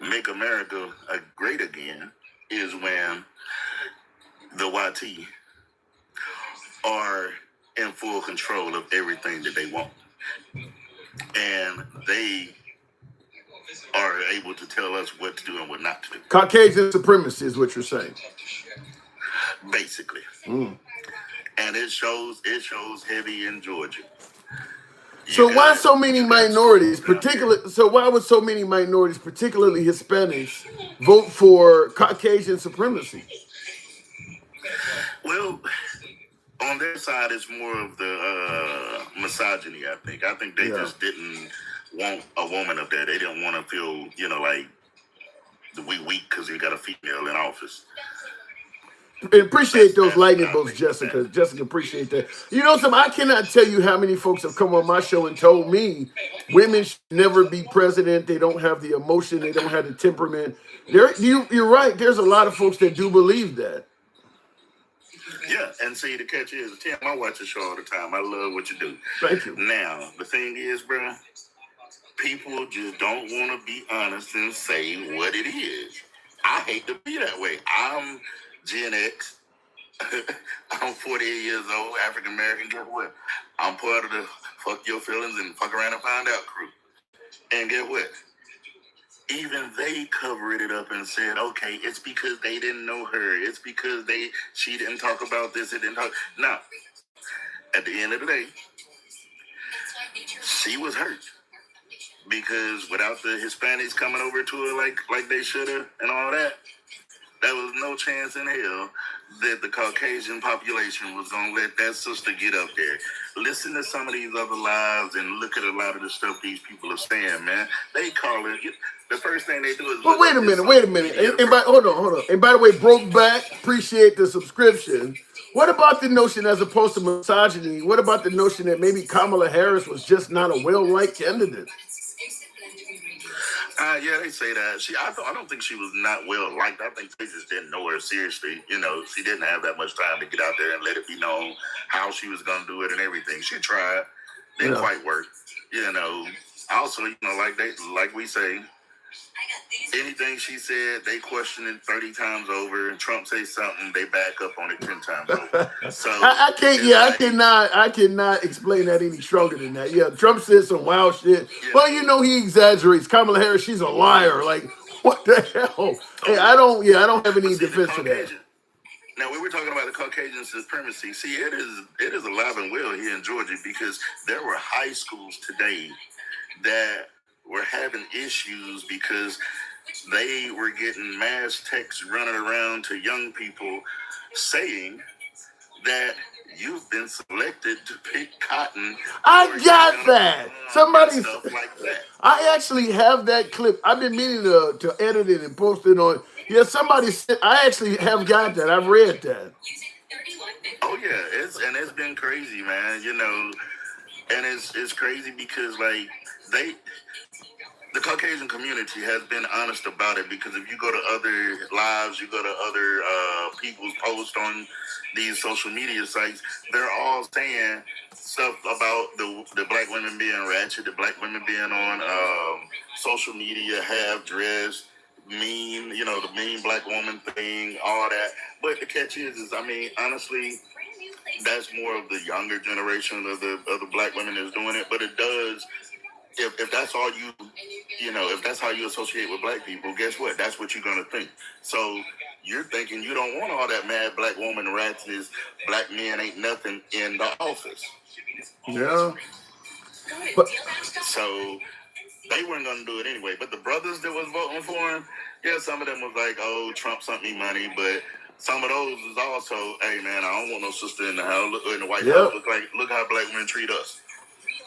Speaker 9: Make America great again is when the YT are in full control of everything that they want. And they are able to tell us what to do and what not to do.
Speaker 2: Caucasian supremacy is what you're saying.
Speaker 9: Basically. And it shows heavy in Georgia.
Speaker 2: So why so many minorities, why would so many minorities, particularly Hispanics, vote for Caucasian supremacy?
Speaker 9: Well, on their side, it's more of the misogyny, I think. I think they just didn't want a woman up there. They didn't want to feel, like we weak because we got a female in office.
Speaker 2: And appreciate those lightning bolts, Jessica. Jessica, appreciate that. You know something? I cannot tell you how many folks have come on my show and told me women should never be president. They don't have the emotion. They don't have the temperament. You're right. There's a lot of folks that do believe that.
Speaker 9: Yeah, and see, the catch is, Tim, I watch the show all the time. I love what you do.
Speaker 2: Thank you.
Speaker 9: Now, the thing is, bro, people just don't want to be honest and say what it is. I hate to be that way. I'm Gen X. I'm 48 years old, African American. Guess what? I'm part of the fuck your feelings and fuck around and find out crew. And get what? Even they covered it up and said, okay, it's because they didn't know her. It's because she didn't talk about this. It didn't talk. Now, at the end of the day, she was hurt because without the Hispanics coming over to her like they should have and all that, there was no chance in hell that the Caucasian population was going to let that sister get up there. Listen to some of these other lives and look at a lot of the stuff these people are saying, man. They call it, the first thing they do is...
Speaker 2: But wait a minute. Hold on. And by the way, Broke Back, appreciate the subscription. What about the notion, as opposed to misogyny, what about the notion that maybe Kamala Harris was just not a well-liked candidate?
Speaker 9: Yeah, they say that. I don't think she was not well liked. I think they just didn't know her seriously. She didn't have that much time to get out there and let it be known how she was going to do it and everything. She tried, didn't quite work. Also, like we say, anything she said, they question it 30 times over. And Trump say something, they back up on it 10 times over. So
Speaker 2: I cannot explain that any stronger than that. Yeah, Trump said some wild shit. Yeah. Well, he exaggerates. Kamala Harris, she's a liar. Like, what the hell? Hey, I don't have any defense for that.
Speaker 9: Now, we were talking about the Caucasian supremacy. See, it is alive and well here in Georgia because there were high schools today that were having issues because they were getting mass texts running around to young people saying that you've been selected to pick cotton.
Speaker 2: I got that. Somebody,
Speaker 9: stuff like that.
Speaker 2: I actually have that clip. I've been meaning to edit it and post it on. Yeah, somebody said, I actually have got that. I've read that.
Speaker 9: Oh yeah, it's been crazy, man. And it's crazy because the Caucasian community has been honest about it because if you go to other lives, you go to other people's posts on these social media sites, they're all saying stuff about the black women being ratchet, the black women being on social media, half-dressed, mean, the mean black woman thing, all that. But the catch is honestly, that's more of the younger generation of the black women that's doing it. But it does... If that's all if that's how you associate with black people, guess what? That's what you're going to think. So you're thinking you don't want all that mad black woman ratchetness, black men ain't nothing in the office.
Speaker 2: Yeah.
Speaker 9: So they weren't going to do it anyway. But the brothers that was voting for him, yeah, some of them was like, oh, Trump sent me money. But some of those is also, hey, man, I don't want no sister in the house. Look in the White House. Look how black men treat us.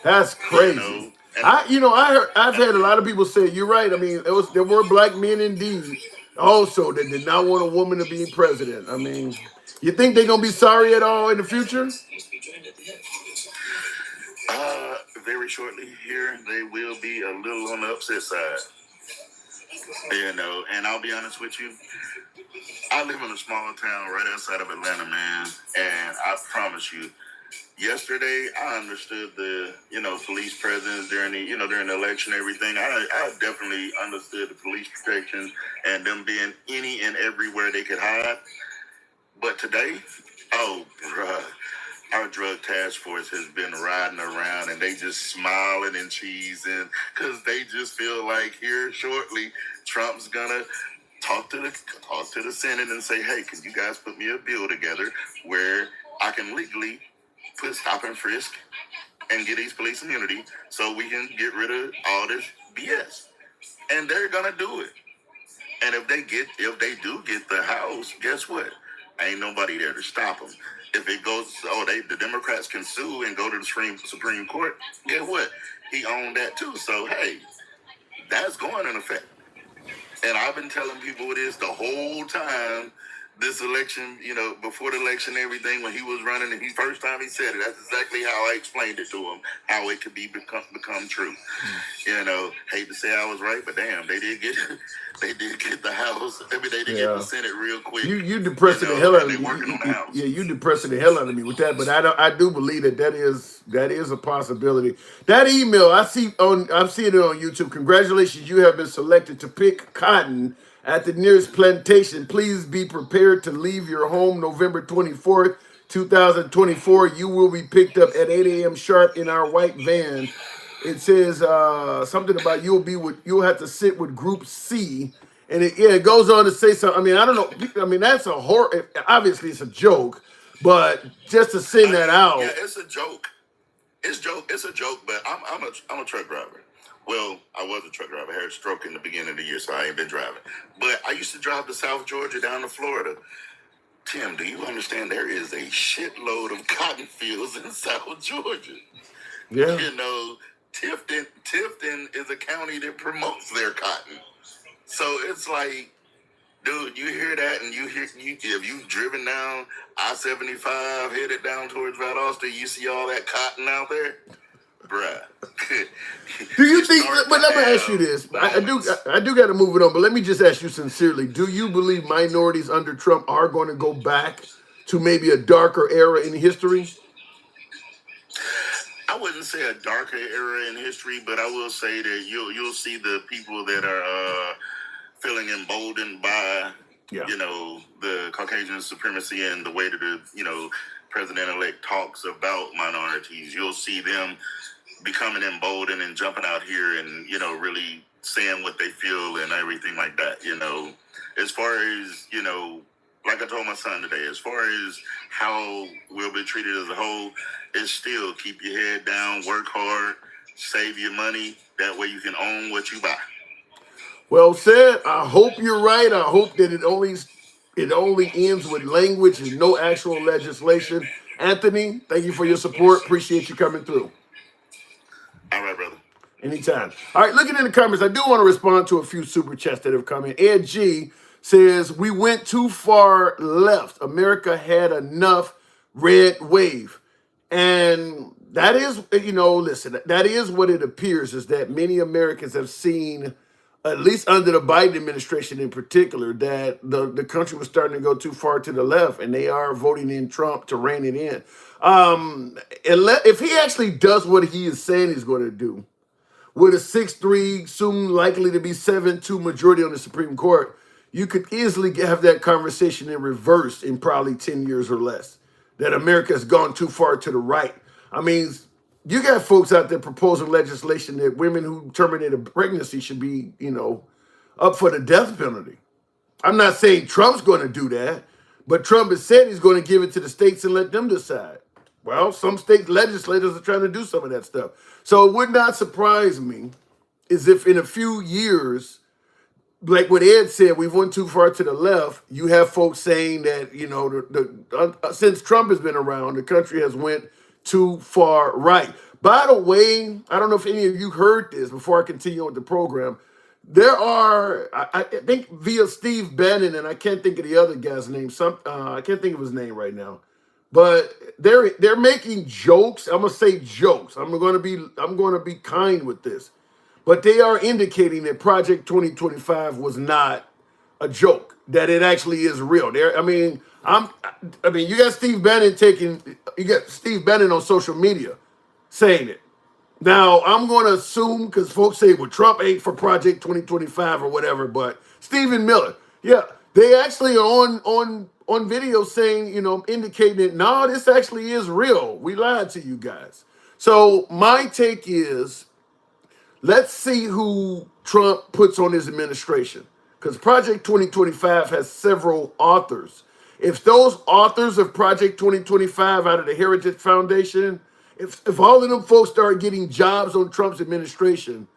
Speaker 2: That's crazy. I've had a lot of people say, you're right. There were black men indeed also that did not want a woman to be president. You think they're going to be sorry at all in the future?
Speaker 9: Very shortly here, they will be a little on the upset side. And I'll be honest with you, I live in a small town right outside of Atlanta, man. And I promise you, yesterday, I understood the, police presence during the election and everything. I definitely understood the police protection and them being any and everywhere they could hide. But today, oh, bruh, our drug task force has been riding around and they just smiling and cheesing because they just feel like here shortly, Trump's gonna talk to the Senate and say, hey, can you guys put me a bill together where I can legally put stop and frisk and get these police immunity so we can get rid of all this BS. And they're gonna do it. And if they do get the House, guess what? Ain't nobody there to stop them. If it goes, the Democrats can sue and go to the Supreme Court. Guess what? He owned that too. So hey, that's going in effect. And I've been telling people this the whole time. This election, before the election and everything, when he was running, and first time he said it, that's exactly how I explained it to him, how it could become true. Hate to say I was right, but damn, they did get They did get the House. I mean, they did get the Senate real quick.
Speaker 2: You depressing the hell out of me.
Speaker 9: Working on the House.
Speaker 2: Yeah, you depressing the hell out of me with that. But I do believe that is a possibility. That email I'm seeing it on YouTube. Congratulations, you have been selected to pick cotton at the nearest plantation. Please be prepared to leave your home November 24th, 2024. You will be picked up at 8 a.m. sharp in our white van. It says something about you'll have to sit with Group C, and it goes on to say something. I mean, I don't know. I mean, that's a horror. Obviously, it's a joke, but just to send that out.
Speaker 9: Yeah, it's a joke. It's a joke. But I'm a truck driver. Well, I was a truck driver. I had a stroke in the beginning of the year, so I ain't been driving. But I used to drive to South Georgia down to Florida. Tim, do you understand there is a shitload of cotton fields in South Georgia?
Speaker 2: Yeah.
Speaker 9: You know, Tifton is a county that promotes their cotton. So it's like, dude, you hear that, and if you've driven down I-75, headed down towards Valdosta, you see all that cotton out there, bruh.
Speaker 2: Do you think? But let me ask you this. I do got to move it on. But let me just ask you sincerely: do you believe minorities under Trump are going to go back to maybe a darker era in history?
Speaker 9: I wouldn't say a darker era in history, but I will say that you'll see the people that are feeling emboldened by the Caucasian supremacy and the way that the president-elect talks about minorities. You'll see them becoming emboldened and jumping out here and really saying what they feel and everything like that. As far as like I told my son today, as far as how we'll be treated as a whole, it's still keep your head down, work hard, save your money. That way you can own what you buy.
Speaker 2: Well said. I hope you're right. I hope that it only ends with language and no actual legislation. Anthony, thank you for your support. Appreciate you coming through.
Speaker 9: All right, brother.
Speaker 2: Anytime. All right, looking in the comments, I do want to respond to a few super chats that have come in. Ed G says, we went too far left. America had enough red wave. And that is, listen, that is what it appears, is that many Americans have seen, at least under the Biden administration in particular, that the country was starting to go too far to the left, and they are voting in Trump to rein it in. If he actually does what he is saying he's going to do, with a 6-3, soon likely to be 7-2 majority on the Supreme Court, you could easily have that conversation in reverse in probably 10 years or less, that America has gone too far to the right. I mean, you got folks out there proposing legislation that women who terminate a pregnancy should be, up for the death penalty. I'm not saying Trump's going to do that, but Trump has said he's going to give it to the states and let them decide. Well, some state legislators are trying to do some of that stuff. So it would not surprise me is if in a few years, like what Ed said, we've went too far to the left. You have folks saying that, since Trump has been around, the country has went too far right. By the way, I don't know if any of you heard this before I continue with the program. There are, I think via Steve Bannon, and I can't think of the other guy's name. I can't think of his name right now. But they're making jokes. I'm gonna say jokes. I'm gonna be kind with this. But they are indicating that Project 2025 was not a joke, that it actually is real. You got Steve Bannon on social media saying it. Now, I'm going to assume, because folks say, well, Trump ain't for Project 2025 or whatever, but Stephen Miller, yeah, they actually are on video saying, indicating that, no, this actually is real. We lied to you guys. So my take is, let's see who Trump puts on his administration, because Project 2025 has several authors. If those authors of Project 2025 out of the Heritage Foundation, if all of them folks start getting jobs on Trump's administration,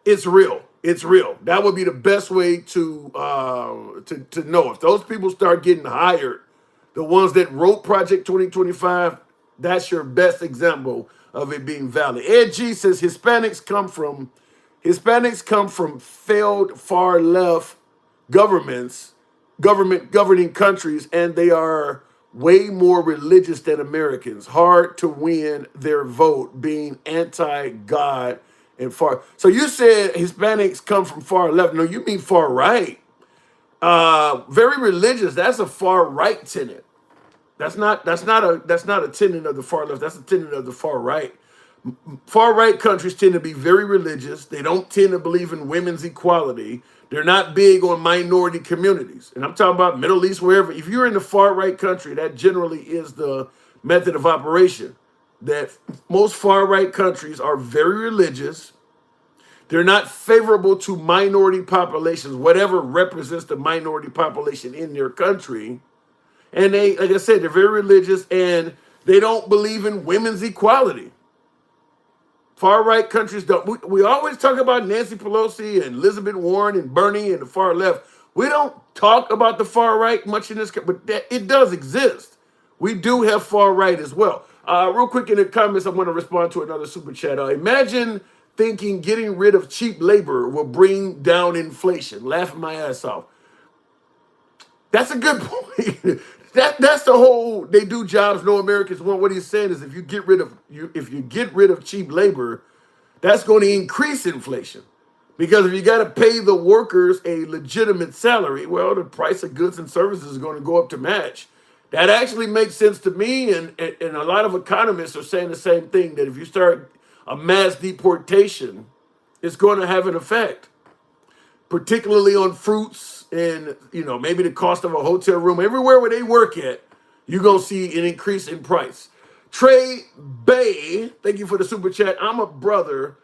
Speaker 2: it's real. It's real. That would be the best way to know. If those people start getting hired, the ones that wrote Project 2025, that's your best example of it being valid. Ed G says Hispanics come from failed far left governing countries, and they are way more religious than Americans. Hard to win their vote, being anti-God and far. So you said Hispanics come from far left. No, you mean far right. Very religious. That's a far right tenet. That's not a tenet of the far left. That's a tenet of the far right. Far right countries tend to be very religious. They don't tend to believe in women's equality. They're not big on minority communities. And I'm talking about Middle East, wherever. If you're in the far right country, that generally is the method of operation. That most far right countries are very religious. They're not favorable to minority populations, whatever represents the minority population in their country. And they, like I said, they're very religious and they don't believe in women's equality. Far right countries don't. We always talk about Nancy Pelosi and Elizabeth Warren and Bernie and the far left. We don't talk about the far right much in this, but it does exist. We do have far right as well. Real quick in the comments, I want to respond to another super chat. Imagine thinking getting rid of cheap labor will bring down inflation. Laughing my ass off. That's a good point. That's the whole they do jobs no Americans want. What he's saying is if you get rid of cheap labor, that's going to increase inflation. Because if you got to pay the workers a legitimate salary, well, the price of goods and services is going to go up to match. That actually makes sense to me, and a lot of economists are saying the same thing, that if you start a mass deportation, it's going to have an effect, particularly on fruits and, maybe the cost of a hotel room. Everywhere where they work at, you're going to see an increase in price. Trey Bay, thank you for the super chat. I'm a brother.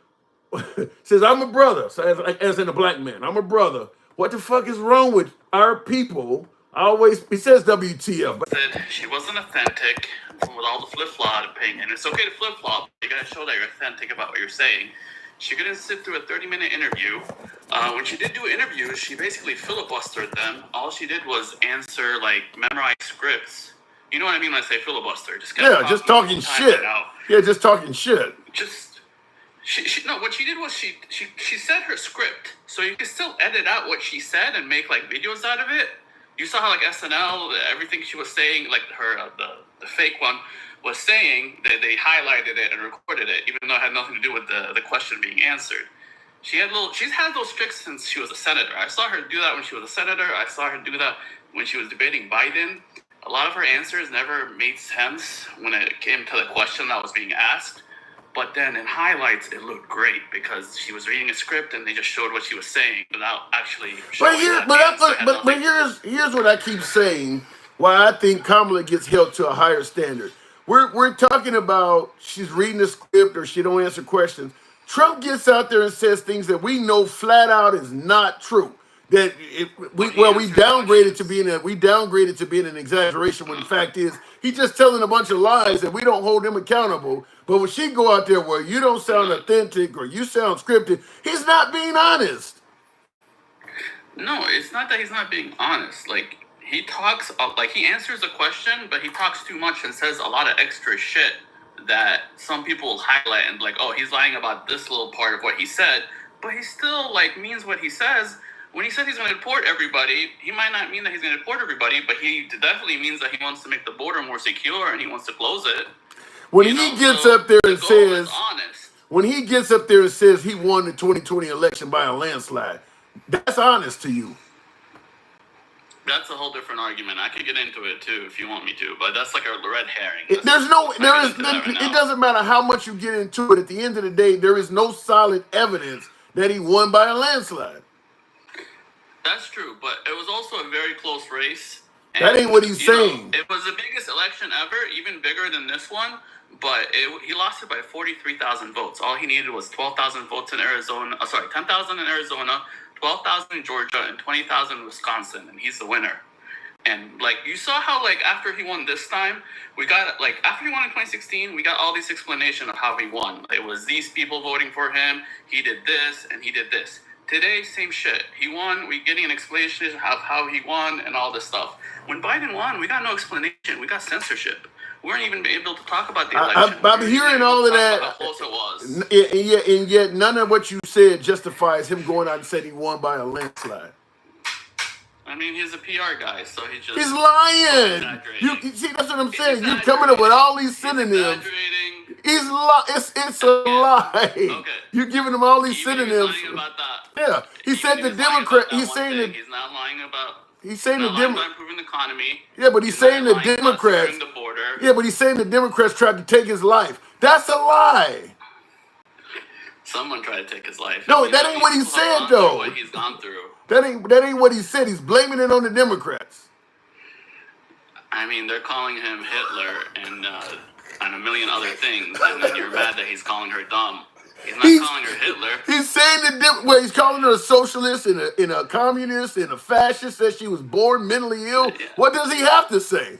Speaker 2: Says, I'm a brother. So as in a black man, I'm a brother. What the fuck is wrong with our people? He says WTF. But
Speaker 10: said she wasn't authentic with all the flip-flopping, and it's okay to flip-flop. You gotta show that you're authentic about what you're saying. She couldn't sit through a 30-minute interview. When she did do interviews, she basically filibustered them. All she did was answer, memorize scripts. You know what I mean when I say filibuster? Just
Speaker 2: talking shit. Yeah, just talking shit.
Speaker 10: What she did was she said her script, so you can still edit out what she said and make videos out of it. You saw how SNL, everything she was saying, her the fake one was saying, they highlighted it and recorded it, even though it had nothing to do with the question being answered. She's had those tricks since she was a senator. I saw her do that when she was a senator. I saw her do that when she was debating Biden. A lot of her answers never made sense when it came to the question that was being asked. But then in highlights, it looked great because she was reading a script and they just showed what she was saying without actually showing
Speaker 2: here's what I keep saying, why I think Kamala gets held to a higher standard. We're talking about she's reading the script or she don't answer questions. Trump gets out there and says things that we know flat out is not true. That we downgraded to being an exaggeration when the fact is he's just telling a bunch of lies that we don't hold him accountable. But when she go out there where you don't sound authentic or you sound scripted, he's not being honest.
Speaker 10: No, it's not that he's not being honest. He talks, he answers a question, but he talks too much and says a lot of extra shit that some people will highlight and he's lying about this little part of what he said, but he still means what he says. When he said he's going to deport everybody, he might not mean that he's going to deport everybody, but he definitely means that he wants to make the border more secure and he wants to close it.
Speaker 2: When he gets up there and says he won the 2020 election by a landslide, that's honest to you.
Speaker 10: That's a whole different argument. I could get into it too if you want me to, but that's like a red herring.
Speaker 2: It doesn't matter how much you get into it. At the end of the day, there is no solid evidence that he won by a landslide.
Speaker 10: That's true, but it was also a very close race.
Speaker 2: That ain't what he's saying.
Speaker 10: It was the biggest election ever, even bigger than this one, but he lost it by 43,000 votes. All he needed was 12,000 votes in Arizona. 10,000 in Arizona, 12,000 in Georgia, and 20,000 in Wisconsin, and he's the winner. And you saw how after he won this time, we got after he won in 2016, we got all these explanation of how he won. It was these people voting for him. He did this and he did this. Today, same shit. He won. We getting an explanation of how he won and all this stuff. When Biden won, we got no explanation. We got censorship. We weren't even able to talk about the election.
Speaker 2: I'm hearing all of that.
Speaker 10: How close it was.
Speaker 2: And yet none of what you said justifies him going out and said he won by a landslide.
Speaker 10: I mean, he's a PR guy, so he's
Speaker 2: lying. You see, that's what I'm saying. You're coming up with all these synonyms. It's a lie.
Speaker 10: Okay.
Speaker 2: You're giving him all these
Speaker 10: Even
Speaker 2: synonyms.
Speaker 10: He's lying about that.
Speaker 2: Yeah, he said the Democrat. He's saying that
Speaker 10: he's not lying about.
Speaker 2: he's saying the
Speaker 10: lying about improving the economy.
Speaker 2: Yeah, but he's saying the Democrats.
Speaker 10: The border.
Speaker 2: Yeah, but he's saying the Democrats tried to take his life. That's a lie.
Speaker 10: Someone tried to take his life.
Speaker 2: No, that ain't what he said though.
Speaker 10: What he's gone through.
Speaker 2: That ain't what he said. He's blaming it on the Democrats.
Speaker 10: I mean, they're calling him Hitler and a million other things, and then you're mad that he's calling her dumb. He's not calling her Hitler.
Speaker 2: He's saying he's calling her a socialist and a communist and a fascist. That she was born mentally ill. Yeah. What does he have to say?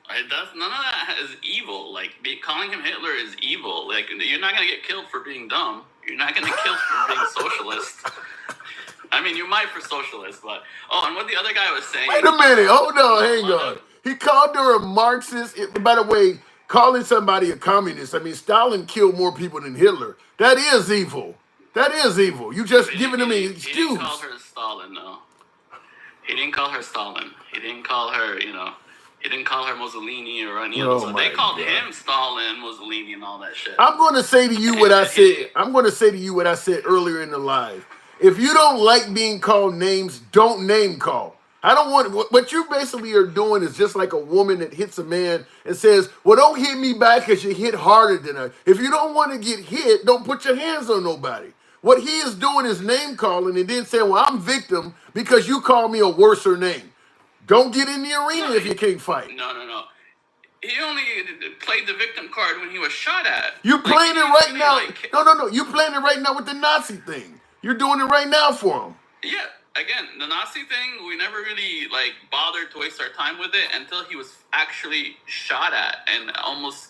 Speaker 10: None of that is evil. Like, calling him Hitler is evil. Like, you're not gonna get killed for being dumb. You're not gonna get killed for being socialist. I mean, you might for socialist, but and what the other guy was saying.
Speaker 2: Wait a minute, hold on, hang on. He called her a Marxist. By the way, calling somebody a communist. I mean, Stalin killed more people than Hitler. That is evil. That is evil. You just giving him an excuse.
Speaker 10: He didn't call her Stalin, though. He didn't call her Stalin. He didn't call her, He didn't call her Mussolini or any other. So they called him Stalin, Mussolini, and all that shit.
Speaker 2: I'm going to say to you what I said. I'm going to say to you what I said earlier in the live. If you don't like being called names, don't name call. I don't want what you basically are doing is just like a woman that hits a man and says, well, don't hit me back because you hit harder than her. If you don't want to get hit, don't put your hands on nobody. What he is doing is name calling and then saying, well, I'm victim because you call me a worser name. Don't get in the arena if you can't fight.
Speaker 10: No. He only played the victim card when he was shot at.
Speaker 2: You playing it right now. No. You playing it right now with the Nazi thing. You're doing it right now for him.
Speaker 10: Yeah. Again, the Nazi thing, we never really bothered to waste our time with it until he was actually shot at and almost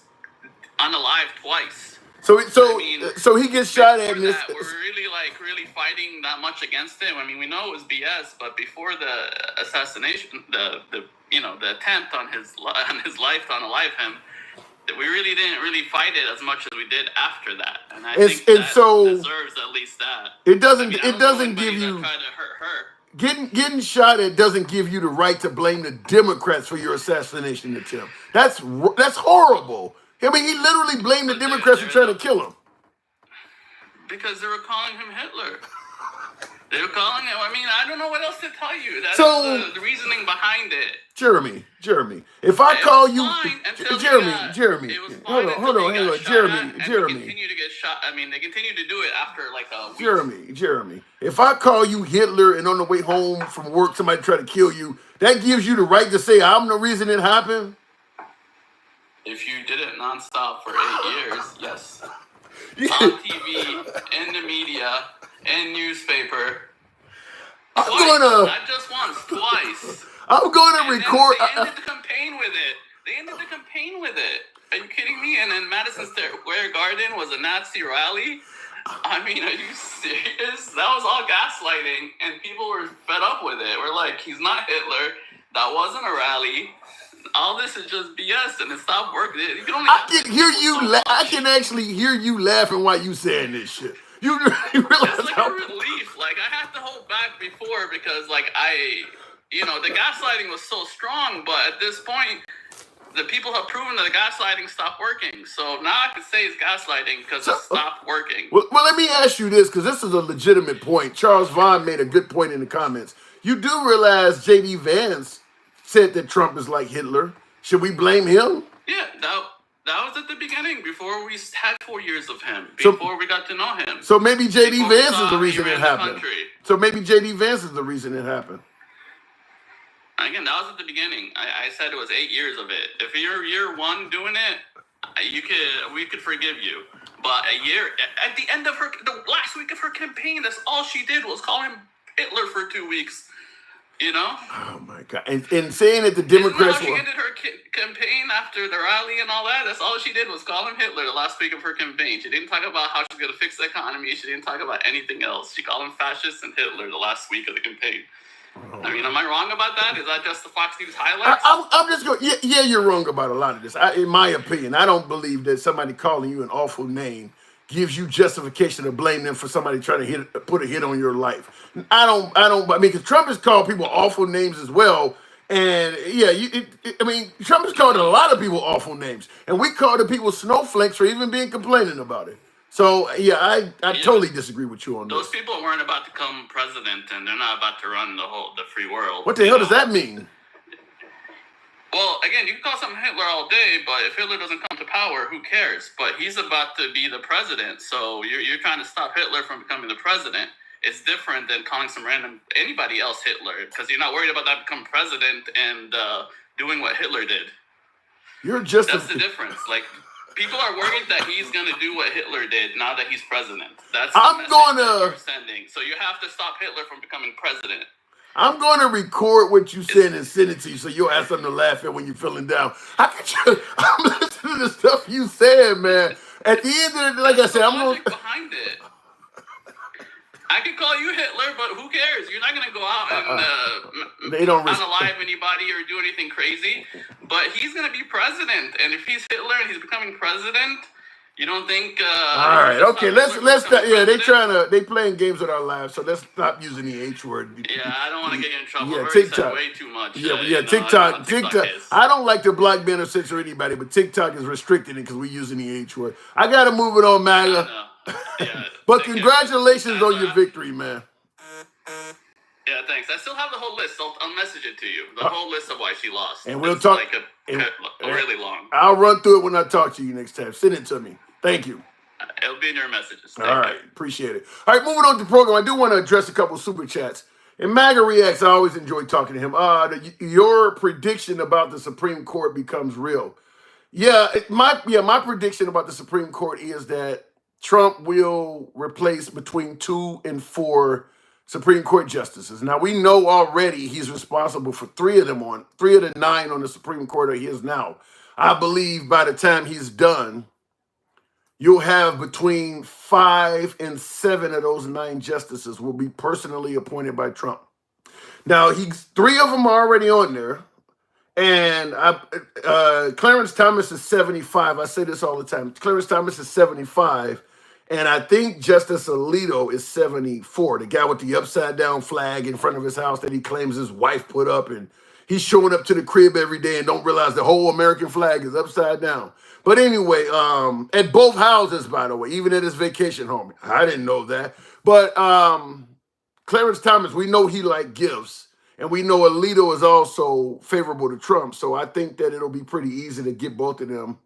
Speaker 10: unalived twice.
Speaker 2: So he gets shot at.
Speaker 10: We're really fighting that much against him. I mean, we know it was BS, but before the assassination, the attempt on his life to unalive him, we really didn't fight it as much as we did after that. And I think that deserves at least that.
Speaker 2: It doesn't give you
Speaker 10: tried to hurt her.
Speaker 2: Getting shot at doesn't give you the right to blame the Democrats for your assassination attempt. That's horrible. I mean, he literally blamed the Democrats for trying to kill him.
Speaker 10: Because they were calling him Hitler. They were calling him. I mean, I don't know what else to tell you. That's the reasoning behind it.
Speaker 2: Jeremy. If I call you, Jeremy. Hold on, Jeremy.
Speaker 10: They continue to get shot. I mean, they continue to do it after a week.
Speaker 2: Jeremy. If I call you Hitler and on the way home from work somebody try to kill you, that gives you the right to say I'm the reason it happened.
Speaker 10: If you did it nonstop for 8 years, yes. On TV, in the media, in newspaper. Not just once, twice.
Speaker 2: I'm going to record.
Speaker 10: They ended the campaign with it. Are you kidding me? And then Madison Square Garden was a Nazi rally. I mean, are you serious? That was all gaslighting, and people were fed up with it. We're like, he's not Hitler. That wasn't a rally. All this is just BS, and it stopped working. You can only
Speaker 2: I can actually hear you laughing while you saying this shit. You realize
Speaker 10: it's a relief. I had to hold back before because, the gaslighting was so strong. But at this point, the people have proven that the gaslighting stopped working. So now I can say it's gaslighting because it stopped working.
Speaker 2: Well, let me ask you this because this is a legitimate point. Charles Vaughn made a good point in the comments. You do realize J.D. Vance said that Trump is like Hitler. Should we blame him?
Speaker 10: Yeah, that was at the beginning, before we had 4 years of him, before we got to know him.
Speaker 2: So maybe J.D. Vance is the reason it happened. So maybe J.D. Vance is the reason it happened.
Speaker 10: Again, that was at the beginning. I said it was 8 years of it. If you're year one doing it, we could forgive you. But a year, at the end of the last week of her campaign, that's all she did was call him Hitler for 2 weeks.
Speaker 2: Oh my God! And saying that the Democrats
Speaker 10: she ended her campaign after the rally and all that. That's all she did was call him Hitler the last week of her campaign. She didn't talk about how she's going to fix the economy. She didn't talk about anything else. She called him fascist and Hitler the last week of the campaign. I mean, am I wrong about that? Is that just the Fox News highlights?
Speaker 2: I'm just going. Yeah, you're wrong about a lot of this. In my opinion, I don't believe that somebody calling you an awful name gives you justification to blame them for somebody trying to put a hit on your life. I mean, because Trump has called people awful names as well, And yeah, I mean, Trump has called a lot of people awful names, and we call the people snowflakes for even being complaining about it. So yeah, I totally disagree with you on
Speaker 10: Those
Speaker 2: this.
Speaker 10: people weren't about to become president, and they're not about to run the free world.
Speaker 2: What the hell does that mean?
Speaker 10: Well, again, you can call something Hitler all day, but if Hitler doesn't come to power, who cares? But he's about to be the president, so you're trying to stop Hitler from becoming the president. It's different than calling some random anybody else Hitler, because you're not worried about that becoming president and doing what Hitler did. That's the difference. Like, people are worried that he's going to do what Hitler did now that he's president. That's the message that you're sending. So you have to stop Hitler from becoming president.
Speaker 2: I'm going to record what you said and send it to you so you'll have something to laugh at when you're feeling down. I'm listening to the stuff you said, man. At the end of the day, like I said, I'm going to...
Speaker 10: behind it. I could call you Hitler, but who cares? You're not going to go out and
Speaker 2: they don't
Speaker 10: unalive anybody or do anything crazy. But he's going to be president. And if he's Hitler and he's becoming president... You don't think?
Speaker 2: All right, okay. Let's stop. Yeah, they playing games with our lives, so let's stop using the H word.
Speaker 10: Yeah, I don't want to get in trouble.
Speaker 2: Yeah, TikTok.
Speaker 10: Way too much.
Speaker 2: Yeah, TikTok. I don't like to block, ban, or censor anybody, but TikTok is restricting it because we're using the H word. I got to move it on, MAGA.
Speaker 10: Yeah,
Speaker 2: but congratulations on your victory, man.
Speaker 10: Yeah, thanks. I still have the whole list. I'll message it to you. The whole list of why she lost.
Speaker 2: And we'll talk.
Speaker 10: Like really long.
Speaker 2: I'll run through it when I talk to you next time. Send it to me. Thank you.
Speaker 10: It'll be in your messages.
Speaker 2: All right. Appreciate it. All right, moving on to the program. I do want to address a couple of super chats. In MAGA Reacts, I always enjoy talking to him. Your prediction about the Supreme Court becomes real. My prediction about the Supreme Court is that Trump will replace between 2 and 4 Supreme Court justices. Now, we know already he's responsible for 3 of the 9 on the Supreme Court are his now. I believe by the time he's done, you'll have between 5 and 7 of those 9 justices will be personally appointed by Trump. Now, 3 of them are already on there. And Clarence Thomas is 75. I say this all the time. Clarence Thomas is 75. And I think Justice Alito is 74. The guy with the upside down flag in front of his house that he claims his wife put up. And he's showing up to the crib every day and don't realize the whole American flag is upside down. But anyway, at both houses, by the way, even at his vacation home. I didn't know that. But Clarence Thomas, we know he liked gifts. And we know Alito is also favorable to Trump. So I think that it'll be pretty easy to get both of them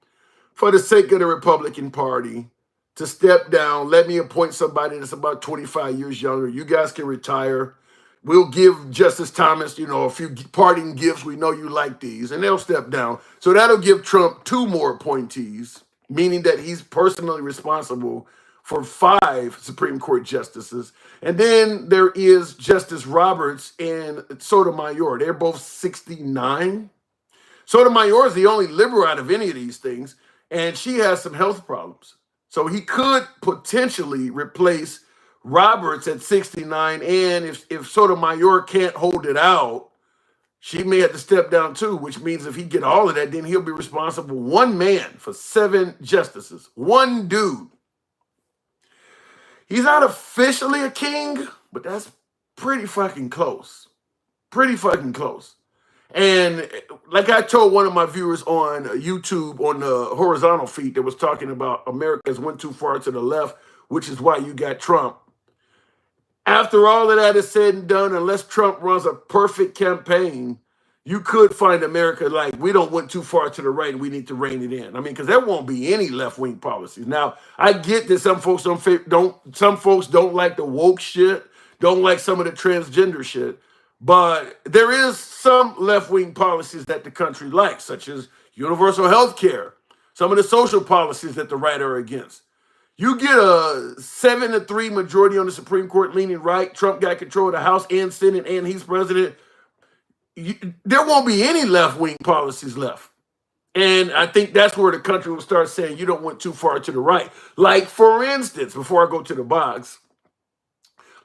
Speaker 2: for the sake of the Republican Party to step down. Let me appoint somebody that's about 25 years younger. You guys can retire. We'll give Justice Thomas, a few parting gifts. We know you like these. And they'll step down. So that'll give Trump 2 more appointees, meaning that he's personally responsible for 5 Supreme Court justices. And then there is Justice Roberts and Sotomayor. They're both 69. Sotomayor is the only liberal out of any of these things, and she has some health problems. So he could potentially replace Roberts at 69, and if Sotomayor can't hold it out, she may have to step down too, which means if he get all of that, then he'll be responsible, one man, for 7 justices. One dude. He's not officially a king, but that's pretty fucking close. Pretty fucking close. And like I told one of my viewers on YouTube on the horizontal feed that was talking about America's went too far to the left, which is why you got Trump. After all of that is said and done, unless Trump runs a perfect campaign, you could find America like, we don't went too far to the right and we need to rein it in. I mean, because there won't be any left-wing policies. Now, I get that some folks don't like the woke shit, don't like some of the transgender shit, but there is some left-wing policies that the country likes, such as universal health care, some of the social policies that the right are against. You get a 7-3 majority on the Supreme Court leaning right, Trump got control of the House and Senate, and he's president, there won't be any left-wing policies left. And I think that's where the country will start saying you don't went too far to the right. Like, for instance, before I go to the box,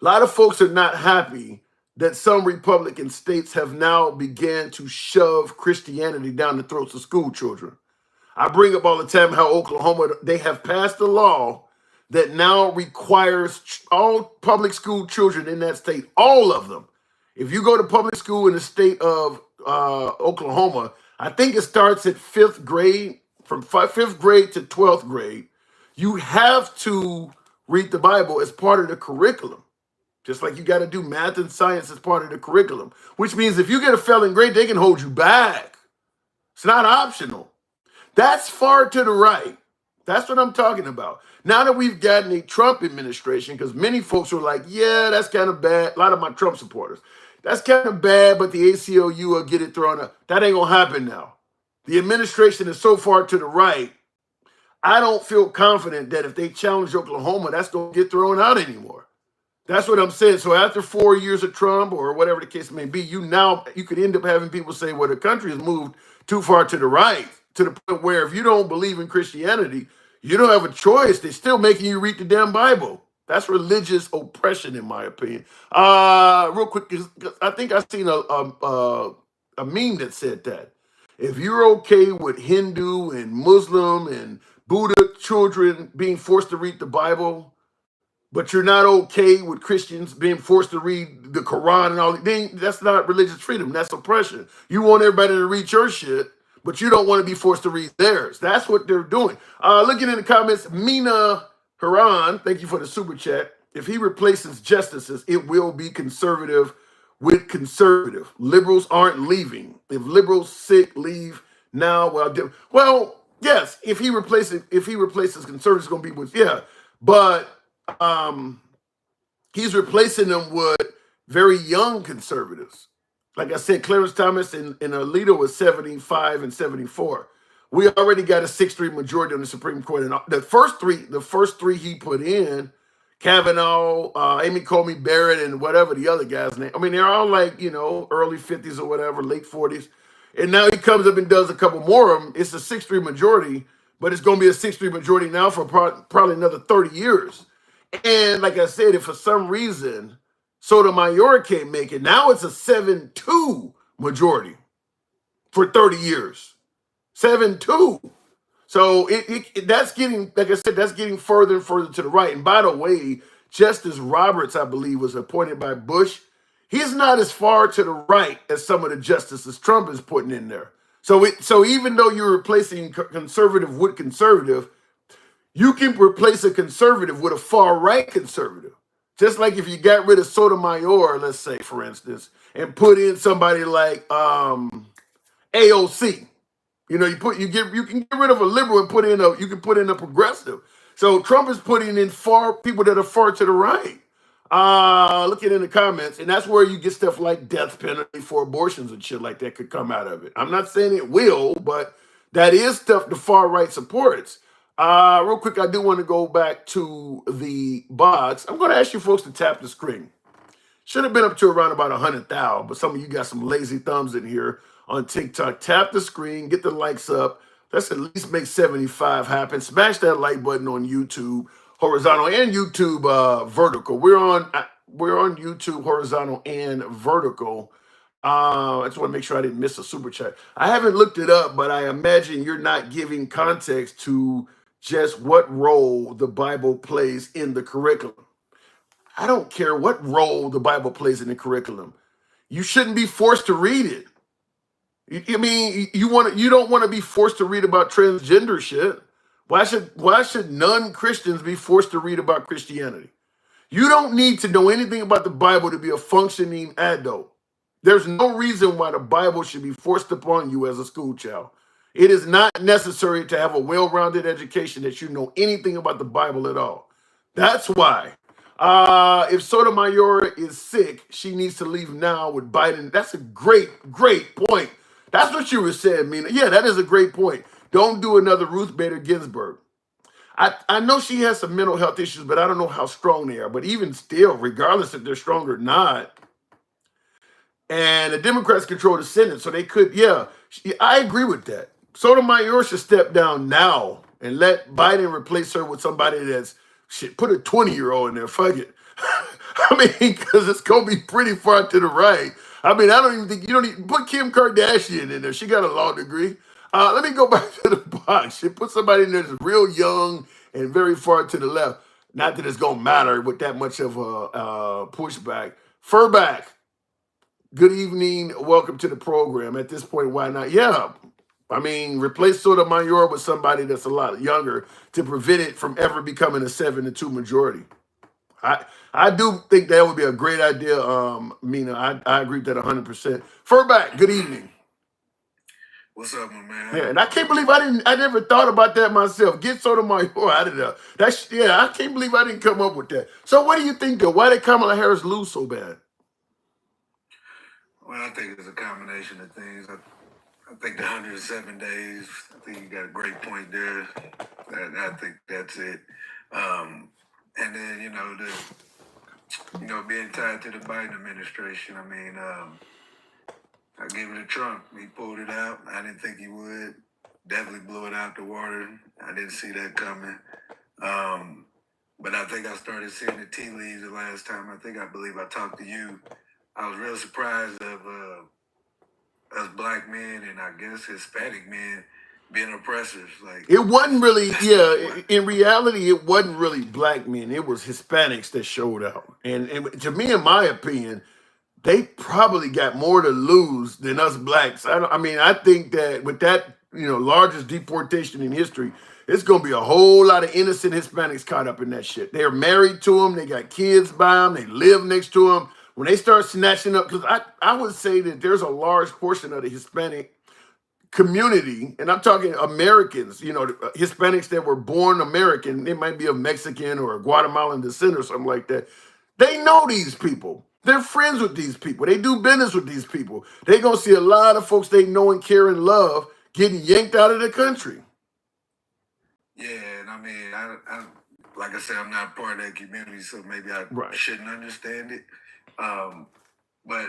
Speaker 2: a lot of folks are not happy that some Republican states have now began to shove Christianity down the throats of school children. I bring up all the time how Oklahoma, they have passed a law that now requires all public school children in that state, all of them. If you go to public school in the state of Oklahoma. I think it starts at 5th grade, from 5th grade to 12th grade. You have to read the Bible as part of the curriculum. Just like you got to do math and science as part of the curriculum, which means if you get a failing grade, they can hold you back. It's not optional. That's far to the right. That's what I'm talking about. Now that we've gotten a Trump administration, because many folks are like, yeah, that's kind of bad. A lot of my Trump supporters, that's kind of bad, but the ACLU will get it thrown out. That ain't going to happen now. The administration is so far to the right, I don't feel confident that if they challenge Oklahoma, that's going to get thrown out anymore. That's what I'm saying. So after 4 years of Trump or whatever the case may be, you could end up having people say, well, the country has moved too far to the right, to the point where if you don't believe in Christianity, you don't have a choice. They're still making you read the damn Bible. That's religious oppression, in my opinion. Real quick, 'cause I think I've seen a meme that said that. If you're okay with Hindu and Muslim and Buddha children being forced to read the Bible, but you're not okay with Christians being forced to read the Quran and all, then that's not religious freedom. That's oppression. You want everybody to read your shit, but you don't want to be forced to read theirs. That's what they're doing. Looking in the comments, Mina Haran, thank you for the super chat. If he replaces justices, it will be conservative with conservative. Liberals aren't leaving. If liberals sick leave now, well, yes. If he replaces conservatives, it's gonna be with but. He's replacing them with very young conservatives. Like I said, Clarence Thomas and Alito was 75 and 74. We already got a 6-3 majority on the Supreme Court. And the first three he put in, Kavanaugh, Amy Coney Barrett, and whatever the other guy's name. I mean, they're all like, early 50s or whatever, late 40s. And now he comes up and does a couple more of them. It's a 6-3 majority, but it's going to be a 6-3 majority now for probably another 30 years. And like I said, if for some reason Sotomayor can't make it, now it's a 7-2 majority for 30 years. 7-2. So that's getting, like I said, that's getting further and further to the right. And by the way, Justice Roberts, I believe, was appointed by Bush. He's not as far to the right as some of the justices Trump is putting in there. So even though you're replacing conservative with conservative, you can replace a conservative with a far-right conservative. Just like if you got rid of Sotomayor, let's say, for instance, and put in somebody like AOC. You can get rid of a liberal and put in a progressive. So Trump is putting in people that are far to the right. Looking in the comments, and that's where you get stuff like death penalty for abortions and shit like that could come out of it. I'm not saying it will, but that is stuff the far right supports. Real quick, I do want to go back to the box. I'm going to ask you folks to tap the screen. Should have been up to around about 100,000, but some of you got some lazy thumbs in here on TikTok. Tap the screen, get the likes up. Let's at least make 75 happen. Smash that like button on YouTube, horizontal and YouTube vertical. We're on YouTube horizontal and vertical. I just want to make sure I didn't miss a super chat. I haven't looked it up, but I imagine you're not giving context to just what role the Bible plays in the curriculum. I don't care what role the Bible plays in the curriculum. You shouldn't be forced to read it. I mean, you don't want to be forced to read about transgender shit. Why should non-Christians be forced to read about Christianity? You don't need to know anything about the Bible to be a functioning adult. There's no reason why the Bible should be forced upon you as a school child. It is not necessary to have a well-rounded education that you know anything about the Bible at all. That's why. If Sotomayor is sick, she needs to leave now with Biden. That's a great point. That's what you were saying, Mina. Yeah, that is a great point. Don't do another Ruth Bader Ginsburg. I know she has some mental health issues, but I don't know how strong they are. But even still, regardless if they're strong or not, and the Democrats control the Senate, so they could, I agree with that. Sotomayor should step down now and let Biden replace her with somebody that's, put a 20-year-old in there, fuck it. I mean, because it's going to be pretty far to the right. I mean, I don't even think, you don't even put Kim Kardashian in there. She got a law degree. Let me go back to the box. She put somebody in there that's real young and very far to the left. Not that it's going to matter with that much of a pushback. Furback. Good evening. Welcome to the program. At this point, why not? Yeah. I mean, replace Sotomayor with somebody that's a lot younger to prevent it from ever becoming a 7-2 majority. I do think that would be a great idea, Mina. I agree with that 100%. Furback, good evening.
Speaker 11: What's up, my man?
Speaker 2: Yeah, and I can't believe I never thought about that myself. Get Sotomayor out of there. I can't believe I didn't come up with that. So what do you think though? Why did Kamala Harris lose so bad?
Speaker 11: Well, I think it's a combination of things. I think the 107 days, I think you got a great point there. I think that's it. And then, being tied to the Biden administration, I mean, I gave it to Trump. He pulled it out. I didn't think he would. Definitely blew it out the water. I didn't see that coming. But I think I started seeing the tea leaves the last time. I believe I talked to you. I was real surprised of us black men and I guess Hispanic men being oppressors. Like
Speaker 2: it wasn't really, in reality, it wasn't really black men. It was Hispanics that showed out. And to me, in my opinion, they probably got more to lose than us blacks. I think that with that, largest deportation in history, it's going to be a whole lot of innocent Hispanics caught up in that shit. They're married to them. They got kids by them. They live next to them. When they start snatching up, because I would say that there's a large portion of the Hispanic community, and I'm talking Americans, Hispanics that were born American, they might be of Mexican or Guatemalan descent or something like that. They know these people. They're friends with these people. They do business with these people. They're going to see a lot of folks they know and care and love getting yanked out of the country.
Speaker 11: Yeah, and I mean, I like I said, I'm not part of that community, so maybe I shouldn't understand it. But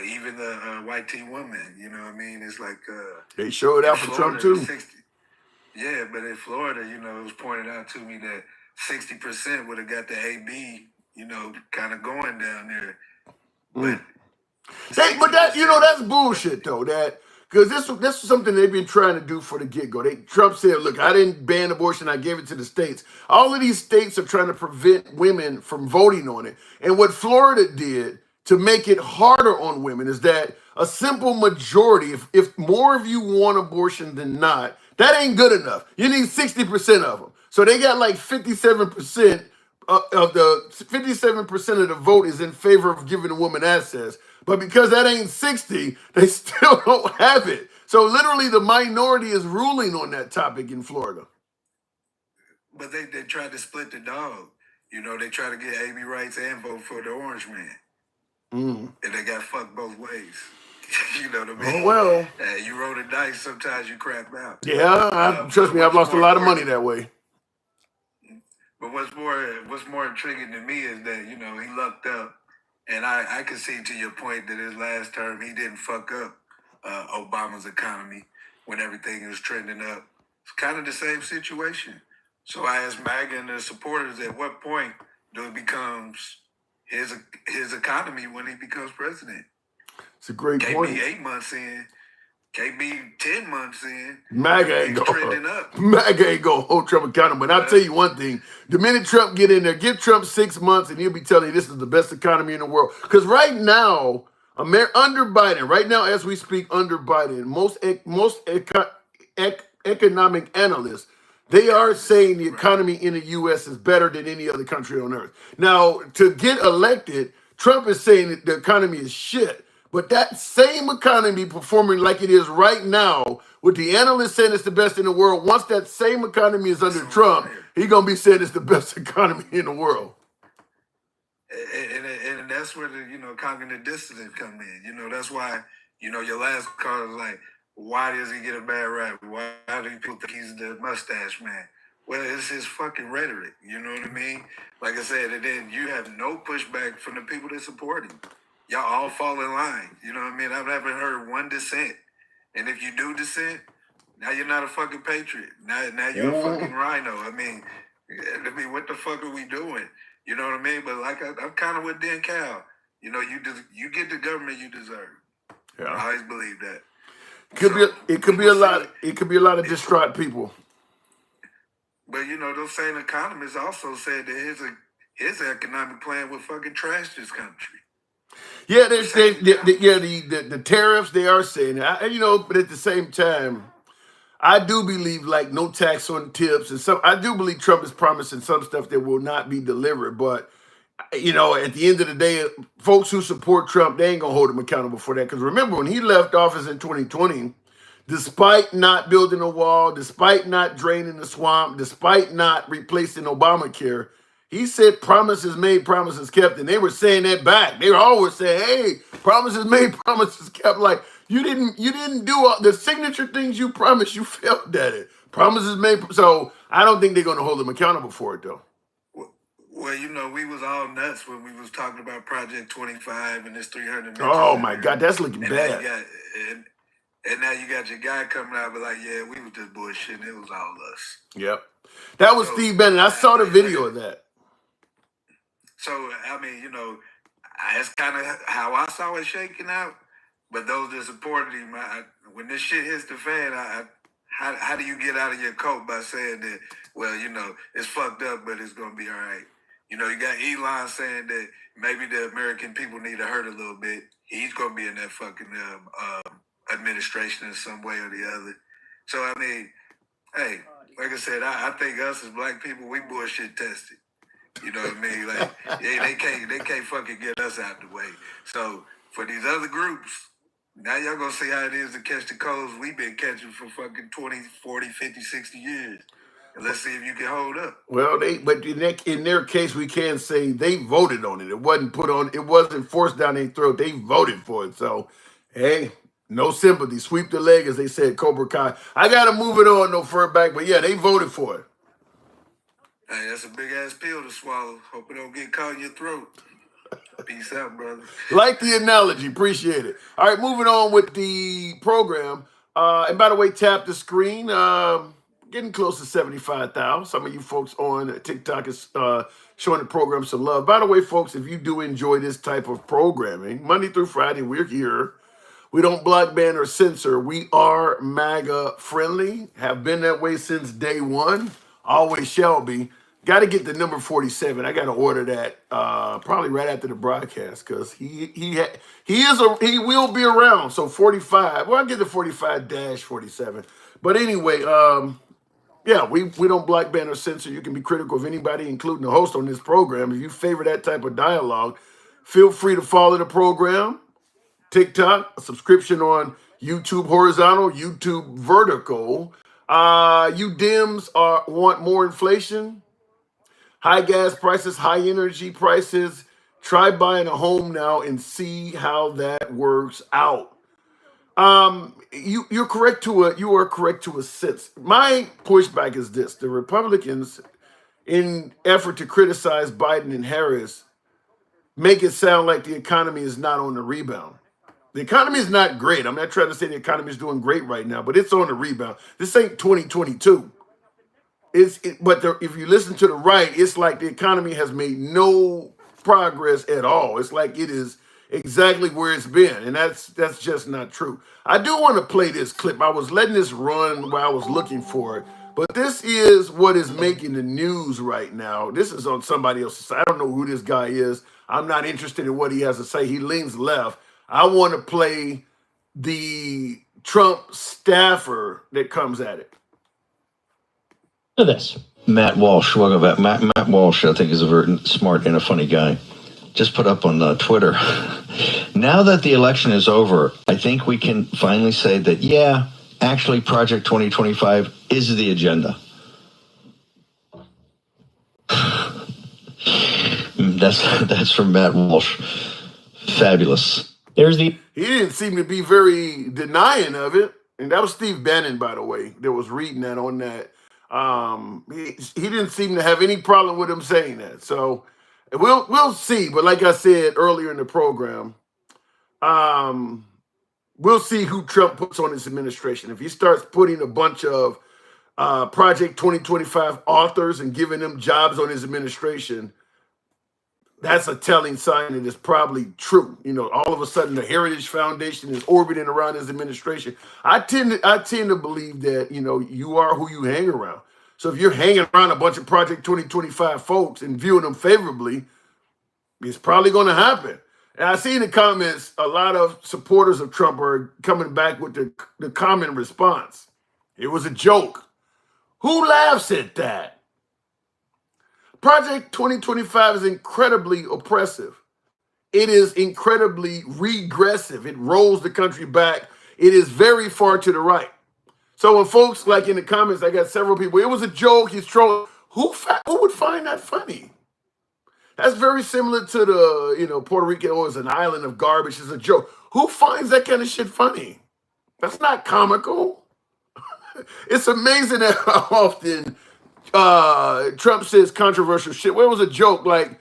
Speaker 11: even the white teen woman, it's like
Speaker 2: they showed out for Trump too.
Speaker 11: But in Florida, it was pointed out to me that 60% would have got the AB, kind of going down there. But
Speaker 2: that's bullshit though. Because this was something they've been trying to do for the get-go. Trump said, look, I didn't ban abortion, I gave it to the states. All of these states are trying to prevent women from voting on it. And what Florida did to make it harder on women is that a simple majority, if more of you want abortion than not, that ain't good enough. You need 60% of them. So they got like 57% of the vote is in favor of giving a woman access. But because that ain't 60, they still don't have it. So literally the minority is ruling on that topic in Florida.
Speaker 11: But they tried to split the dog. They tried to get AB rights and vote for the orange man. And they got fucked both ways. You know what I mean?
Speaker 2: Oh, well.
Speaker 11: You roll the dice, sometimes you crap out.
Speaker 2: Yeah, trust me, I've lost a lot of money that way.
Speaker 11: But what's more intriguing to me is that, he lucked up. And I can see to your point that his last term, he didn't fuck up Obama's economy when everything was trending up. It's kind of the same situation. So I asked MAGA and the supporters, at what point do it becomes his economy when he becomes president?
Speaker 2: It's a great point.
Speaker 11: Can't be 8 months in. Can't be 10 months in.
Speaker 2: MAGA ain't going to hold Trump accountable. But I'll tell you one thing. The minute Trump get in there, give Trump 6 months and he'll be telling you this is the best economy in the world. Because right now, under Biden, right now as we speak, under Biden, most economic analysts, they are saying the economy in the U.S. is better than any other country on earth. Now, to get elected, Trump is saying that the economy is shit. But that same economy performing like it is right now, with the analysts saying it's the best in the world, once that same economy is under Trump, he's going to be saying it's the best economy in the world.
Speaker 11: And that's where the, cognitive dissonance come in. That's why, your last call is like, why does he get a bad rap? Why do people think he's the mustache man? Well, it's his fucking rhetoric. You know what I mean? Like I said, and then you have no pushback from the people that support him. Y'all all fall in line. You know what I mean? I've never heard one dissent. And if you do dissent, now you're not a fucking patriot. Now you're a fucking rhino. I mean, what the fuck are we doing? You know what I mean? But like I'm kind of with Dan Cal. You get the government you deserve. Yeah. I always believe that.
Speaker 2: It could be a lot of distraught people.
Speaker 11: But those same economists also said that his economic plan would fucking trash this country.
Speaker 2: Yeah, the tariffs, they are saying, but at the same time, I do believe like no tax on tips and some. I do believe Trump is promising some stuff that will not be delivered. But at the end of the day, folks who support Trump, they ain't gonna hold him accountable for that. Because remember, when he left office in 2020, despite not building a wall, despite not draining the swamp, despite not replacing Obamacare, he said promises made, promises kept, and they were saying that back. They were always saying, "Hey, promises made, promises kept." Like you didn't do all the signature things you promised. You failed at it. Promises made. So I don't think they're going to hold him accountable for it, though.
Speaker 11: Well, we was all nuts when we was talking about Project 25 and this 300.
Speaker 2: Oh my God, that's looking bad.
Speaker 11: And now you got your guy coming out, but like, yeah, we was just bullshitting. It was all us.
Speaker 2: Yep, that was Steve Bannon. I saw the video of that.
Speaker 11: So I mean, that's kind of how I saw it shaking out. But those that supported him, when this shit hits the fan, how do you get out of your coat by saying that? Well, it's fucked up, but it's gonna be all right. You got Elon saying that maybe the American people need to hurt a little bit. He's gonna be in that fucking administration in some way or the other. So I mean, hey, like I said, I think us as black people, we bullshit tested. You know what I mean? Like, they can't fucking get us out the way. So for these other groups, now y'all gonna see how it is to catch the codes we've been catching for fucking 20, 40, 50, 60 years. And let's see if you can hold up.
Speaker 2: Well, but in their case, we can say they voted on it. It wasn't it wasn't forced down their throat. They voted for it. So, hey, no sympathy. Sweep the leg, as they said, Cobra Kai. I got to move it on no further back, but yeah, they voted for it.
Speaker 11: Hey, that's a big-ass pill to swallow. Hope it don't get caught in your throat. Peace out, brother.
Speaker 2: Like the analogy. Appreciate it. All right, moving on with the program. And by the way, tap the screen. Getting close to 75,000. Some of you folks on TikTok is showing the program some love. By the way, folks, if you do enjoy this type of programming, Monday through Friday, we're here. We don't block, ban, or censor. We are MAGA friendly. Have been that way since day one. Always shall be. Got to get the number 47. I got to order that probably right after the broadcast because he will be around. So 45. Well, I'll get the 45-47. But anyway, yeah, we don't block, ban, or censor. You can be critical of anybody, including the host on this program. If you favor that type of dialogue, feel free to follow the program. TikTok, a subscription on YouTube horizontal, YouTube vertical. You Dems want more inflation, high gas prices, high energy prices. Try buying a home now and see how that works out. You are correct to a sense. My pushback is this: the Republicans, in effort to criticize Biden and Harris, make it sound like the economy is not on the rebound. The economy is not great. I'm not trying to say the economy is doing great right now, but it's on the rebound. This ain't 2022. If you listen to the right, it's like the economy has made no progress at all. It's like it is exactly where it's been, and that's just not true. I do want to play this clip. I was letting this run while I was looking for it, but this is what is making the news right now. This is on somebody else's side. I don't know who this guy is. I'm not interested in what he has to say. He leans left. I want to play the Trump staffer that comes at it.
Speaker 12: Look at this. Matt Walsh, welcome back. Matt Walsh, I think, is a very smart and a funny guy. Just put up on Twitter. Now that the election is over, I think we can finally say that, yeah, actually Project 2025 is the agenda. That's from Matt Walsh. Fabulous.
Speaker 2: He didn't seem to be very denying of it. And that was Steve Bannon, by the way, that was reading that on that. He didn't seem to have any problem with him saying that. So we'll see. But like I said earlier in the program, we'll see who Trump puts on his administration. If he starts putting a bunch of Project 2025 authors and giving them jobs on his administration, that's a telling sign that it's probably true. All of a sudden the Heritage Foundation is orbiting around his administration. I tend to believe that, you are who you hang around. So if you're hanging around a bunch of Project 2025 folks and viewing them favorably, it's probably going to happen. And I see in the comments a lot of supporters of Trump are coming back with the common response. It was a joke. Who laughs at that? Project 2025 is incredibly oppressive. It is incredibly regressive. It rolls the country back. It is very far to the right. So when folks, like in the comments, I got several people, it was a joke, he's trolling. Who would find that funny? That's very similar to the, Puerto Rico is an island of garbage. It's a joke. Who finds that kind of shit funny? That's not comical. It's amazing that how often Trump says controversial shit. Where was a joke? Like,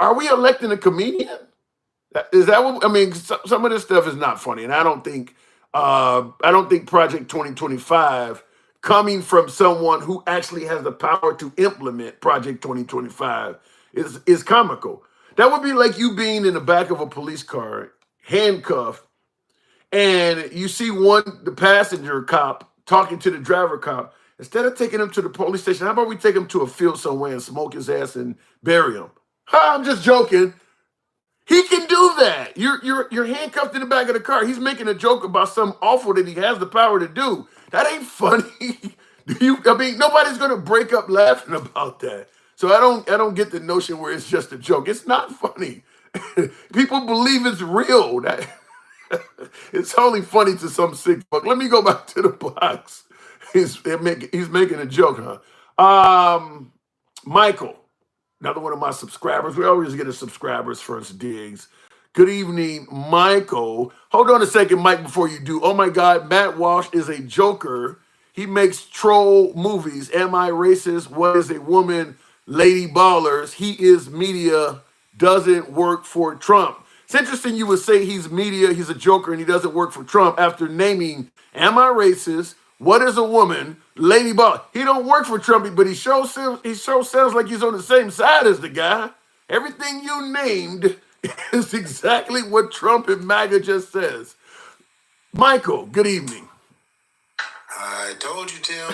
Speaker 2: are we electing a comedian? Is that what I mean? Some of this stuff is not funny, and I don't think Project 2025 coming from someone who actually has the power to implement Project 2025 is comical. That would be like you being in the back of a police car, handcuffed, and you see the passenger cop talking to the driver cop. Instead of taking him to the police station, how about we take him to a field somewhere and smoke his ass and bury him? I'm just joking. He can do that. You're handcuffed in the back of the car. He's making a joke about something awful that he has the power to do. That ain't funny. Nobody's gonna break up laughing about that. So I don't get the notion where it's just a joke. It's not funny. People believe it's real. It's only funny to some sick fuck. Let me go back to the box. He's making a joke, huh? Michael, another one of my subscribers. We always get a subscribers first digs. Good evening, Michael. Hold on a second, Mike, before you do. Oh my God, Matt Walsh is a joker. He makes troll movies. Am I racist? What is a woman? Lady Ballers. He is media. Doesn't work for Trump. It's interesting you would say he's media, he's a joker, and he doesn't work for Trump after naming Am I Racist? What is a Woman? Lady Baller. He don't work for Trump, but he sure sounds like he's on the same side as the guy. Everything you named is exactly what Trump and MAGA just says. Michael, good evening.
Speaker 13: I told you, Tim.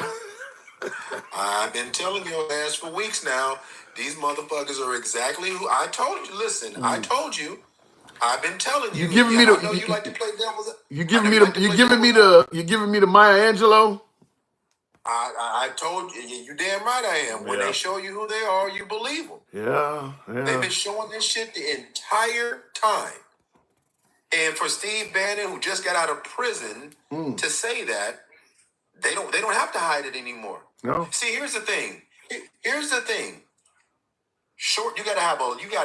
Speaker 13: I've been telling your ass for weeks now. These motherfuckers are exactly who I told you. Listen, I told you. I've been telling you.
Speaker 2: You
Speaker 13: like to play devil's.
Speaker 2: You giving me the Maya Angelou?
Speaker 13: I told you. You damn right I am. When they show you who they are, you believe them.
Speaker 2: Yeah.
Speaker 13: They've been showing this shit the entire time. And for Steve Bannon, who just got out of prison, to say that, they don't have to hide it anymore.
Speaker 2: No.
Speaker 13: See, here's the thing. You gotta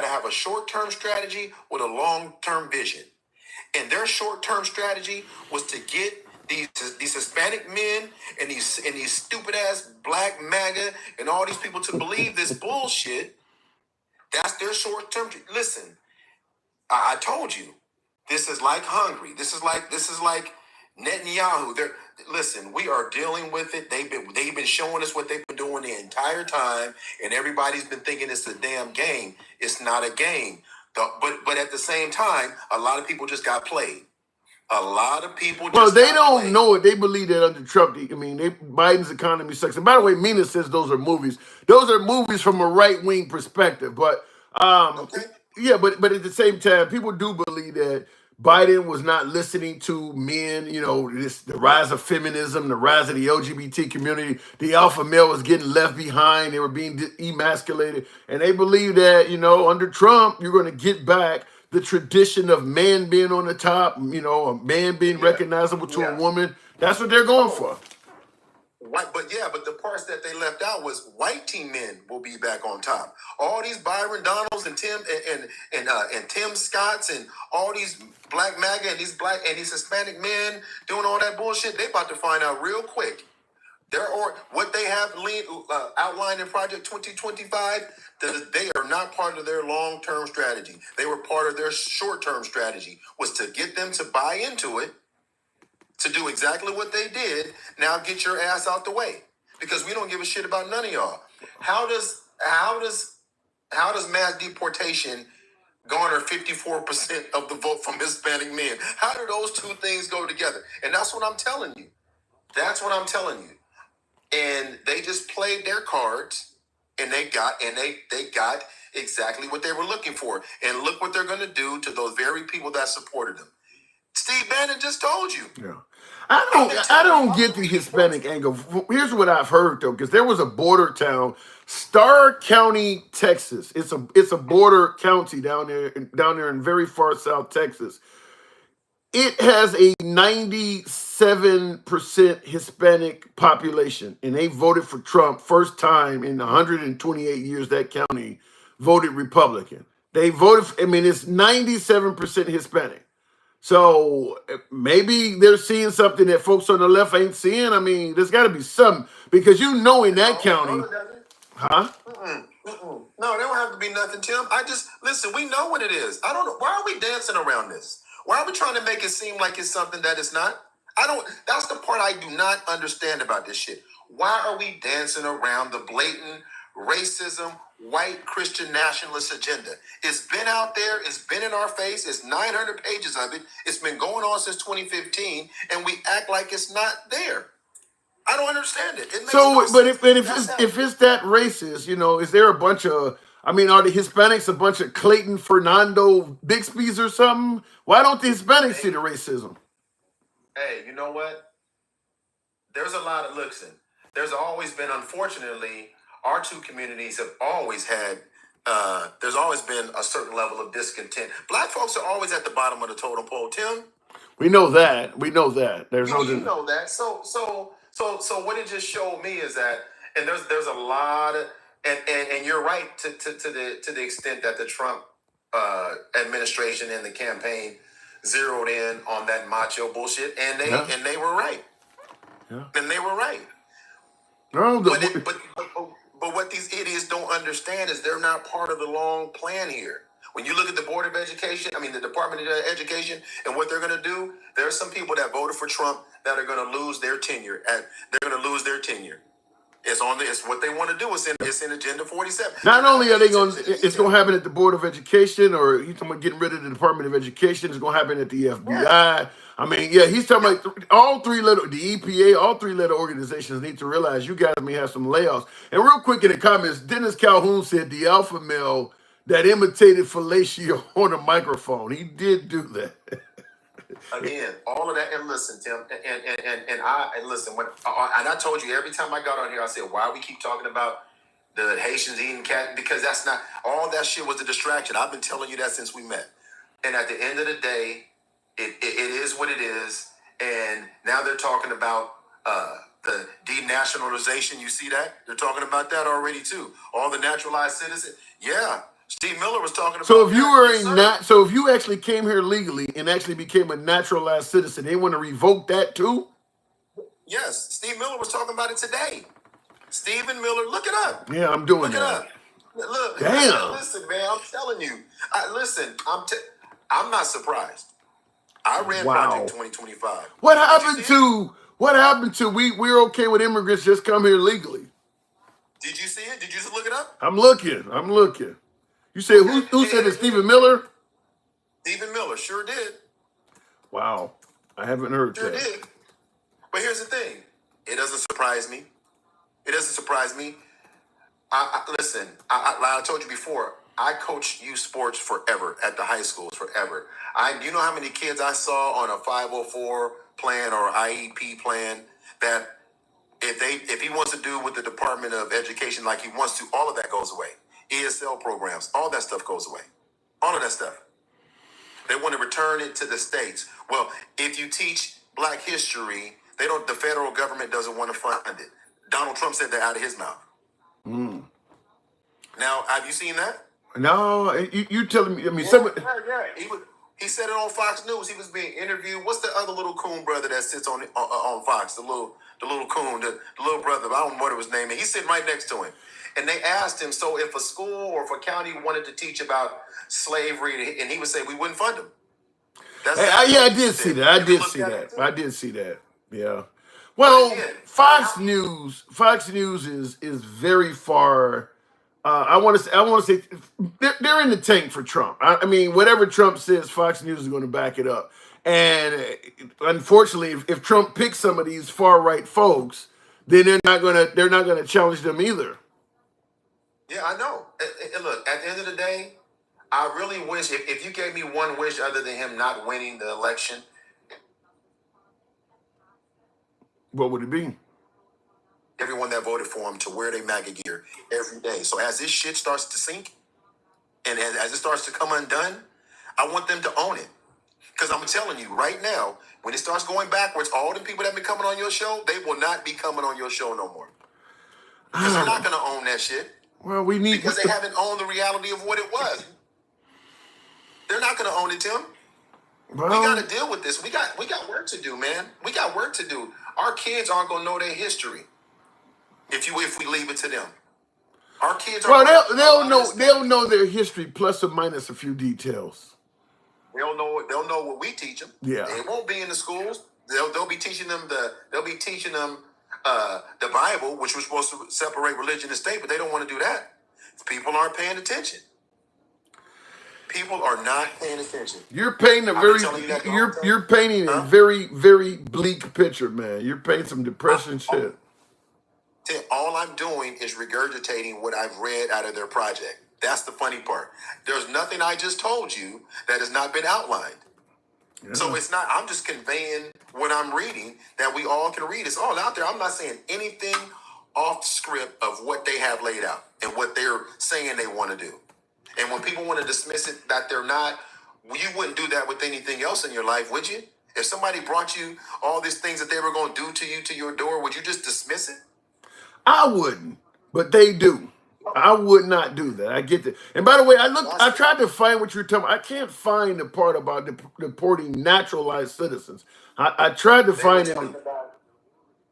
Speaker 13: have a short-term strategy with a long-term vision. And their short-term strategy was to get these Hispanic men and these stupid-ass black MAGA and all these people to believe this bullshit. That's their short-term. Listen, I told you, this is like Hungary. This is like Netanyahu. Listen, we are dealing with it. They've been showing us what they've been doing the entire time, and everybody's been thinking it's a damn game. It's not a game. But at the same time, a lot of people just got played. A lot of people just
Speaker 2: they don't know it. They believe that under Trump, Biden's economy sucks. And by the way, Mina says those are movies. Those are movies from a right-wing perspective. But yeah, but at the same time, people do believe that Biden was not listening to men, the rise of feminism, the rise of the LGBT community. The alpha male was getting left behind. They were being emasculated. And they believe that, under Trump, you're going to get back the tradition of man being on the top, a man being recognizable to a woman. That's what they're going for.
Speaker 13: But the parts that they left out was white team men will be back on top. All these Byron Donalds and Tim and Tim Scotts and all these black MAGA and these Hispanic men doing all that bullshit. They about to find out real quick. What they have outlined in Project 2025. They are not part of their long-term strategy. They were part of their short-term strategy, was to get them to buy into it, to do exactly what they did. Now get your ass out the way, because we don't give a shit about none of y'all. How does mass deportation garner 54% of the vote from Hispanic men? How do those two things go together? And that's what I'm telling you. And they just played their cards, and they got exactly what they were looking for. And look what they're going to do to those very people that supported them. Steve Bannon just told you.
Speaker 2: Yeah. I don't get the Hispanic angle. Here's what I've heard though, because there was a border town, Starr County, Texas. It's a border county down there in very far south Texas. It has a 97% Hispanic population, and they voted for Trump first time in 128 years. That county voted Republican. They voted. It's 97% Hispanic. So maybe they're seeing something that folks on the left ain't seeing. There's got to be something, because in that county, huh?
Speaker 13: No, there don't have to be nothing, Tim. Listen, we know what it is. I don't know. Why are we dancing around this? Why are we trying to make it seem like it's something that it's not? That's the part I do not understand about this shit. Why are we dancing around the blatant racism, white Christian nationalist agenda? It's been out there. It's been in our face. It's 900 pages of it. It's been going on since 2015, and we act like it's not there. I don't understand it.
Speaker 2: But if it's that racist, is there a bunch of, are the Hispanics a bunch of Clayton Fernando Bixby's or something? Why don't the Hispanics see the racism?
Speaker 13: Hey, you know what? There's a lot of there's always been, unfortunately, our two communities have always had, there's always been a certain level of discontent. Black folks are always at the bottom of the totem pole, Tim.
Speaker 2: We know that. There's no.
Speaker 13: You know that. So what it just showed me is that, and there's a lot of, and you're right to the extent that the Trump administration and the campaign zeroed in on that macho bullshit, and they were right.
Speaker 2: Yeah.
Speaker 13: And they were right.
Speaker 2: No,
Speaker 13: but what these idiots don't understand is they're not part of the long plan here. When you look at the Board of Education, the Department of Education, and what they're going to do, there are some people that voted for Trump that are going to lose their tenure. They're going to lose their tenure. It's what they want to do. It's in Agenda 47.
Speaker 2: Not only are it's going to happen at the Board of Education, or he's talking about getting rid of the Department of Education. It's going to happen at the FBI. He's talking about all the EPA, all three-letter organizations need to realize you guys may have some layoffs. And real quick in the comments, Dennis Calhoun said the alpha male that imitated fellatio on a microphone. He did do that.
Speaker 13: Again, all of that, and listen, Tim, and listen, and I told you every time I got on here, I said, why we keep talking about the Haitians eating cat? Because that's not, all that shit was a distraction. I've been telling you that since we met. And at the end of the day, it is what it is. And now they're talking about the denationalization. You see that? They're talking about that already too. All the naturalized citizens. Yeah. Steve Miller was talking about.
Speaker 2: So if if you actually came here legally and actually became a naturalized citizen, they want to revoke that too?
Speaker 13: Yes, Steve Miller was talking about it today. Stephen Miller, look it up.
Speaker 2: Yeah, I'm doing
Speaker 13: that.
Speaker 2: Look it
Speaker 13: up. Look,
Speaker 2: damn.
Speaker 13: Listen, man, I'm telling you. I'm not surprised. I ran Project 2025.
Speaker 2: What happened to we're okay with immigrants just come here legally?
Speaker 13: Did you see it? Did you just look it up?
Speaker 2: I'm looking. You said who said it? Stephen Miller?
Speaker 13: Stephen Miller sure did.
Speaker 2: Wow. I haven't heard that.
Speaker 13: Sure did. But here's the thing. It doesn't surprise me. Listen, like I told you before, I coached youth sports forever at the high schools forever. You know how many kids I saw on a 504 plan or IEP plan that if he wants to do with the Department of Education like he wants to, all of that goes away. ESL programs, all that stuff goes away. All of that stuff. They want to return it to the states. Well, if you teach Black history, the federal government doesn't want to fund it. Donald Trump said that out of his mouth. Now, have you seen that?
Speaker 2: No, you telling me?
Speaker 13: Yeah. He said it on Fox News. He was being interviewed. What's the other little coon brother that sits on Fox? The little coon, the little brother. I don't know what his name is. He's sitting right next to him. And they asked him, so if a school or if a county wanted to teach about slavery, and he would say, we wouldn't fund them.
Speaker 2: I did see that. Yeah. Well, Fox News is very far. I want to say they're in the tank for Trump. Whatever Trump says, Fox News is going to back it up. And unfortunately, if Trump picks some of these far right folks, then they're not gonna challenge them either.
Speaker 13: Yeah, I know. And look, at the end of the day, I really wish if you gave me one wish other than him not winning the election,
Speaker 2: what would it be?
Speaker 13: Everyone that voted for him to wear their MAGA gear every day. So as this shit starts to sink and as it starts to come undone, I want them to own it. Because I'm telling you right now, when it starts going backwards, all the people that have been coming on your show, they will not be coming on your show no more. Because they're not going to own that shit.
Speaker 2: Well, we need...
Speaker 13: Because they haven't owned the reality of what it was. They're not going to own it, Tim. Well, we got to deal with this. We got work to do, man. We got work to do. Our kids aren't going to know their history if we leave it to them. Our kids are...
Speaker 2: Well, they'll know their history plus or minus a few details.
Speaker 13: They'll know what we teach them.
Speaker 2: Yeah.
Speaker 13: They won't be in the schools. They'll be teaching them the Bible, which was supposed to separate religion and state, but they don't want to do that. People aren't paying attention. People are not paying attention.
Speaker 2: You're painting you're painting a very, very bleak picture, man. You're painting some depression shit.
Speaker 13: All I'm doing is regurgitating what I've read out of their project. That's the funny part. There's nothing I just told you that has not been outlined. Yeah. So it's not, I'm just conveying what I'm reading that we all can read. It's all out there. I'm not saying anything off script of what they have laid out and what they're saying they want to do. And when people want to dismiss it that they're not, you wouldn't do that with anything else in your life, would you? If somebody brought you all these things that they were going to do to you to your door, would you just dismiss it?
Speaker 2: I wouldn't, but they do. I would not do that. I get that. And by the way, I tried to find what you're talking about. I can't find the part about deporting naturalized citizens. I tried to find it.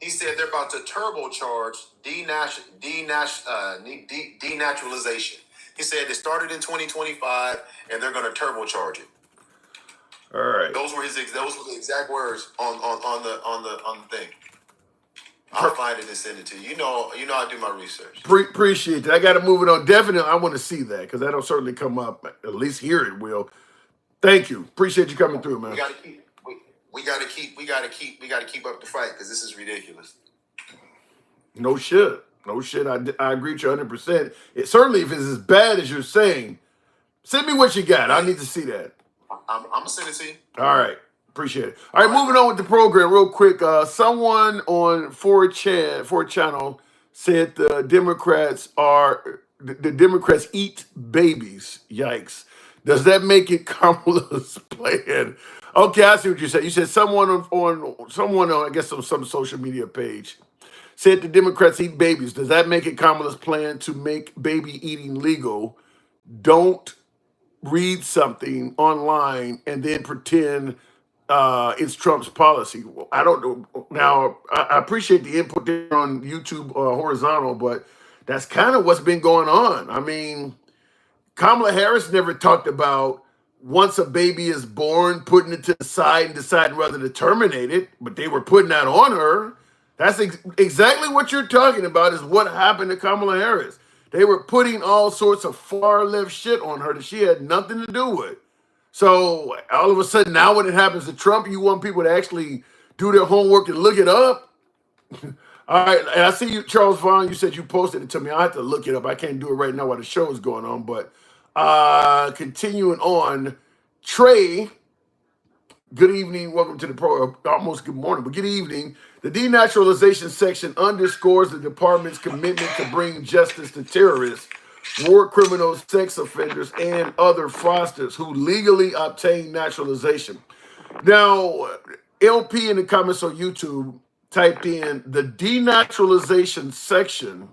Speaker 13: He said they're about to turbocharge denaturalization. He said it started in 2025 and they're going to turbocharge it.
Speaker 2: All right.
Speaker 13: Those were the exact words on the thing. I'll find it and send it to you. You know I do my research.
Speaker 2: Appreciate that. I got to move it on. Definitely, I want to see that because that'll certainly come up. At least here it will. Thank you. Appreciate you coming through, man.
Speaker 13: We got to keep up the fight because this is ridiculous.
Speaker 2: No shit. I agree with you 100%. Certainly, if it's as bad as you're saying, send me what you got. I need to see that.
Speaker 13: I'm gonna send it to you.
Speaker 2: All right. Appreciate it. All right, moving on with the program real quick. Someone on 4 Channel said the Democrats eat babies. Yikes. Does that make it Kamala's plan? Okay, I see what you said. You said someone on I guess on some social media page said the Democrats eat babies. Does that make it Kamala's plan to make baby eating legal? Don't read something online and then pretend it's Trump's policy. I don't know. Now, I appreciate the input there on YouTube horizontal, but that's kind of what's been going on. I mean, Kamala Harris never talked about once a baby is born, putting it to the side and deciding whether to terminate it, but they were putting that on her. That's exactly what you're talking about is what happened to Kamala Harris. They were putting all sorts of far left shit on her that she had nothing to do with. So all of a sudden now when it happens to Trump, you want people to actually do their homework and look it up? All right, and I see you, Charles Vaughn, you said you posted it to me. I have to look it up. I can't do it right now while the show is going on, but continuing on, Trey, good evening. Welcome to the program. Almost good morning, but good evening. The denaturalization section underscores the department's commitment to bring justice to terrorists, war criminals, sex offenders, and other fraudsters who legally obtain naturalization. Now, LP in the comments on YouTube typed in the denaturalization section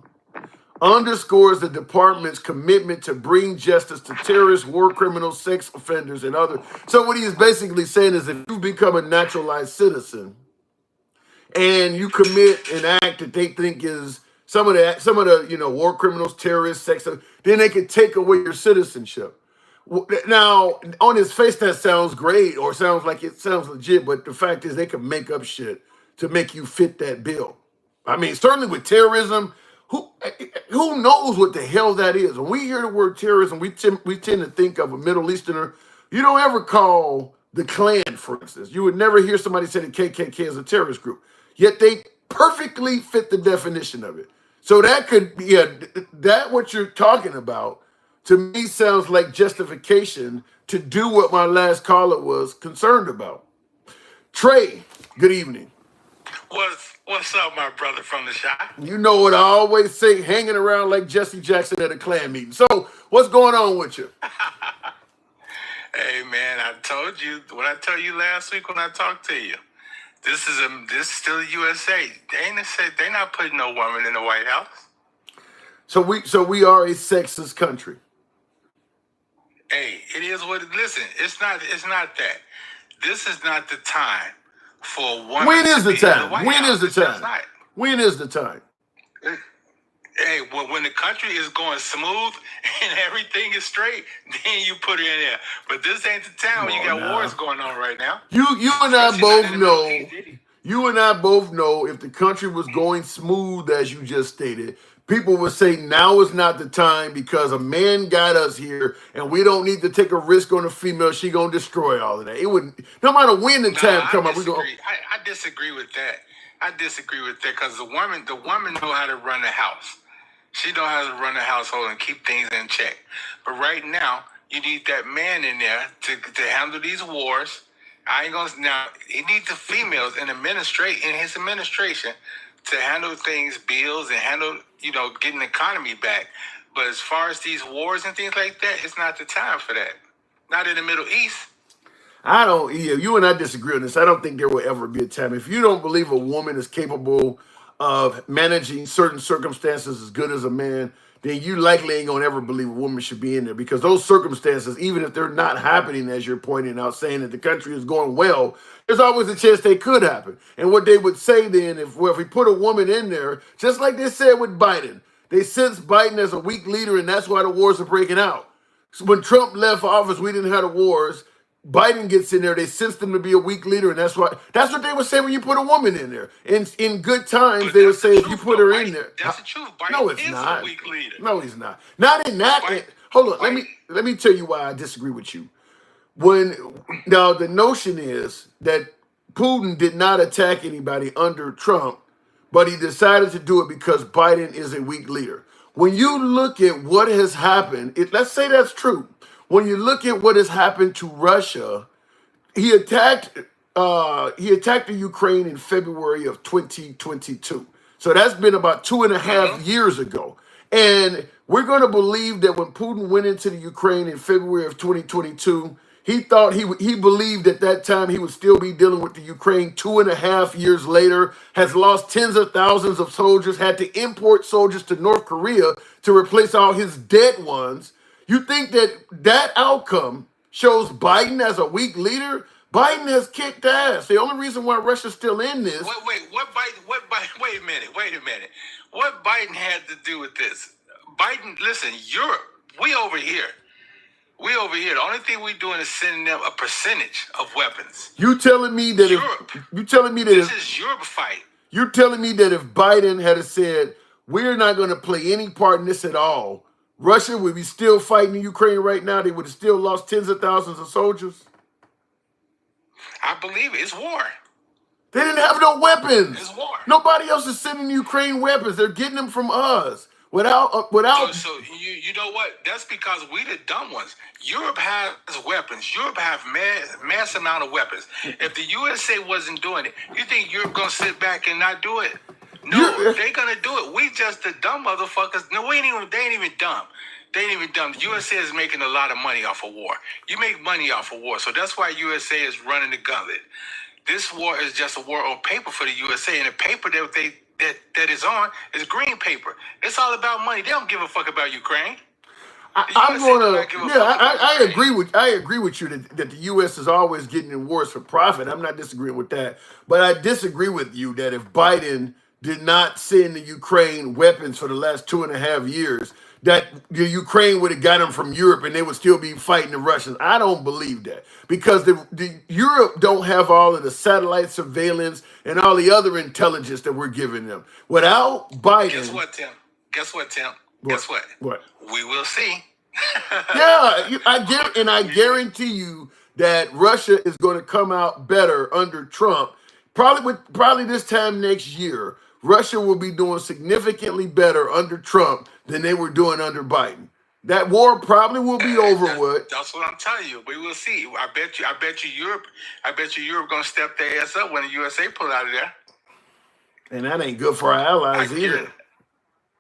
Speaker 2: underscores the department's commitment to bring justice to terrorists, war criminals, sex offenders, and others. So what he is basically saying is if you become a naturalized citizen and you commit an act that they think is some of the war criminals, terrorists, sex, then they can take away your citizenship. Now, on his face, that sounds great or sounds like it sounds legit, but the fact is they can make up shit to make you fit that bill. I mean, certainly with terrorism, who knows what the hell that is? When we hear the word terrorism, we tend to think of a Middle Easterner. You don't ever call the Klan, for instance. You would never hear somebody say the KKK is a terrorist group. Yet they perfectly fit the definition of it. So that could be, that what you're talking about, to me sounds like justification to do what my last caller was concerned about. Trey, good evening.
Speaker 14: What's up, my brother from the shop?
Speaker 2: You know what I always say, hanging around like Jesse Jackson at a Klan meeting. So what's going on with you?
Speaker 14: Hey man, I told you what I told you last week when I talked to you. This is still the USA. They're not putting no woman in the White House.
Speaker 2: So we are a sexist country.
Speaker 14: Hey, it is what. Listen, it's not that. This is not the time for a woman.
Speaker 2: When is the time?
Speaker 14: When is the time?
Speaker 2: When is the time?
Speaker 14: Hey, when the country is going smooth and everything is straight, then you put her in there. But this ain't the time when you got wars going on right now.
Speaker 2: You and I both know. You and I both know if the country was going smooth, as you just stated, people would say now is not the time because a man got us here and we don't need to take a risk on a female. She gonna destroy all of that. It wouldn't, no matter when the time come up.
Speaker 14: I disagree with that. I disagree with that because the woman know how to run the house. She know how to run the household and keep things in check. But right now, you need that man in there to handle these wars. He needs the females in his administration to handle things, bills, and handle, getting the economy back. But as far as these wars and things like that, it's not the time for that. Not in the Middle East.
Speaker 2: You and I disagree on this. I don't think there will ever be a time. If you don't believe a woman is capable of managing certain circumstances as good as a man, then you likely ain't gonna ever believe a woman should be in there, because those circumstances, even if they're not happening, as you're pointing out, saying that the country is going well, there's always a chance they could happen. And what they would say then, if we put a woman in there, just like they said with Biden, they sense Biden as a weak leader, and that's why the wars are breaking out. So when Trump left office, we didn't have the wars. Biden gets in there, they sense him to be a weak leader, and that's what they would say when you put a woman in there. In good times, they would say if you put her in there.
Speaker 14: That's the truth. Biden
Speaker 2: No, it's
Speaker 14: is
Speaker 2: not.
Speaker 14: a weak leader.
Speaker 2: No, he's not. Not in that. Hold on. Let me tell you why I disagree with you. Now the notion is that Putin did not attack anybody under Trump, but he decided to do it because Biden is a weak leader. When you look at what has happened, let's say that's true. When you look at what has happened to Russia, he attacked the Ukraine in February of 2022. So that's been about 2.5 years ago. And we're going to believe that when Putin went into the Ukraine in February of 2022, he thought he believed at that time he would still be dealing with the Ukraine. 2.5 years later, has lost tens of thousands of soldiers, had to import soldiers to North Korea to replace all his dead ones. You think that outcome shows Biden as a weak leader? Biden has kicked ass. The only reason why Russia's still in this.
Speaker 14: Wait a minute. What Biden had to do with this? Biden, listen, Europe, we over here. The only thing we're doing is sending them a percentage of weapons.
Speaker 2: You telling me that
Speaker 14: this is Europe fight.
Speaker 2: You're telling me that if Biden had said, we're not going to play any part in this at all, Russia would be still fighting in Ukraine right now? They would have still lost tens of thousands of soldiers?
Speaker 14: I believe it's war.
Speaker 2: They didn't have no weapons.
Speaker 14: It's war.
Speaker 2: Nobody else is sending Ukraine weapons. They're getting them from us. Without.
Speaker 14: So you know what? That's because we the dumb ones. Europe has weapons. Europe have mass amount of weapons. If the USA wasn't doing it, you think Europe gonna sit back and not do it? No, they gonna do it. We just the dumb motherfuckers. No, they ain't even dumb. They ain't even dumb. The USA is making a lot of money off of war. You make money off of war, so that's why USA is running the gauntlet. This war is just a war on paper for the USA, and the paper that is on is green paper. It's all about money. They don't give a fuck about Ukraine.
Speaker 2: I agree with you that the U.S. is always getting in wars for profit. I'm not disagreeing with that, but I disagree with you that if Biden did not send the Ukraine weapons for the last 2.5 years, that the Ukraine would have got them from Europe and they would still be fighting the Russians. I don't believe that, because the Europe don't have all of the satellite surveillance and all the other intelligence that we're giving them. Without Biden...
Speaker 14: Guess what, Tim? Guess what?
Speaker 2: What?
Speaker 14: We will see.
Speaker 2: I guarantee you that Russia is going to come out better under Trump. Probably this time next year, Russia will be doing significantly better under Trump than they were doing under Biden. That war probably will be over with.
Speaker 14: That's what I'm telling you. We will see. I bet you Europe gonna step their ass up when the USA pull out of there.
Speaker 2: And that ain't good for our allies either.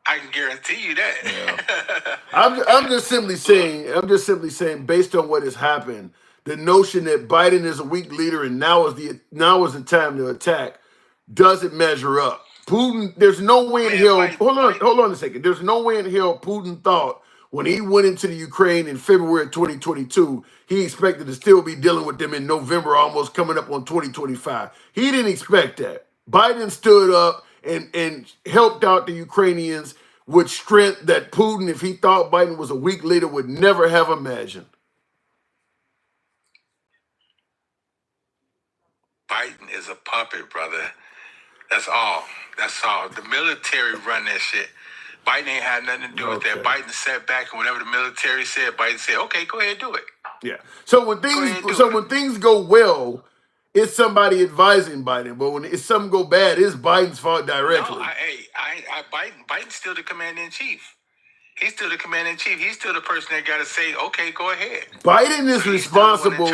Speaker 14: I can guarantee you that.
Speaker 2: Yeah. I'm just simply saying, based on what has happened, the notion that Biden is a weak leader and now is the time to attack doesn't measure up. Putin, there's no way in hell. Hold on a second. There's no way in hell Putin thought when he went into the Ukraine in February 2022, he expected to still be dealing with them in November, almost coming up on 2025. He didn't expect that. Biden stood up and helped out the Ukrainians with strength that Putin, if he thought Biden was a weak leader, would never have imagined.
Speaker 14: Biden is a puppet, brother. That's all. The military run that shit. Biden ain't had nothing to do with that. Biden sat back and whatever the military said, Biden said, okay, go ahead and do it.
Speaker 2: Yeah. So when things go well, it's somebody advising Biden. But when something go bad, it's Biden's fault directly.
Speaker 14: No, Biden's still the commander-in-chief. He's still the commander-in-chief. He's still the person that got to say, okay, go ahead.
Speaker 2: Biden is responsible.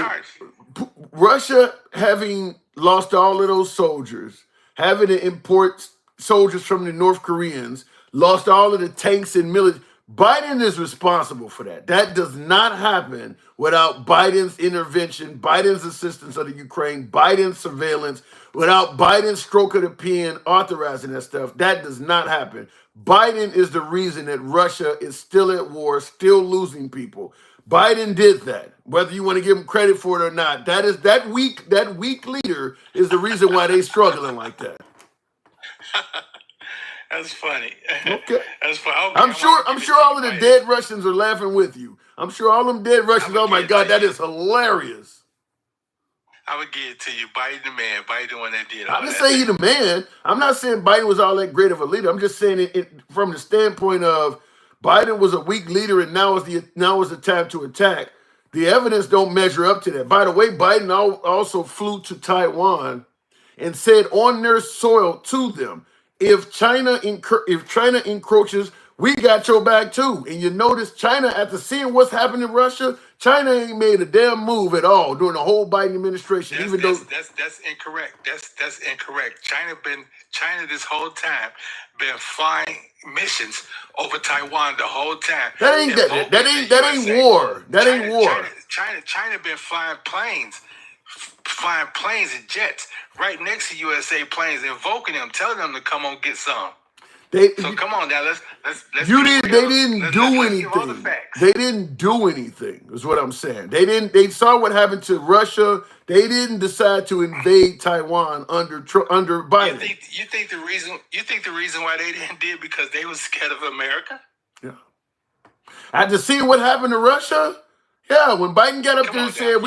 Speaker 2: Russia having lost all of those soldiers, having to import soldiers from the North Koreans, lost all of the tanks and military. Biden is responsible for that. That does not happen without Biden's intervention, Biden's assistance of the Ukraine, Biden's surveillance, without Biden's stroke of the pen authorizing that stuff. That does not happen. Biden is the reason that Russia is still at war, still losing people. Biden did that. Whether you want to give him credit for it or not, that weak leader is the reason why they're struggling like that.
Speaker 14: That's funny.
Speaker 2: Okay.
Speaker 14: That's funny. Okay,
Speaker 2: I'm sure all of the dead Russians are laughing with you. I'm sure all them dead Russians, oh my God, that is hilarious.
Speaker 14: I would give it to you. Biden the man. Biden the one that did all
Speaker 2: I'm just saying he the man. I'm not saying Biden was all that great of a leader. I'm just saying it from the standpoint of Biden was a weak leader and now is the time to attack. The evidence don't measure up to that. By the way, Biden also flew to Taiwan and said on their soil to them, if China encroaches, we got your back too. And you notice China, after seeing what's happened in Russia, China ain't made a damn move at all during the whole Biden administration.
Speaker 14: That's incorrect. That's incorrect. China this whole time been flying missions over Taiwan the whole time.
Speaker 2: That ain't war. That ain't war.
Speaker 14: China been flying planes and jets right next to USA planes, invoking them, telling them to come on get some. So come on now, let's
Speaker 2: They didn't do anything. They didn't do anything, is what I'm saying. They saw what happened to Russia. They didn't decide to invade Taiwan under Biden.
Speaker 14: You think the reason why they didn't do it because they was scared of America?
Speaker 2: Yeah. After seeing what happened to Russia, yeah, when Biden got up there and said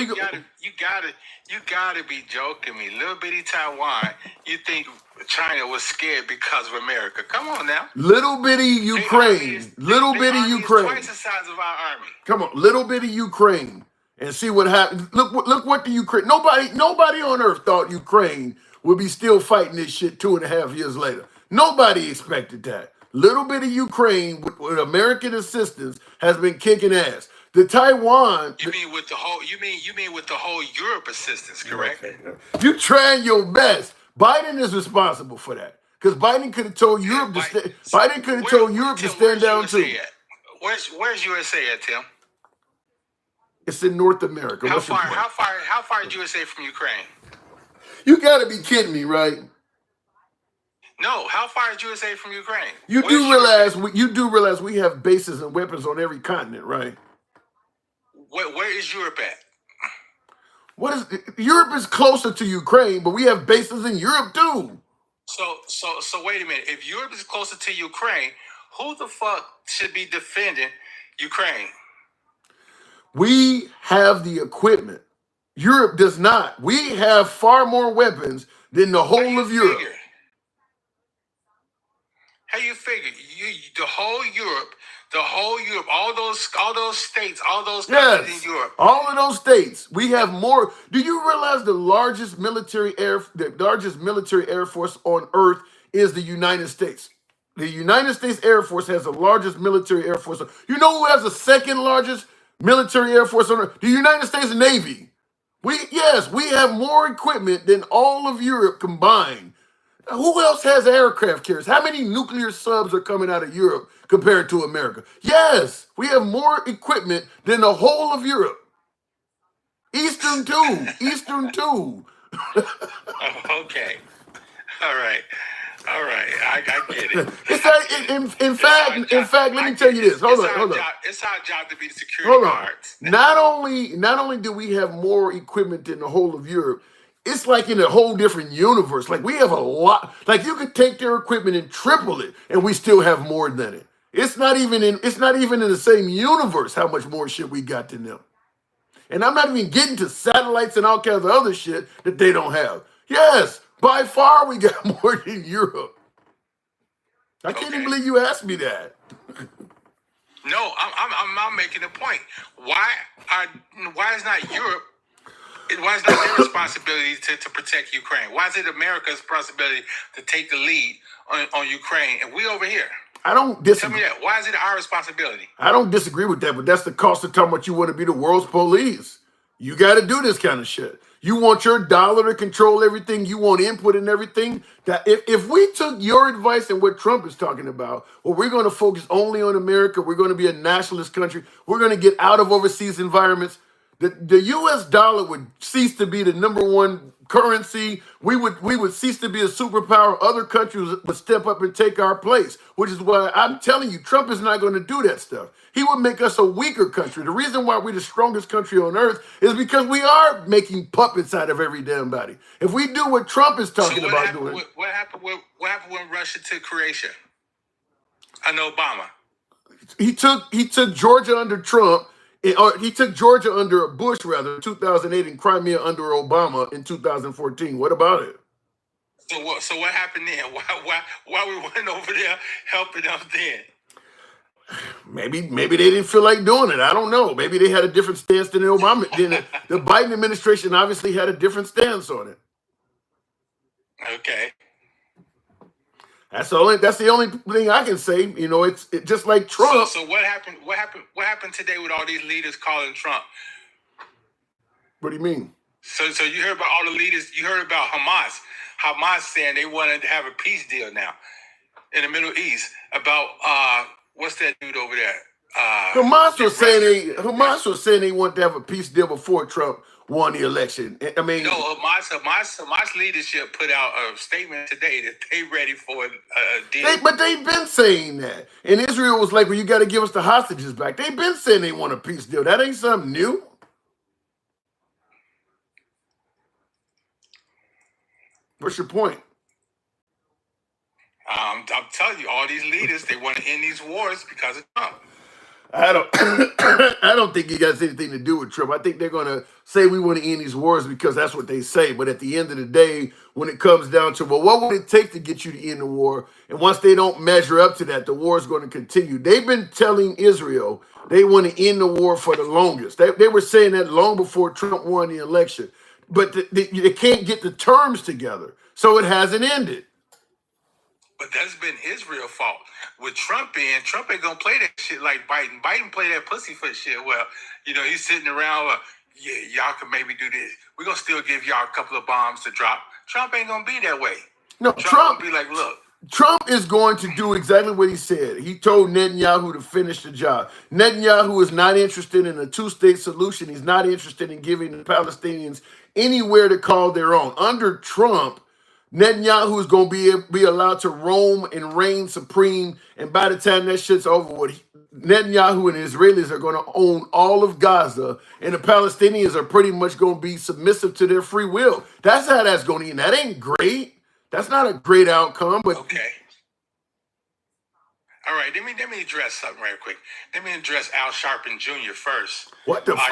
Speaker 14: you gotta be joking me. Little bitty Taiwan, you think China was scared because of America? Come on now.
Speaker 2: Little bitty Ukraine.
Speaker 14: Twice the size of our army.
Speaker 2: Come on, little bitty Ukraine. And see what happened. Look what the Ukraine. Nobody on earth thought Ukraine would be still fighting this shit 2.5 years later. Nobody expected that. Little bitty Ukraine with American assistance has been kicking ass. The Taiwan.
Speaker 14: You mean with the whole Europe assistance, correct?
Speaker 2: Okay. You trying your best. Biden is responsible for that because Biden could have told Europe to stand. Biden could have told Europe to stand down too.
Speaker 14: Where's USA at, Tim?
Speaker 2: It's in North America.
Speaker 14: How far is USA from Ukraine?
Speaker 2: You got to be kidding me, right?
Speaker 14: No, how far is USA from Ukraine?
Speaker 2: You do realize we have bases and weapons on every continent, right?
Speaker 14: Where is Europe at?
Speaker 2: Europe is closer to Ukraine, but we have bases in Europe too.
Speaker 14: So wait a minute. If Europe is closer to Ukraine, who the fuck should be defending Ukraine?
Speaker 2: We have the equipment. Europe does not. We have far more weapons than the whole of Europe.
Speaker 14: How you figure? The whole Europe, all those states, all those countries in Europe.
Speaker 2: All of those states. We have more. Do you realize the largest military air force on earth is the United States. The United States Air Force has the largest military air force. You know who has the second largest military air force on Earth? The United States Navy. We have more equipment than all of Europe combined. Who else has aircraft carriers? How many nuclear subs are coming out of Europe compared to America? Yes, we have more equipment than the whole of Europe. Eastern too.
Speaker 14: Okay. All right. I get it.
Speaker 2: It's like, in fact, let me tell you this. Hold on.
Speaker 14: It's our job to be the security guards.
Speaker 2: Not only do we have more equipment than the whole of Europe, it's like in a whole different universe. Like we have a lot. Like you could take their equipment and triple it, and we still have more than it. It's not even in the same universe how much more shit we got than them. And I'm not even getting to satellites and all kinds of other shit that they don't have. Yes, by far we got more than Europe. I can't even believe you asked me that.
Speaker 14: No, I'm making a point. Why is not Europe? Why is not their responsibility to protect Ukraine? Why is it America's responsibility to take the lead on Ukraine, and we over here?
Speaker 2: I don't disagree.
Speaker 14: Tell me that. Why is it our responsibility?
Speaker 2: I don't disagree with that, but that's the cost of talking about you want to be the world's police. You got to do this kind of shit. You want your dollar to control everything. You want input in everything. That if we took your advice and what Trump is talking about, well, we're going to focus only on America. We're going to be a nationalist country. We're going to get out of overseas environments. The U.S. dollar would cease to be the number one currency. We would cease to be a superpower. Other countries would step up and take our place, which is why I'm telling you, Trump is not going to do that stuff. He would make us a weaker country. The reason why we're the strongest country on earth is because we are making puppets out of every damn body. If we do what Trump is talking about doing.
Speaker 14: What happened when Russia took Croatia? Under Obama.
Speaker 2: He took Georgia under Trump. Or he took Georgia under Bush, rather, in 2008, and Crimea under Obama in 2014. What about it?
Speaker 14: So what happened then? Why we went over there helping them then?
Speaker 2: Maybe they didn't feel like doing it. I don't know. Maybe they had a different stance than the Obama. The Biden administration obviously had a different stance on it.
Speaker 14: Okay.
Speaker 2: That's the only thing I can say. You know, it's just like Trump.
Speaker 14: So what happened? What happened today with all these leaders calling Trump?
Speaker 2: What do you mean?
Speaker 14: So you heard about all the leaders. You heard about Hamas. Hamas saying they wanted to have a peace deal now in the Middle East about what's that dude over there?
Speaker 2: Hamas was saying they want to have a peace deal before Trump won the election. I mean,
Speaker 14: no, Hamas leadership put out a statement today that they ready for a deal.
Speaker 2: But they've been saying that. And Israel was like, well, you got to give us the hostages back. They've been saying they want a peace deal. That ain't something new. What's your point?
Speaker 14: I'm telling you, all these leaders, they want to end these wars because of Trump.
Speaker 2: I don't think it has anything to do with Trump. I think they're going to say we want to end these wars because that's what they say. But at the end of the day, when it comes down to, well, what would it take to get you to end the war? And once they don't measure up to that, the war is going to continue. They've been telling Israel they want to end the war for the longest. They were saying that long before Trump won the election. But they can't get the terms together. So it hasn't ended.
Speaker 14: But that's been Israel's fault. With Trump ain't gonna play that shit like Biden. Biden play that pussyfoot shit. Well, you know, he's sitting around, yeah, y'all can maybe do this. We're gonna still give y'all a couple of bombs to drop. Trump ain't gonna be that way.
Speaker 2: No, Trump
Speaker 14: gonna be like, look.
Speaker 2: Trump is going to do exactly what he said. He told Netanyahu to finish the job. Netanyahu is not interested in a two-state solution. He's not interested in giving the Palestinians anywhere to call their own. Under Trump, Netanyahu is going to be allowed to roam and reign supreme. And by the time that shit's over with, Netanyahu and the Israelis are going to own all of Gaza. And the Palestinians are pretty much going to be submissive to their free will. That's how that's going to end. That ain't great. That's not a great outcome. But
Speaker 14: okay. All right, let me address something right quick. Let me address Al Sharpton Jr. first.
Speaker 2: What the fuck?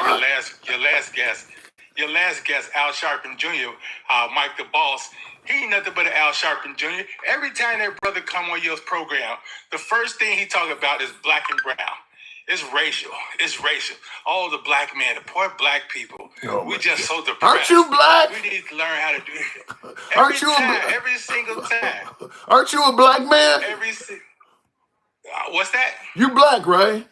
Speaker 14: Your last guest, Al Sharpton Jr., Mike the Boss. He ain't nothing but an Al Sharpton Jr. Every time that brother come on your program, the first thing he talk about is black and brown. It's racial. It's racial. Oh, the black man, the poor black people. We just so depressed.
Speaker 2: Aren't you black?
Speaker 14: We need to learn how to do it. Every single time.
Speaker 2: Aren't you a black man?
Speaker 14: What's that?
Speaker 2: You black, right?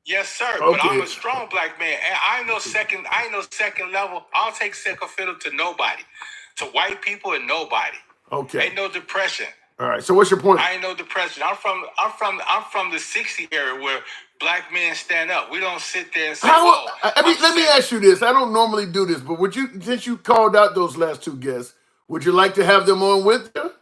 Speaker 14: Yes, sir.
Speaker 2: Okay.
Speaker 14: But I'm a strong black man. And I ain't no second level. I'll take second fiddle to nobody. To white people and nobody.
Speaker 2: Okay.
Speaker 14: Ain't no depression.
Speaker 2: All right. So what's your point?
Speaker 14: I ain't no depression. I'm from the 60 area where black men stand up. We don't sit there and say,
Speaker 2: let me ask you this. I don't normally do this, but would you, since you called out those last two guests, would you like to have them on with you?
Speaker 14: Of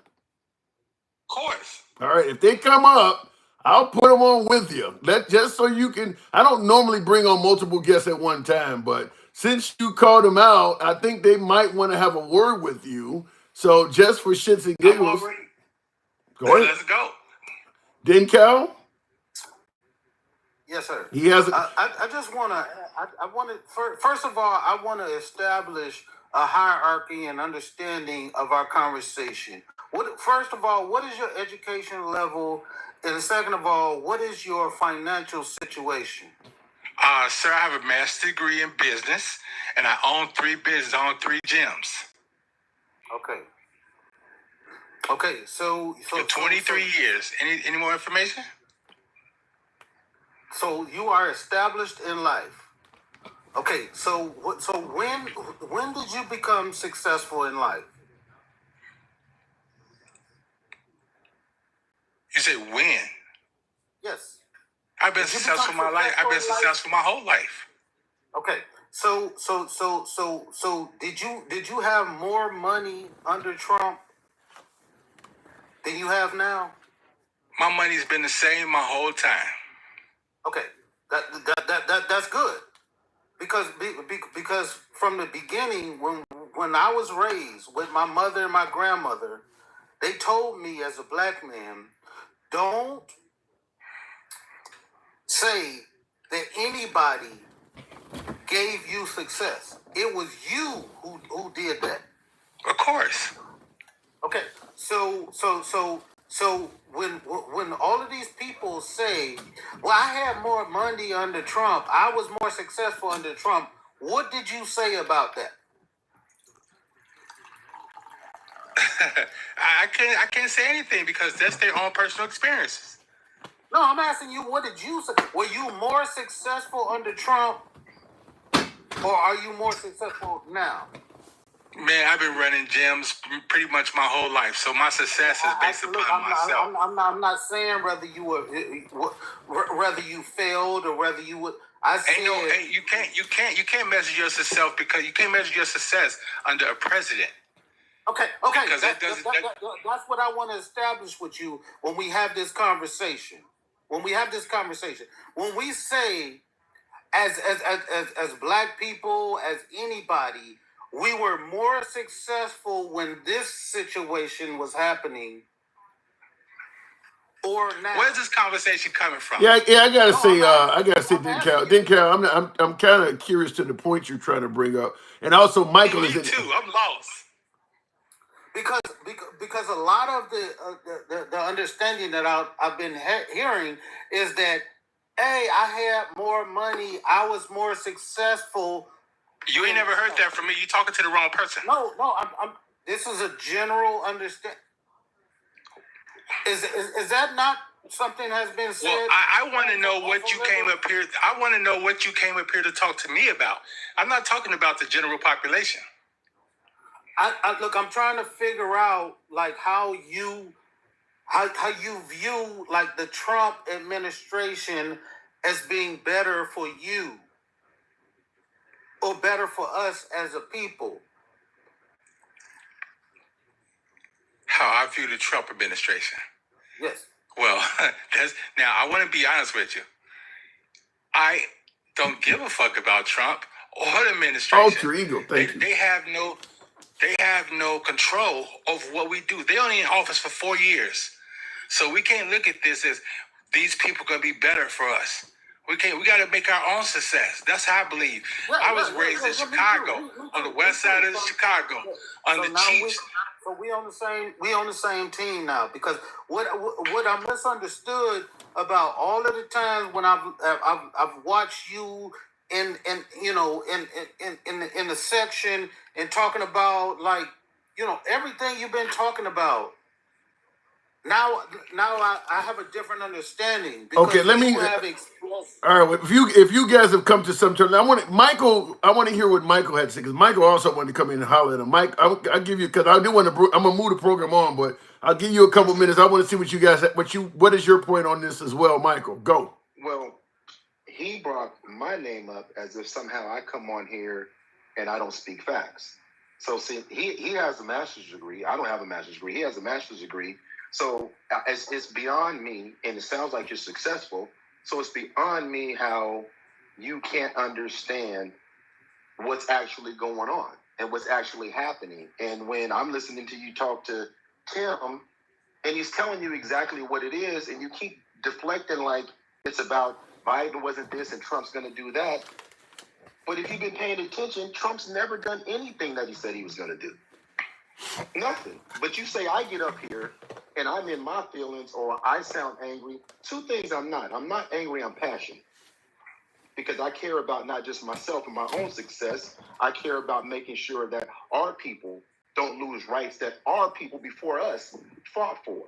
Speaker 14: course.
Speaker 2: All right. If they come up, I'll put them on with you. Just so you can. I don't normally bring on multiple guests at one time, but since you called them out, I think they might want to have a word with you. So just for shits and giggles. Go ahead.
Speaker 14: Let's go.
Speaker 2: Didn't Cal?
Speaker 8: Yes, sir.
Speaker 2: He has.
Speaker 8: I just want to. I want to. First of all, I want to establish a hierarchy and understanding of our conversation. First of all, what is your education level, and second of all, what is your financial situation?
Speaker 14: Sir, I have a master's degree in business, and I own 3 businesses. I own 3 gyms.
Speaker 8: Okay. Okay, so
Speaker 14: for 23 years. Any more information?
Speaker 8: So you are established in life. Okay, so when did you become successful in life?
Speaker 14: You say when?
Speaker 8: Yes.
Speaker 14: I've been successful my life. I've been successful my whole life.
Speaker 8: Okay. So did you have more money under Trump than you have now?
Speaker 14: My money's been the same my whole time.
Speaker 8: Okay, that's good, because from the beginning, when I was raised with my mother and my grandmother, they told me as a black man, don't say that anybody gave you success. It was you who did that.
Speaker 14: Of course.
Speaker 8: Okay, so when all of these people say, well, I had more money under Trump, I was more successful under Trump, what did you say about that?
Speaker 14: I can't say anything because that's their own personal experiences.
Speaker 8: No, I'm asking you, what did you say? Were you more successful under Trump, or are you more successful now?
Speaker 14: Man, I've been running gyms pretty much my whole life, so my success is based upon myself.
Speaker 8: I'm not saying whether you failed or whether you would.
Speaker 14: You can't measure your success because you can't measure your success under a president.
Speaker 8: Okay. That's what I want to establish with you when we have this conversation. When we say, as black people, as anybody, we were more successful when this situation was happening, or now.
Speaker 14: Where's this conversation coming from?
Speaker 2: Yeah. I gotta say, Cal, I'm kind of curious to the point you're trying to bring up, and also Michael is in.
Speaker 14: Me too. I'm lost.
Speaker 8: Because a lot of the understanding that I've been hearing is that, hey, I had more money, I was more successful.
Speaker 14: You ain't never heard that from me. You talking to the wrong person.
Speaker 8: No. I'm this is a general understanding. Is that not something has been said?
Speaker 14: Well, I want to know what you came up here. I want to know what you came up here to talk to me about. I'm not talking about the general population.
Speaker 8: Look, I'm trying to figure out like how you view like the Trump administration as being better for you or better for us as a people.
Speaker 14: How I view the Trump administration.
Speaker 8: Yes.
Speaker 14: Well, now I want to be honest with you. I don't give a fuck about Trump or the administration.
Speaker 2: Alter ego, thank you.
Speaker 14: They have no control over what we do. They only in office for 4 years. So we can't look at this as these people going to be better for us. We got to make our own success. That's how I believe. I was raised in Chicago, on the west side of Chicago, on the Chiefs.
Speaker 8: So we on the same team now, because what I misunderstood about all of the times when I've watched you in the section and talking about, like, everything you've been talking about. Now I have a different understanding.
Speaker 2: Okay, let me. All right, if you guys have come to some terms, I want to hear what Michael had to say, because Michael also wanted to come in and holler at him. Mike, I'll give you, because I do want to. I'm gonna move the program on, but I'll give you a couple minutes. I want to see what you guys, what is your point on this as well, Michael? Go.
Speaker 15: Well, he brought my name up as if somehow I come on here and I don't speak facts. So see, he has a master's degree. I don't have a master's degree. He has a master's degree. So it's beyond me, and it sounds like you're successful. So it's beyond me how you can't understand what's actually going on and what's actually happening. And when I'm listening to you talk to Tim, and he's telling you exactly what it is, and you keep deflecting like it's about Biden wasn't this and Trump's going to do that. But if you've been paying attention, Trump's never done anything that he said he was going to do. Nothing. But you say I get up here and I'm in my feelings, or I sound angry. Two things I'm not. I'm not angry, I'm passionate. Because I care about not just myself and my own success. I care about making sure that our people don't lose rights that our people before us fought for.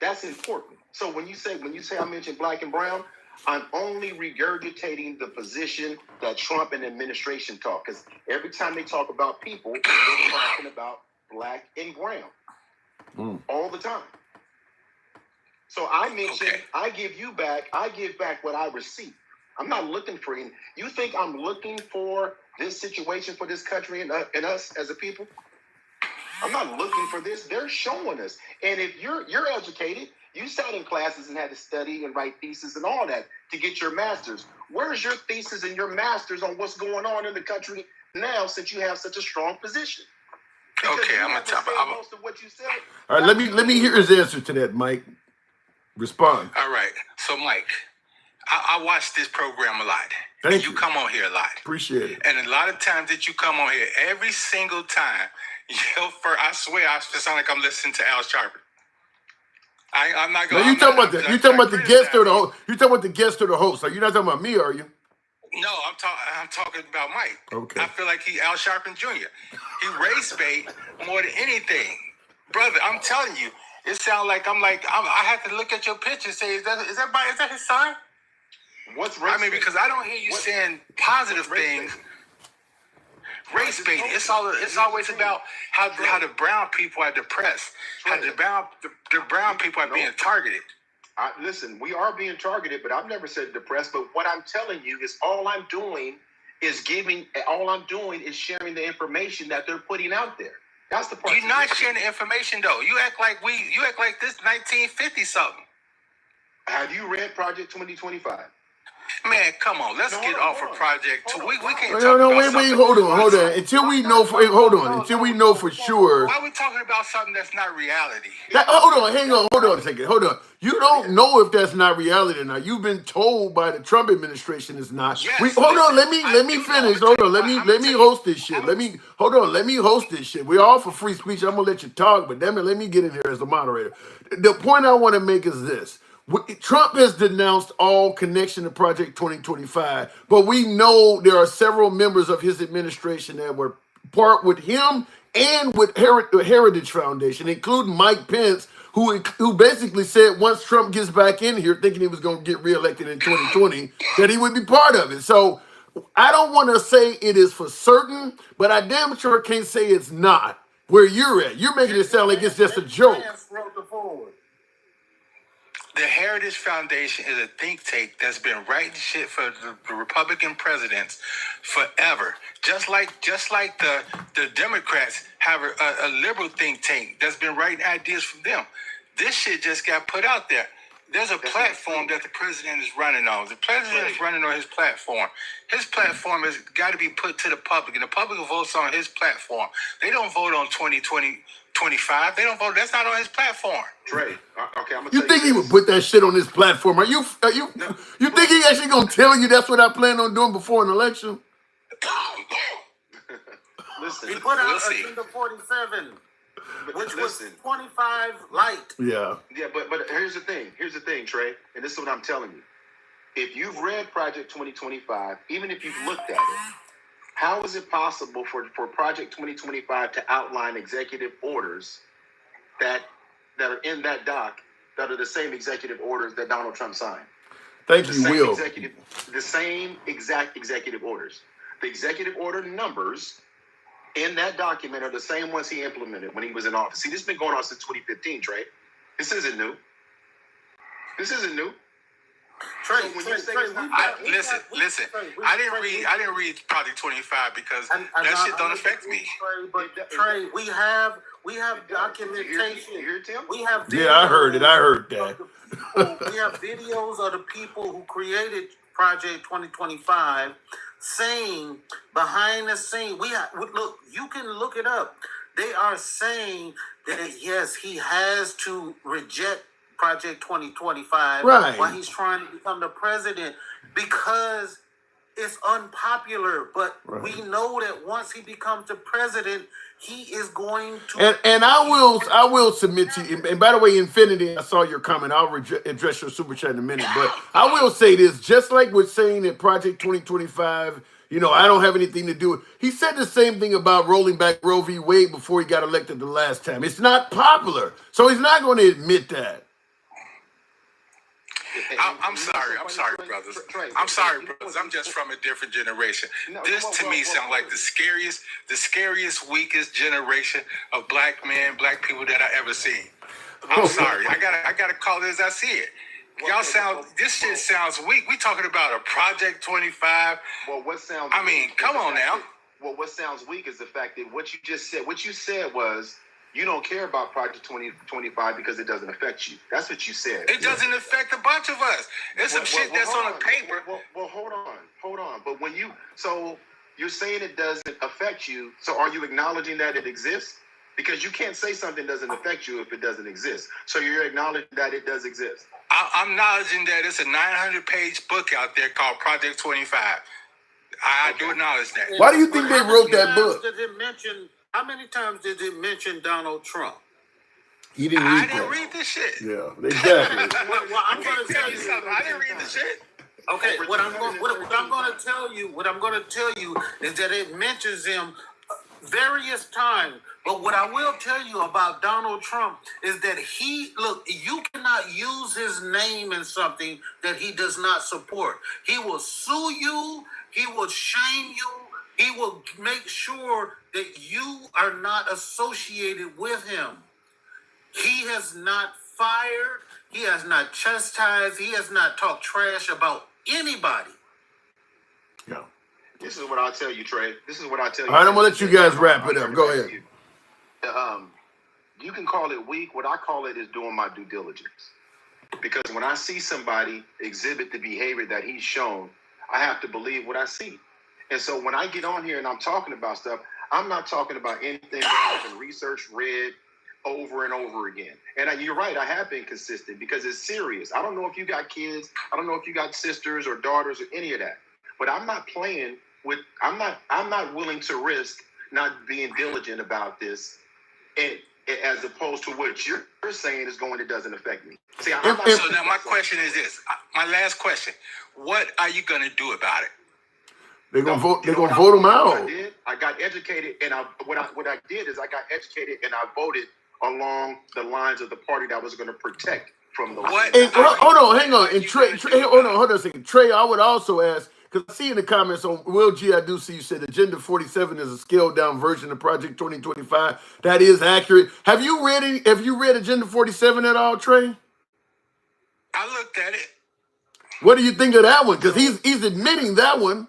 Speaker 15: That's important. So when you say I mentioned black and brown, I'm only regurgitating the position that Trump and the administration talk. Because every time they talk about people, they're talking about black and brown. All the time. So I mentioned, okay. I give back what I receive. I'm not looking for any. You think I'm looking for this situation for this country and us as a people? I'm not looking for this. They're showing us. And if you're educated, you sat in classes and had to study and write theses and all that to get your master's. Where's your thesis and your master's on what's going on in the country now, since you have such a strong position? Because okay, I'm gonna tell you most of what you said.
Speaker 2: All right, let me hear his answer to that, Mike. Respond.
Speaker 14: All right. So, Mike, I watch this program a lot. Thank you. You come on here a lot.
Speaker 2: Appreciate it.
Speaker 14: And a lot of times that you come on here, every single time, I swear I sound like I'm listening to Al Sharpton. I'm not going.
Speaker 2: No, you talking about the guest or the host? You talking about the guest or the host? Are you not talking about me? Are you?
Speaker 14: No, I'm talking about Mike.
Speaker 2: Okay.
Speaker 14: I feel like he Al Sharpton Jr. He race bait more than anything, brother. I'm telling you, it sounds like I have to look at your picture and say, is that his son?
Speaker 15: What's race bait?
Speaker 14: Because I don't hear you saying positive things. Race bait. It's always about how the brown people are depressed, how the brown people are being targeted.
Speaker 15: Listen, we are being targeted, but I've never said depressed. But what I'm telling you is all I'm doing is sharing the information that they're putting out there. That's the part.
Speaker 14: You're not sharing the information though. You act like this 1950 something.
Speaker 15: Have you read Project 2025?
Speaker 14: Man, come on. Let's get off of Project 2. We can't talk
Speaker 2: about
Speaker 14: something.
Speaker 2: Hold on. Until we know for sure.
Speaker 14: Why are we talking about something that's not reality?
Speaker 2: Hold on a second. Hold on. You don't know if that's not reality or not. You've been told by the Trump administration it's not.
Speaker 14: Yes,
Speaker 2: let me finish. Hold on. Let me host this shit. Let me host this shit. We're all for free speech. I'm gonna let you talk, but damn it, let me get in here as the moderator. The point I want to make is this. Trump has denounced all connection to Project 2025, but we know there are several members of his administration that were part with him and with the Heritage Foundation, including Mike Pence, who basically said once Trump gets back in here, thinking he was going to get reelected in 2020, that he would be part of it. So I don't want to say it is for certain, but I damn sure can't say it's not where you're at. You're making it sound like it's just a joke.
Speaker 14: The Heritage Foundation is a think tank that's been writing shit for the Republican presidents forever. Just like the Democrats have a liberal think tank that's been writing ideas from them. This shit just got put out there. There's a platform that the president is running on. The president is running on his platform. His platform has got to be put to the public, and the public votes on his platform. They don't vote on 2025. They don't vote. That's not on his platform.
Speaker 15: Trey, okay, I'm gonna
Speaker 2: you think he would put that shit on his platform? You think he actually gonna tell you that's what I plan on doing before an election?
Speaker 8: Listen, he put out Agenda 47. which was 25 light.
Speaker 2: Yeah.
Speaker 15: Yeah, but here's the thing. Here's the thing, Trey, and this is what I'm telling you. If you've read Project 2025, even if you've looked at it, how is it possible for Project 2025 to outline executive orders that are in that doc that are the same executive orders that Donald Trump signed?
Speaker 2: Thank you, Will.
Speaker 15: The same exact executive orders. The executive order numbers in that document are the same ones he implemented when he was in office. See, this has been going on since 2015, Trey. This isn't new.
Speaker 14: Trey, listen. I didn't read Project 25 because that shit don't affect me.
Speaker 8: Trey, we have documentation.
Speaker 15: You hear Tim?
Speaker 8: We have
Speaker 2: Yeah, I heard it. I heard that.
Speaker 8: We have videos of the people who created Project 2025 saying behind the scene. Look. You can look it up. They are saying that yes, he has to reject Project 2025 while he's trying to become the president because it's unpopular. But we know that once he becomes the president, he is going to.
Speaker 2: And I will submit to you. And by the way, Infinity, I saw your comment. I'll address your super chat in a minute. But I will say this, just like we're saying that Project 2025, I don't have anything to do with. He said the same thing about rolling back Roe v. Wade before he got elected the last time. It's not popular, so he's not going to admit that.
Speaker 14: I'm sorry, brothers. I'm sorry, brothers. I'm just from a different generation. This to me sounds like the scariest, weakest generation of black people that I ever seen. I'm sorry. I gotta call it as I see it. This shit sounds weak. We talking about a Project 25.
Speaker 15: Well, what sounds?
Speaker 14: I mean, come on now.
Speaker 15: Well, what sounds weak is the fact that what you said was you don't care about Project 2025 because it doesn't affect you. That's what you said.
Speaker 14: It doesn't affect a bunch of us. There's some shit that's on the paper.
Speaker 15: Well, hold on. But you're saying it doesn't affect you. So are you acknowledging that it exists? Because you can't say something doesn't affect you if it doesn't exist. So you're acknowledging that it does exist.
Speaker 14: I'm acknowledging that it's a 900-page book out there called Project 25. I do acknowledge that.
Speaker 2: Why do you think they wrote that book?
Speaker 8: How many times did it mention Donald Trump?
Speaker 2: You didn't read that.
Speaker 14: I didn't read this shit.
Speaker 2: Yeah, exactly.
Speaker 8: Well, I'm going to tell you
Speaker 14: something. I didn't read the shit.
Speaker 8: Okay, what I'm going to tell you is that it mentions him various times. But what I will tell you about Donald Trump is that you cannot use his name in something that he does not support. He will sue you. He will shame you. He will make sure that you are not associated with him. He has not fired. He has not chastised. He has not talked trash about anybody.
Speaker 2: Yeah.
Speaker 15: This is what I'll tell you, Trey. This is what I'll tell you.
Speaker 2: All right, I'm going to let you guys wrap it up. Go ahead.
Speaker 15: You can call it weak. What I call it is doing my due diligence. Because when I see somebody exhibit the behavior that he's shown, I have to believe what I see. And so when I get on here and I'm talking about stuff, I'm not talking about anything that I've been researched, read over and over again. And you're right, I have been consistent because it's serious. I don't know if you got kids. I don't know if you got sisters or daughters or any of that. But I'm not playing with, I'm not willing to risk not being diligent about this, and as opposed to what you're saying is going, it doesn't affect me. See,
Speaker 14: so now my question is this. My last question. What are you going to do about it?
Speaker 2: They're gonna vote. They're gonna vote him out.
Speaker 15: I got educated, and what I did is I got educated, and I voted along the lines of the party that was going to protect from the.
Speaker 14: What?
Speaker 2: Hold on, hang on. And Trey, hold on a second. Trey, I would also ask, because I see in the comments on Will G, I do see you said Agenda 47 is a scaled down version of Project 2025. That is accurate. Have you read Agenda 47 at all, Trey?
Speaker 14: I looked at it.
Speaker 2: What do you think of that one? Because he's admitting that one.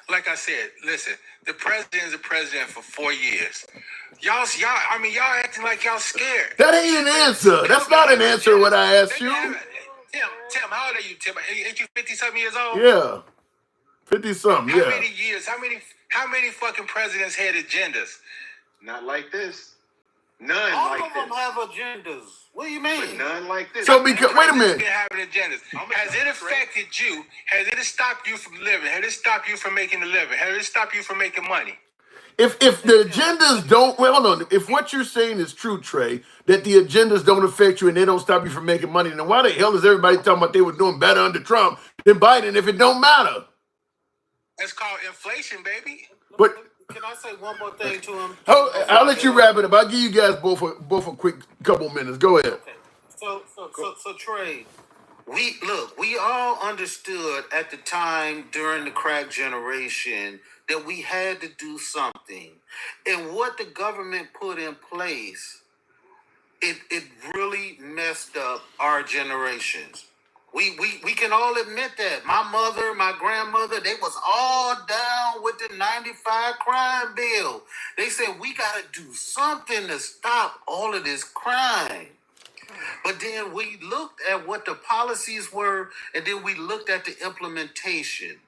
Speaker 14: Like I said, listen, the president is the president for 4 years. Y'all acting like y'all scared.
Speaker 2: That ain't an answer. That's not an answer what I asked you.
Speaker 14: Tim, how old are you, Tim? Ain't you 50-something years old?
Speaker 2: Yeah. 50-something, yeah.
Speaker 14: How many years? How many fucking presidents had agendas?
Speaker 15: Not like this. None
Speaker 8: All
Speaker 15: like
Speaker 8: of them
Speaker 15: this.
Speaker 8: have agendas. What do you mean?
Speaker 15: But none like this.
Speaker 2: So because wait a minute.
Speaker 14: Having agendas. Has it affected you? Has it stopped you from living? Has it stopped you from making a living? Has it stopped you from making money?
Speaker 2: If the agendas don't, well, hold on. If what you're saying is true, Trey, that the agendas don't affect you and they don't stop you from making money, then why the hell is everybody talking about they were doing better under Trump than Biden if it don't matter?
Speaker 14: It's called inflation, baby.
Speaker 2: But
Speaker 8: can I say one more thing to him?
Speaker 2: I'll let you wrap it up. I'll give you guys both a quick couple minutes. Go ahead.
Speaker 8: Okay. So Trey, we all understood at the time during the crack generation that we had to do something. And what the government put in place, it really messed up our generations. We can all admit that. My mother, my grandmother, they was all down with the 95 crime bill. They said we got to do something to stop all of this crime. But then we looked at what the policies were, and then we looked at the implementation.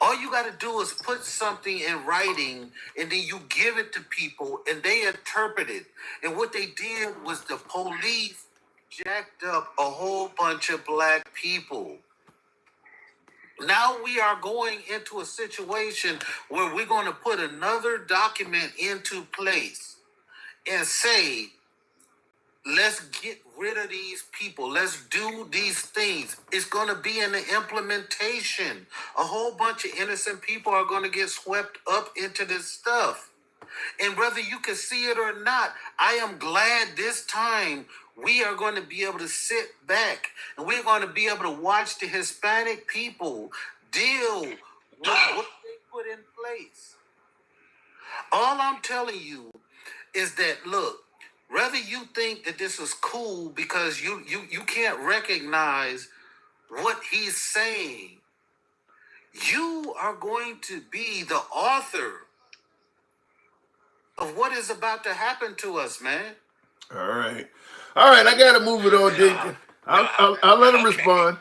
Speaker 8: All you got to do is put something in writing, and then you give it to people, and they interpret it. And what they did was the police jacked up a whole bunch of black people. Now we are going into a situation where we're going to put another document into place and say, let's get rid of these people. Let's do these things. It's going to be in the implementation. A whole bunch of innocent people are going to get swept up into this stuff. And whether you can see it or not, I am glad this time we are going to be able to sit back and we're going to be able to watch the Hispanic people deal with what they put in place. All I'm telling you is that, look, whether you think that this is cool because you can't recognize what he's saying, you are going to be the author of what is about to happen to us, man.
Speaker 2: All right, I gotta move it on, Dick. I'll let him respond.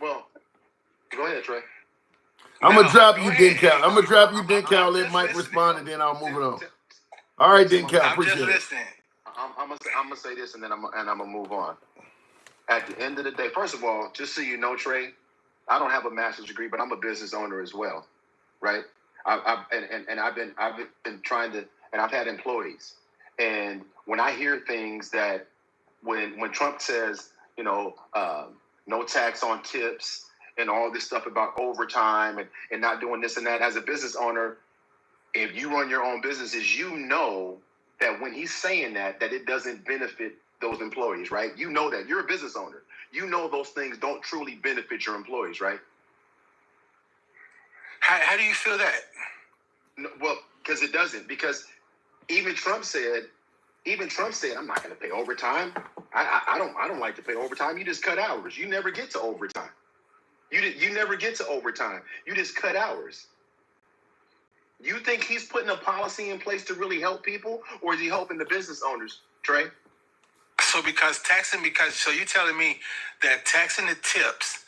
Speaker 15: Well, go ahead, Trey.
Speaker 2: I'm gonna drop you, Dincal. Let Mike respond, and then I'll move it on. All right, Dincal, appreciate it.
Speaker 15: I'm gonna say this, and then I'm gonna move on. At the end of the day, first of all, just so you know, Trey, I don't have a master's degree, but I'm a business owner as well, right? I've been trying to, and I've had employees, and when I hear things that when Trump says, no tax on tips and all this stuff about overtime and not doing this and that, as a business owner, if you run your own businesses, you know that when he's saying that it doesn't benefit those employees, right? You know that. You're a business owner. You know those things don't truly benefit your employees, right?
Speaker 14: How do you feel that?
Speaker 15: No, well, because it doesn't. Because even Trump said, I'm not going to pay overtime. I don't like to pay overtime. You just cut hours. You never get to overtime. You never get to overtime. You just cut hours. You think he's putting a policy in place to really help people, or is he helping the business owners, Trey?
Speaker 14: So you're telling me that taxing tips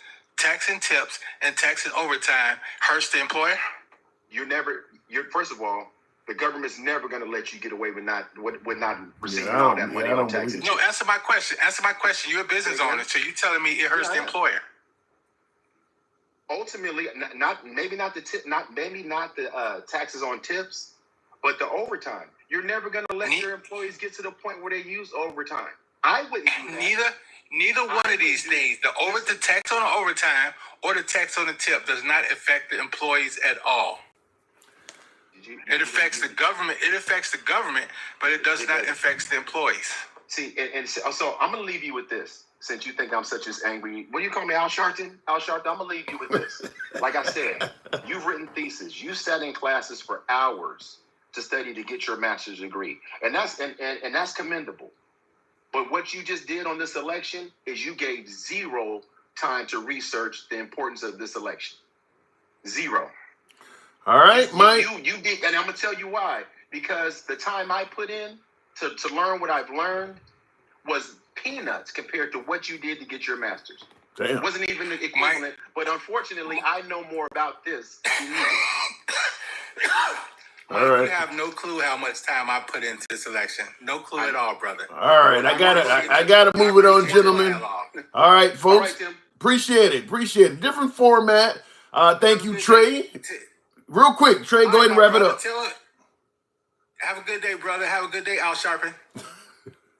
Speaker 14: and taxing overtime hurts the employer? First of all, the government's never going to let you get away with not receiving all that money on taxes. No, answer my question. You're a business owner, so you're telling me it hurts the employer.
Speaker 15: Ultimately, maybe not the taxes on tips, but the overtime. You're never going to let your employees get to the point where they use overtime. I wouldn't do that.
Speaker 14: Neither one of these things, the tax on the overtime or the tax on the tip, does not affect the employees at all. It affects the government. It affects the government, but it does not affect the employees.
Speaker 15: See, and so I'm going to leave you with this. Since you think I'm such an angry, what do you call me, Al Sharpton? Al Sharpton, I'm going to leave you with this. Like I said, you've written theses. You sat in classes for hours to study to get your master's degree. And that's commendable. But what you just did on this election is you gave zero time to research the importance of this election. Zero.
Speaker 2: All right, Mike.
Speaker 15: You did, and I'm going to tell you why. Because the time I put in to learn what I've learned was peanuts compared to what you did to get your master's.
Speaker 2: Damn.
Speaker 15: It wasn't even the equivalent, but unfortunately, I know more about this than you do.
Speaker 2: All right.
Speaker 14: You have no clue how much time I put into this election. No clue at all, brother.
Speaker 2: All right, I gotta move it on, gentlemen. All right, folks. Appreciate it. Different format. Thank you, Trey. Real quick, Trey, go ahead and wrap it up.
Speaker 8: Have a good day, brother. Have a good day, Al Sharpton.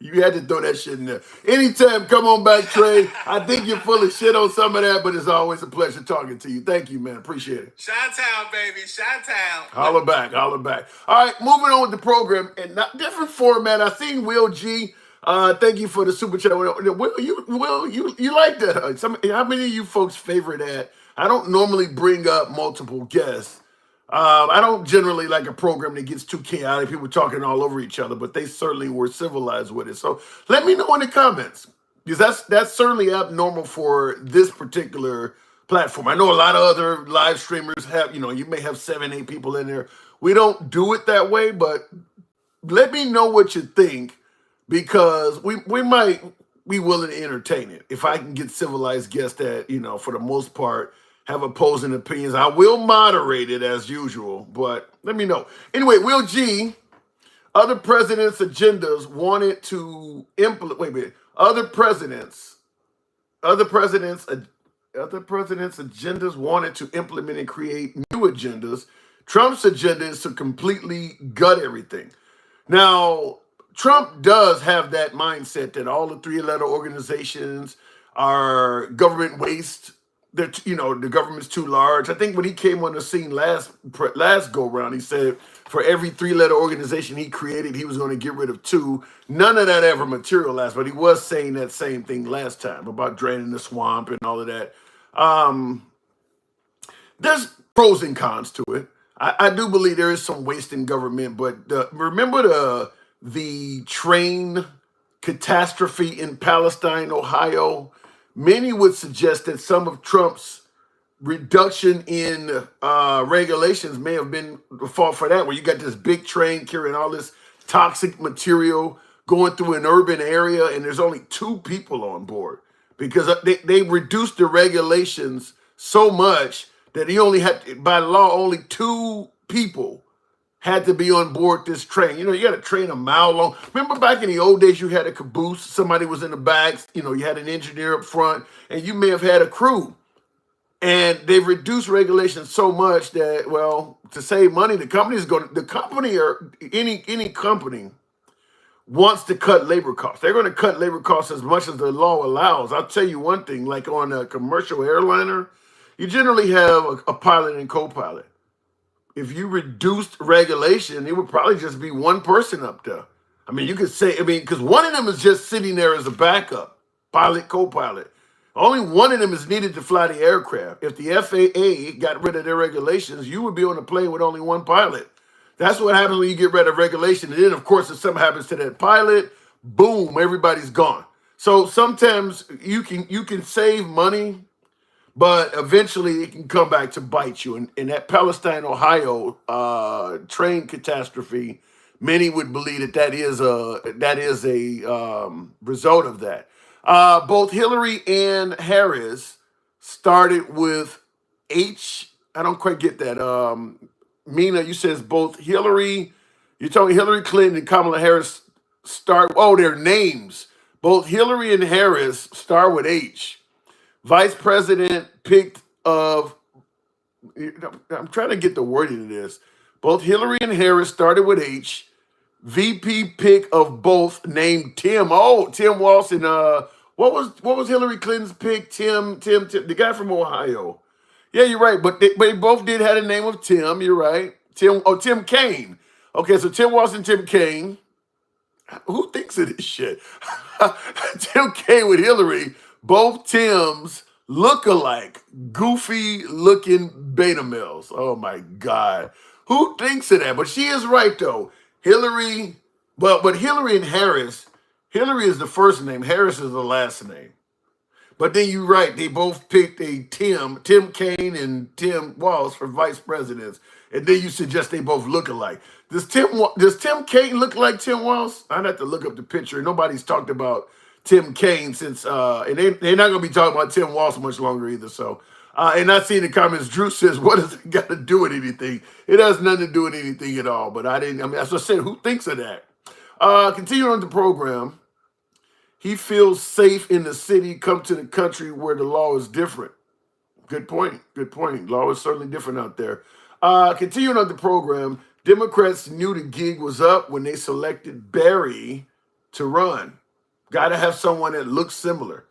Speaker 2: You had to throw that shit in there. Anytime, come on back, Trey. I think you're full of shit on some of that, but it's always a pleasure talking to you. Thank you, man. Appreciate it.
Speaker 8: Chi-town, baby. Chi-town.
Speaker 2: Holla back, holla back. All right, moving on with the program. And not different format. I seen Will G. Thank you for the super chat. Will, you like that? How many of you folks favorite that? I don't normally bring up multiple guests. I don't generally like a program that gets too chaotic, people talking all over each other, but they certainly were civilized with it. So let me know in the comments, because that's certainly abnormal for this particular platform. I know a lot of other live streamers have, you may have 7, 8 people in there. We don't do it that way, but let me know what you think, because we might be willing to entertain it. If I can get civilized guests that, for the most part, have opposing opinions. I will moderate it as usual, but let me know. Anyway, Will G, other presidents' agendas wanted to implement. Wait a minute. Other presidents' agendas wanted to implement and create new agendas. Trump's agenda is to completely gut everything. Now, Trump does have that mindset that all the 3-letter organizations are government waste. That the government's too large. I think when he came on the scene last go round, he said for every 3-letter organization he created, he was going to get rid of 2. None of that ever materialized, but he was saying that same thing last time about draining the swamp and all of that. There's pros and cons to it. I do believe there is some waste in government, but remember the train catastrophe in Palestine, Ohio? Many would suggest that some of Trump's reduction in regulations may have been the fault for that, where you got this big train carrying all this toxic material going through an urban area, and there's only 2 people on board because they reduced the regulations so much that he only had, by law, only 2 people had to be on board this train. You got a train a mile long. Remember back in the old days, you had a caboose. Somebody was in the back. You had an engineer up front, and you may have had a crew. And they've reduced regulations so much that, well, to save money, any company wants to cut labor costs. They're going to cut labor costs as much as the law allows. I'll tell you one thing, like on a commercial airliner, you generally have a pilot and co-pilot. If you reduced regulation, it would probably just be 1 person up there. I mean, you could say, because one of them is just sitting there as a backup, pilot, co-pilot. Only one of them is needed to fly the aircraft. If the FAA got rid of their regulations, you would be on a plane with only 1 pilot. That's what happens when you get rid of regulation. And then, of course, if something happens to that pilot, boom, everybody's gone. So sometimes you can save money, but eventually it can come back to bite you. And that Palestine, Ohio train catastrophe, many would believe that is a result of that. Both Hillary and Harris started with H. I don't quite get that. Mina, you says both Hillary, you're talking Hillary Clinton and Kamala Harris their names. Both Hillary and Harris start with H. Vice President picked of, I'm trying to get the wording of this. Both Hillary and Harris started with H. VP pick of both named Tim. Oh, Tim Walsh and what was Hillary Clinton's pick? Tim, the guy from Ohio. Yeah, you're right. But they both did have the name of Tim. You're right. Tim Kaine. Okay, so Tim Walsh and Tim Kaine. Who thinks of this shit? Tim Kaine with Hillary. Both Tims look alike. Goofy looking beta males. Oh my God. Who thinks of that? But she is right though. Hillary, but Hillary and Harris, Hillary is the first name, Harris is the last name. But then you're right, they both picked a Tim Kaine and Tim Walsh for vice presidents. And then you suggest they both look alike. Does Tim Kaine look like Tim Walsh? I'd have to look up the picture. Nobody's talked about Tim Kaine since, and they're not going to be talking about Tim Walsh much longer either. So, and I see in the comments, Drew says, what does it got to do with anything? It has nothing to do with anything at all. But as I said, who thinks of that? Continuing on the program, he feels safe in the city, come to the country where the law is different. Good point. Law is certainly different out there. Continuing on the program, Democrats knew the gig was up when they selected Barry to run. Got to have someone that looks similar.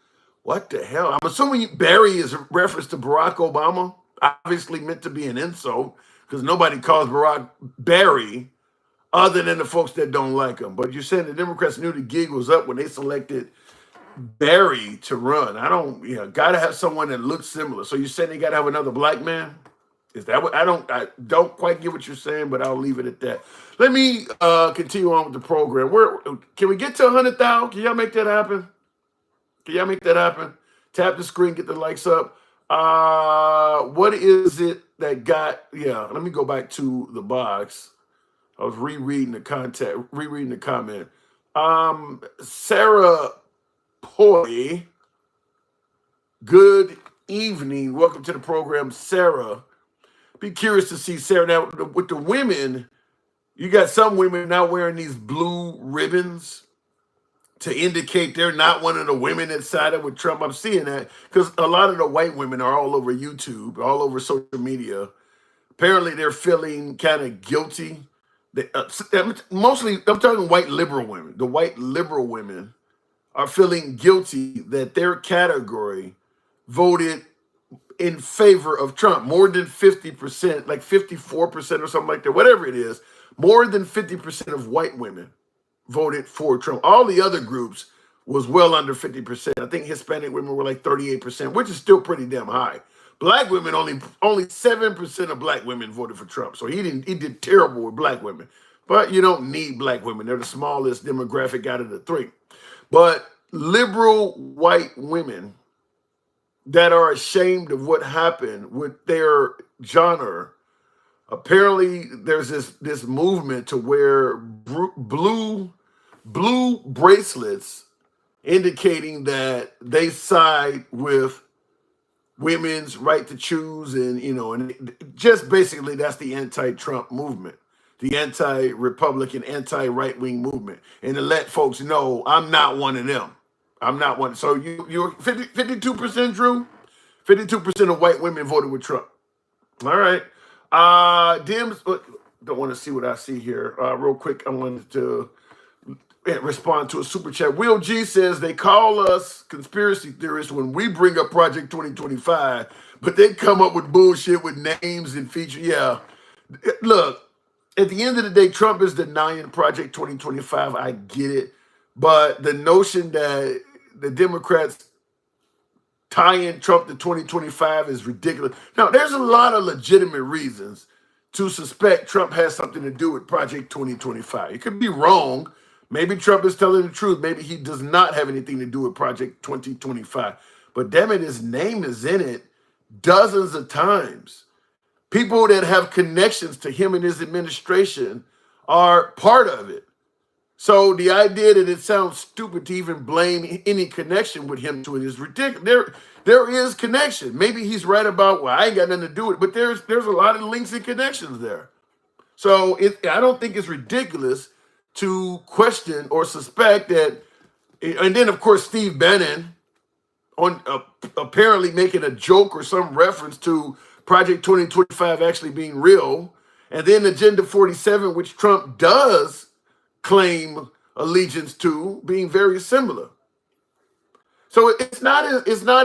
Speaker 2: What the hell? I'm assuming Barry is a reference to Barack Obama. Obviously meant to be an insult because nobody calls Barack Barry other than the folks that don't like him. But you're saying the Democrats knew the gig was up when they selected Barry to run. Got to have someone that looks similar. So you're saying they got to have another black man? Is that what I don't quite get what you're saying, but I'll leave it at that. Let me continue on with the program. Can we get to 100,000? Can y'all make that happen? Tap the screen, get the likes up. What is it that got? Yeah, let me go back to the box. I was rereading the comment. Sarah Poi. Good evening. Welcome to the program, Sarah. Be curious to see, Sarah, now with the women, you got some women now wearing these blue ribbons to indicate they're not one of the women that sided with Trump. I'm seeing that because a lot of the white women are all over YouTube, all over social media. Apparently, they're feeling kind of guilty. Mostly, I'm talking white liberal women. The white liberal women are feeling guilty that their category voted in favor of Trump. More than 50%, like 54% or something like that, whatever it is, more than 50% of white women voted for Trump. All the other groups was well under 50%. I think Hispanic women were like 38%, which is still pretty damn high. Black women, only 7% of black women voted for Trump. So he did terrible with black women. But you don't need black women. They're the smallest demographic out of the three. But liberal white women that are ashamed of what happened with their genre, apparently there's this movement to wear blue bracelets indicating that they side with women's right to choose, and just basically that's the anti-Trump movement, the anti-Republican, anti-right-wing movement, and to let folks know I'm not one of them. I'm not one. So you're 52%, Drew? 52% of white women voted with Trump. All right. Dims, don't want to see what I see here. Real quick, I wanted to respond to a super chat. Will G says they call us conspiracy theorists when we bring up Project 2025, but they come up with bullshit with names and features. Yeah. Look, at the end of the day, Trump is denying Project 2025. I get it. But the notion that the Democrats tying Trump to 2025 is ridiculous. Now, there's a lot of legitimate reasons to suspect Trump has something to do with Project 2025. It could be wrong. Maybe Trump is telling the truth. Maybe he does not have anything to do with Project 2025. But damn it, his name is in it dozens of times. People that have connections to him and his administration are part of it. So the idea that it sounds stupid to even blame any connection with him to it is ridiculous. There is connection. Maybe he's right about, well, I ain't got nothing to do with it, but there's a lot of links and connections there. So I don't think it's ridiculous to question or suspect that. And then, of course, Steve Bannon on apparently making a joke or some reference to Project 2025 actually being real. And then Agenda 47, which Trump does claim allegiance to, being very similar. So it's not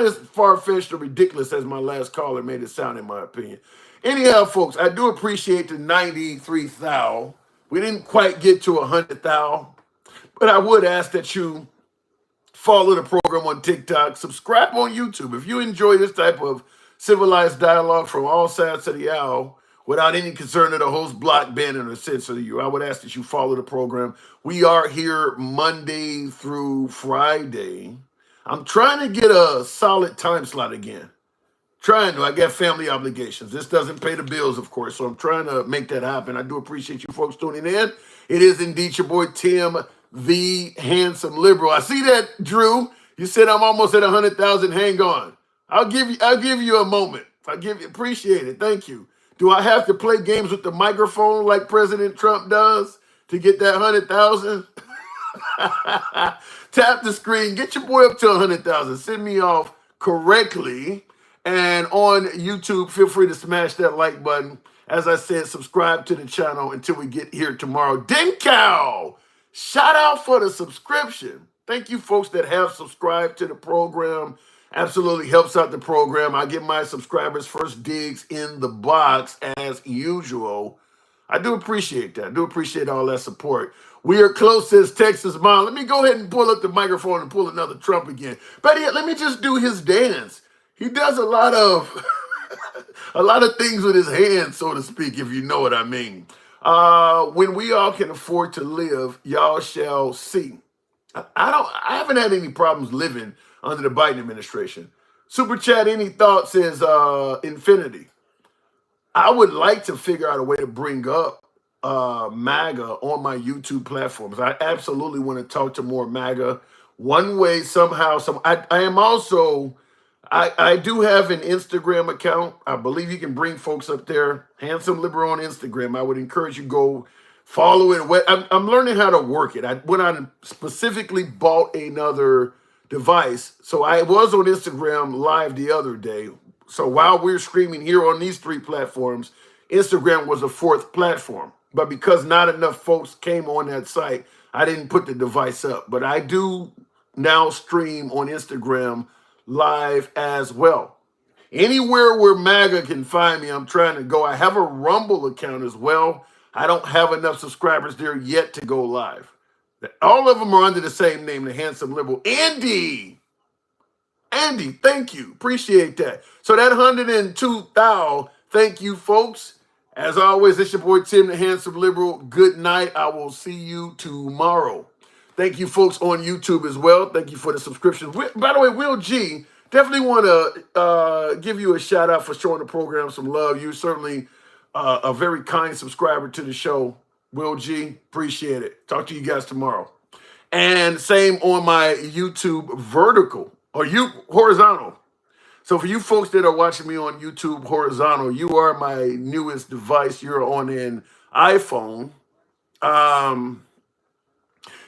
Speaker 2: as far-fetched or ridiculous as my last caller made it sound, in my opinion. Anyhow, folks, I do appreciate the 93,000. We didn't quite get to 100,000, but I would ask that you follow the program on TikTok, subscribe on YouTube. If you enjoy this type of civilized dialogue from all sides of the aisle, without any concern of the host block banning or censoring you, I would ask that you follow the program. We are here Monday through Friday. I'm trying to get a solid time slot again. I got family obligations. This doesn't pay the bills, of course, so I'm trying to make that happen. I do appreciate you folks tuning in. It is indeed your boy Tim, the handsome liberal. I see that, Drew. You said I'm almost at 100,000. Hang on. I'll give you a moment. Appreciate it. Thank you. Do I have to play games with the microphone like President Trump does to get that 100,000? Tap the screen. Get your boy up to 100,000. Send me off correctly. And on YouTube, feel free to smash that like button. As I said, subscribe to the channel until we get here tomorrow. Denkow, shout out for the subscription. Thank you folks that have subscribed to the program. Absolutely helps out the program. I get my subscribers first digs in the box as usual. I do appreciate that. I do appreciate all that support. We are close as Texas Mom. Let me go ahead and pull up the microphone and pull another Trump again. But yeah, let me just do his dance. He does a lot of a lot of things with his hands, so to speak, if you know what I mean. When we all can afford to live, y'all shall see. I haven't had any problems living under the Biden administration. Super chat, any thoughts is infinity. I would like to figure out a way to bring up MAGA on my YouTube platforms. I absolutely want to talk to more MAGA. One way, somehow, I do have an Instagram account. I believe you can bring folks up there. Handsome Liberal on Instagram. I would encourage you go follow it. I'm learning how to work it. I went out and specifically bought another device. So I was on Instagram live the other day. So while we're streaming here on these three platforms, Instagram was a fourth platform. But because not enough folks came on that site, I didn't put the device up. But I do now stream on Instagram live as well. Anywhere where MAGA can find me, I'm trying to go. I have a Rumble account as well. I don't have enough subscribers there yet to go live. All of them are under the same name, the Handsome Liberal. Andy, thank you. Appreciate that. So that 102,000, thank you, folks. As always, it's your boy Tim, the Handsome Liberal. Good night. I will see you tomorrow. Thank you, folks, on YouTube as well. Thank you for the subscriptions. By the way, Will G, definitely want to give you a shout out for showing the program some love. You're certainly a very kind subscriber to the show. Will G, appreciate it. Talk to you guys tomorrow. And same on my YouTube vertical or horizontal. So for you folks that are watching me on YouTube horizontal, you are my newest device. You're on an iPhone.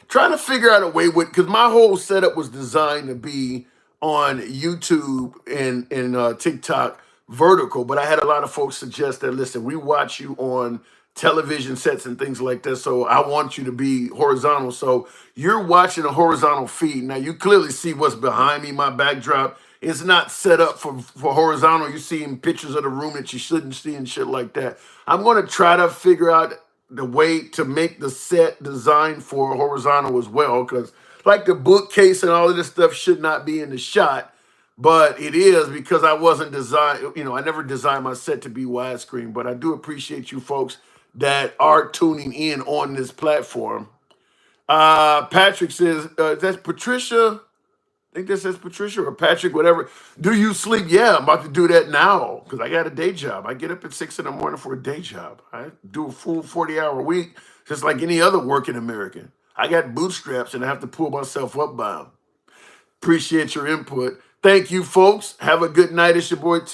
Speaker 2: Trying to figure out a way because my whole setup was designed to be on YouTube and TikTok vertical, but I had a lot of folks suggest that, listen, we watch you on television sets and things like that, so I want you to be horizontal. So you're watching a horizontal feed. Now you clearly see what's behind me, my backdrop. It's not set up for horizontal. You're seeing pictures of the room that you shouldn't see and shit like that. I'm going to try to figure out the way to make the set designed for horizontal as well, because like the bookcase and all of this stuff should not be in the shot, but it is because I wasn't designed, I never designed my set to be widescreen. But I do appreciate you folks that are tuning in on this platform. Patrick says, that's Patricia. I think that says Patricia or Patrick, whatever. Do you sleep? Yeah, I'm about to do that now because I got a day job. I get up at 6 in the morning for a day job. I do a full 40-hour week, just like any other working American. I got bootstraps and I have to pull myself up by them. Appreciate your input. Thank you, folks. Have a good night. It's your boy